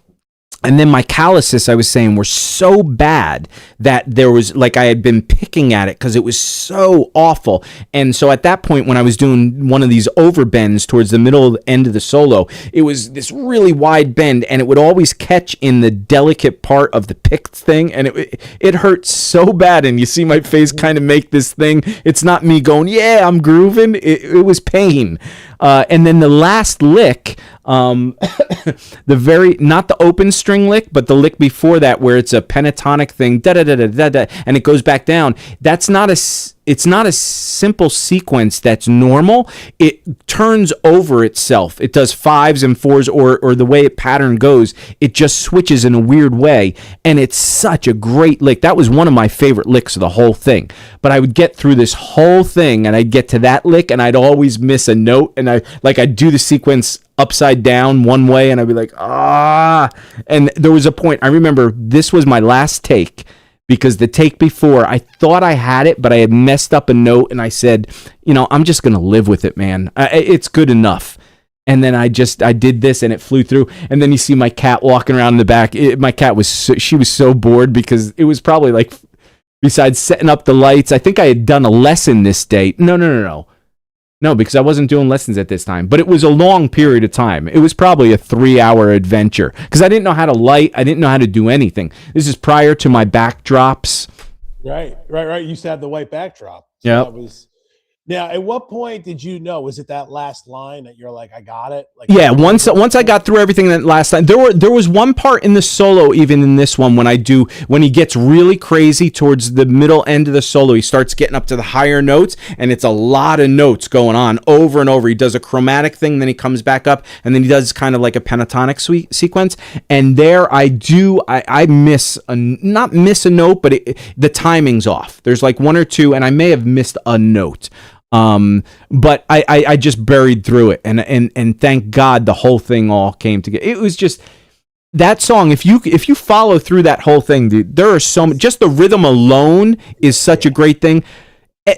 And then my calluses, I was saying, were so bad that there was, like, I had been picking at it because it was so awful. And so at that point, when I was doing one of these overbends towards the middle end of the solo, it was this really wide bend, and it would always catch in the delicate part of the picked thing, and it hurt so bad. And you see my face kind of make this thing. It's not me going, yeah, I'm grooving. It was pain. And then the last lick, not the open string lick, but the lick before that, where it's a pentatonic thing, da da da da da da, and it goes back down. That's not it's not a simple sequence that's normal. It turns over itself. It does fives and fours, or the way it pattern goes, it just switches in a weird way. And it's such a great lick. That was one of my favorite licks of the whole thing. But I would get through this whole thing and I'd get to that lick and I'd always miss a note. And I'd do the sequence upside down one way and I'd be like, ah. And there was a point, I remember this was my last take, because the take before, I thought I had it, but I had messed up a note, and I said, I'm just going to live with it, man. It's good enough. And then I did this, and it flew through. And then you see my cat walking around in the back. My cat she was so bored, because it was probably like, besides setting up the lights, I think I had done a lesson this day. No, because I wasn't doing lessons at this time. But it was a long period of time. It was probably a 3-hour adventure, because I didn't know how to light. I didn't know how to do anything. This is prior to my backdrops. Right. You used to have the white backdrop. So yeah. Now, at what point did you know? Was it that last line that you're like, I got it? Like, yeah, once I got through everything that last time, there was one part in the solo, even in this one, when he gets really crazy towards the middle end of the solo, he starts getting up to the higher notes, and it's a lot of notes going on over and over. He does a chromatic thing, then he comes back up, and then he does kind of like a pentatonic sequence. And there I not miss a note, but the timing's off. There's like one or two, and I may have missed a note. But I just buried through it, and thank God the whole thing all came together. It was just that song. If you follow through that whole thing, dude, there are just the rhythm alone is such a great thing.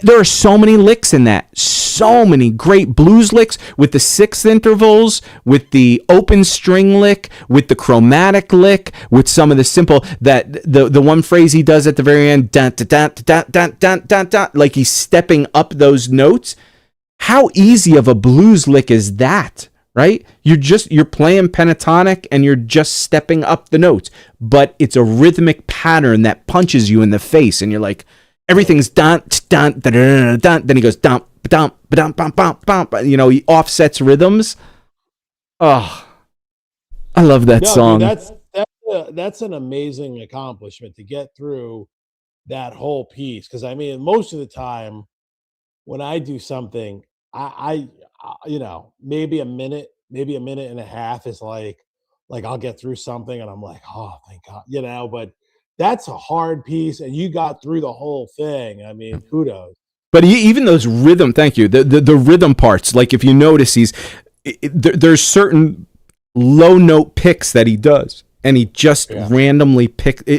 There are so many licks in that. So many great blues licks with the sixth intervals, with the open string lick, with the chromatic lick, with some of the simple the one phrase he does at the very end, dun, dun, dun, dun, dun, dun, dun, dun, like he's stepping up those notes. How easy of a blues lick is that, right? You're playing pentatonic and you're just stepping up the notes, but it's a rhythmic pattern that punches you in the face, and you're like, everything's dun dun dun dun dun. Then he goes dun dun dun bum bum bum. He offsets rhythms. Oh, I love that song. Dude, that's an amazing accomplishment to get through that whole piece. Because I mean, most of the time when I do something, I maybe a minute and a half is like I'll get through something and I'm like, oh, thank God, but. That's a hard piece, and you got through the whole thing. I mean, kudos. But even those rhythm, thank you, the rhythm parts, like if you notice, there's certain low note picks that he does, and he just randomly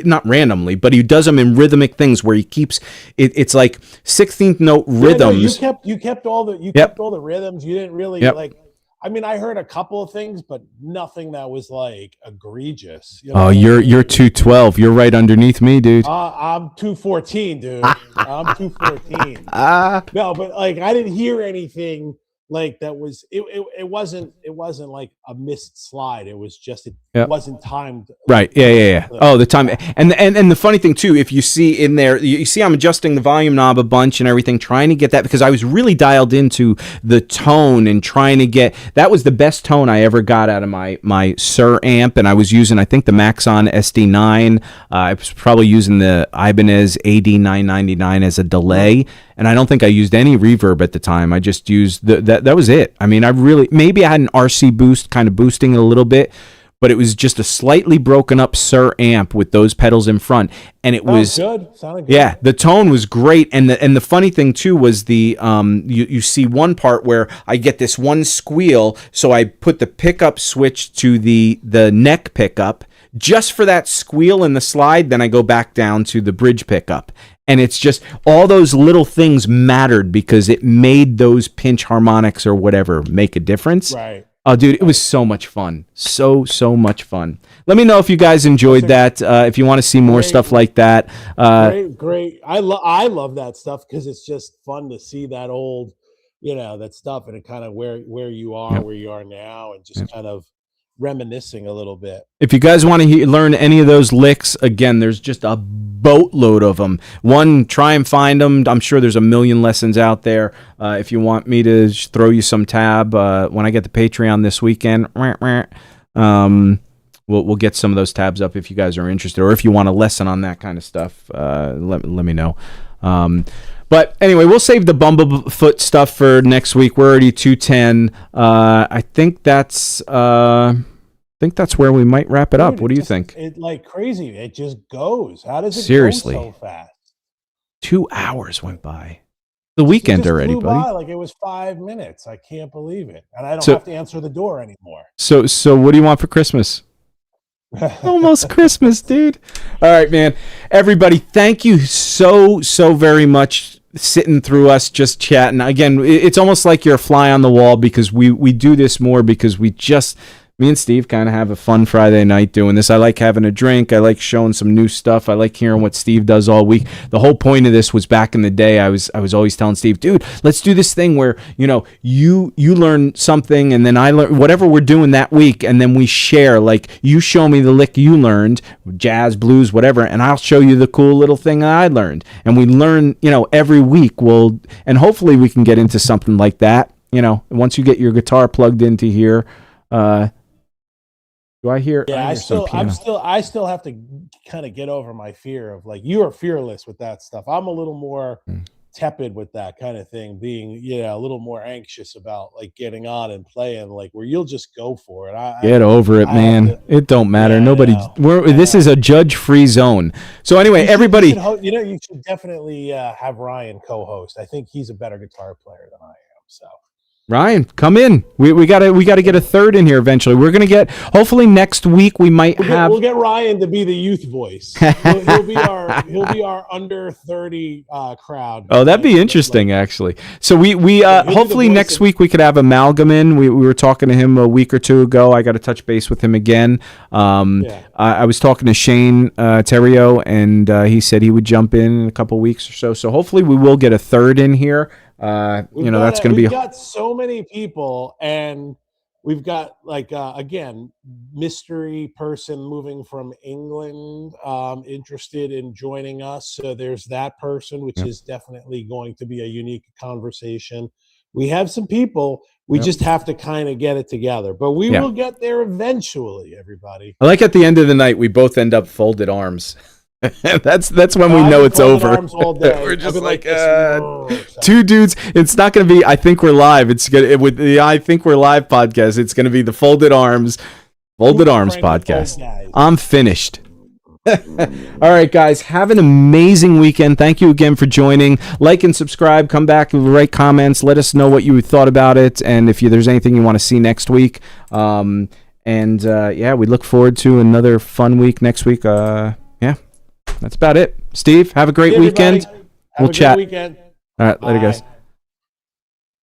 not randomly, but he does them in rhythmic things where he keeps it's like 16th note rhythms. You kept all the rhythms. You didn't really like. I mean, I heard a couple of things, but nothing that was like egregious. Oh, you're 212. You're right underneath me, dude. I'm 214, dude. I'm 214. No, but like I didn't hear anything like that was. It wasn't like a missed slide. It was just it wasn't timed. Right. Yeah. Oh, the time and the funny thing too, if you see in there, you see I'm adjusting the volume knob a bunch and everything, trying to get that, because I was really dialed into the tone and trying to get that was the best tone I ever got out of my Sir amp, and I was using, I think, the Maxon SD9. I was probably using the Ibanez AD999 as a delay, and I don't think I used any reverb at the time. I just used that was it. I mean, maybe I had an RC boost kind of boosting it a little bit, but it was just a slightly broken up Sir amp with those pedals in front, and it was good. Sounded good. Yeah, the tone was great, and the funny thing too was the you see one part where I get this one squeal, so I put the pickup switch to the neck pickup just for that squeal in the slide, then I go back down to the bridge pickup. And it's just all those little things mattered because it made those pinch harmonics or whatever make a difference. Right. Oh, dude, it was so much fun. So much fun. Let me know if you guys enjoyed that. If you want to see more stuff like that. Great. I love that stuff because it's just fun to see that old, that stuff, and it kind of where you are, where you are now, and just kind of reminiscing a little bit. If you guys want to learn any of those licks, again, there's just a boatload of them. Try and find them. I'm sure there's a million lessons out there. If you want me to throw you some tab when I get the Patreon this weekend, we'll get some of those tabs up if you guys are interested, or if you want a lesson on that kind of stuff. Let me know. But anyway, we'll save the Bumblefoot stuff for next week. We're already 2:10. I think that's where we might wrap it up. Dude, what do you think? It like crazy. It just goes. How does it Seriously go so fast? 2 hours went by. The weekend already, buddy. By like it was 5 minutes. I can't believe it, and I don't have to answer the door anymore. So what do you want for Christmas? Almost Christmas, dude. All right, man. Everybody, thank you so very much sitting through us just chatting. Again, it's almost like you're a fly on the wall because we do this more because me and Steve kind of have a fun Friday night doing this. I like having a drink. I like showing some new stuff. I like hearing what Steve does all week. The whole point of this was back in the day. I was always telling Steve, dude, let's do this thing where, you learn something and then I learn whatever we're doing that week. And then we share, like you show me the lick you learned, jazz, blues, whatever. And I'll show you the cool little thing I learned. And we learn, every week and hopefully we can get into something like that. Once you get your guitar plugged into here, do I hear? Yeah, I still have to kind of get over my fear of like you are fearless with that stuff. I'm a little more tepid with that kind of thing, being a little more anxious about like getting on and playing, like where you'll just go for it. Get over it, man. It don't matter. Yeah, Nobody. This is a judge-free zone. So anyway, everybody, you should definitely have Ryan co-host. I think he's a better guitar player than I am. So. Ryan, come in. We gotta get a third in here eventually. We're gonna get hopefully next week we'll get Ryan to be the youth voice. He'll be our under 30 crowd. Oh, that'd be interesting actually. So we hopefully next week we could have Amalgam in. We were talking to him a week or two ago. I got to touch base with him again. I was talking to Shane Terrio and he said he would jump in a couple weeks or so. So hopefully we will get a third in here. That's going to be. We've got so many people, and we've got again, mystery person moving from England, interested in joining us. So there's that person, which is definitely going to be a unique conversation. We have some people. We just have to kind of get it together, but we will get there eventually. Everybody. I like at the end of the night, we both end up folded arms. that's when we know it's over. We're just like two dudes. It's not going to be I think we're live. It's gonna with the I think we're live podcast. It's going to be the folded arms podcast. I'm finished. All right, guys, have an amazing weekend. Thank you again for joining. Like and subscribe. Come back and write comments. Let us know what you thought about it, and if there's anything you want to see next week. We look forward to another fun week next week. That's about it. Steve, have a great weekend. We'll chat. All right, later, guys.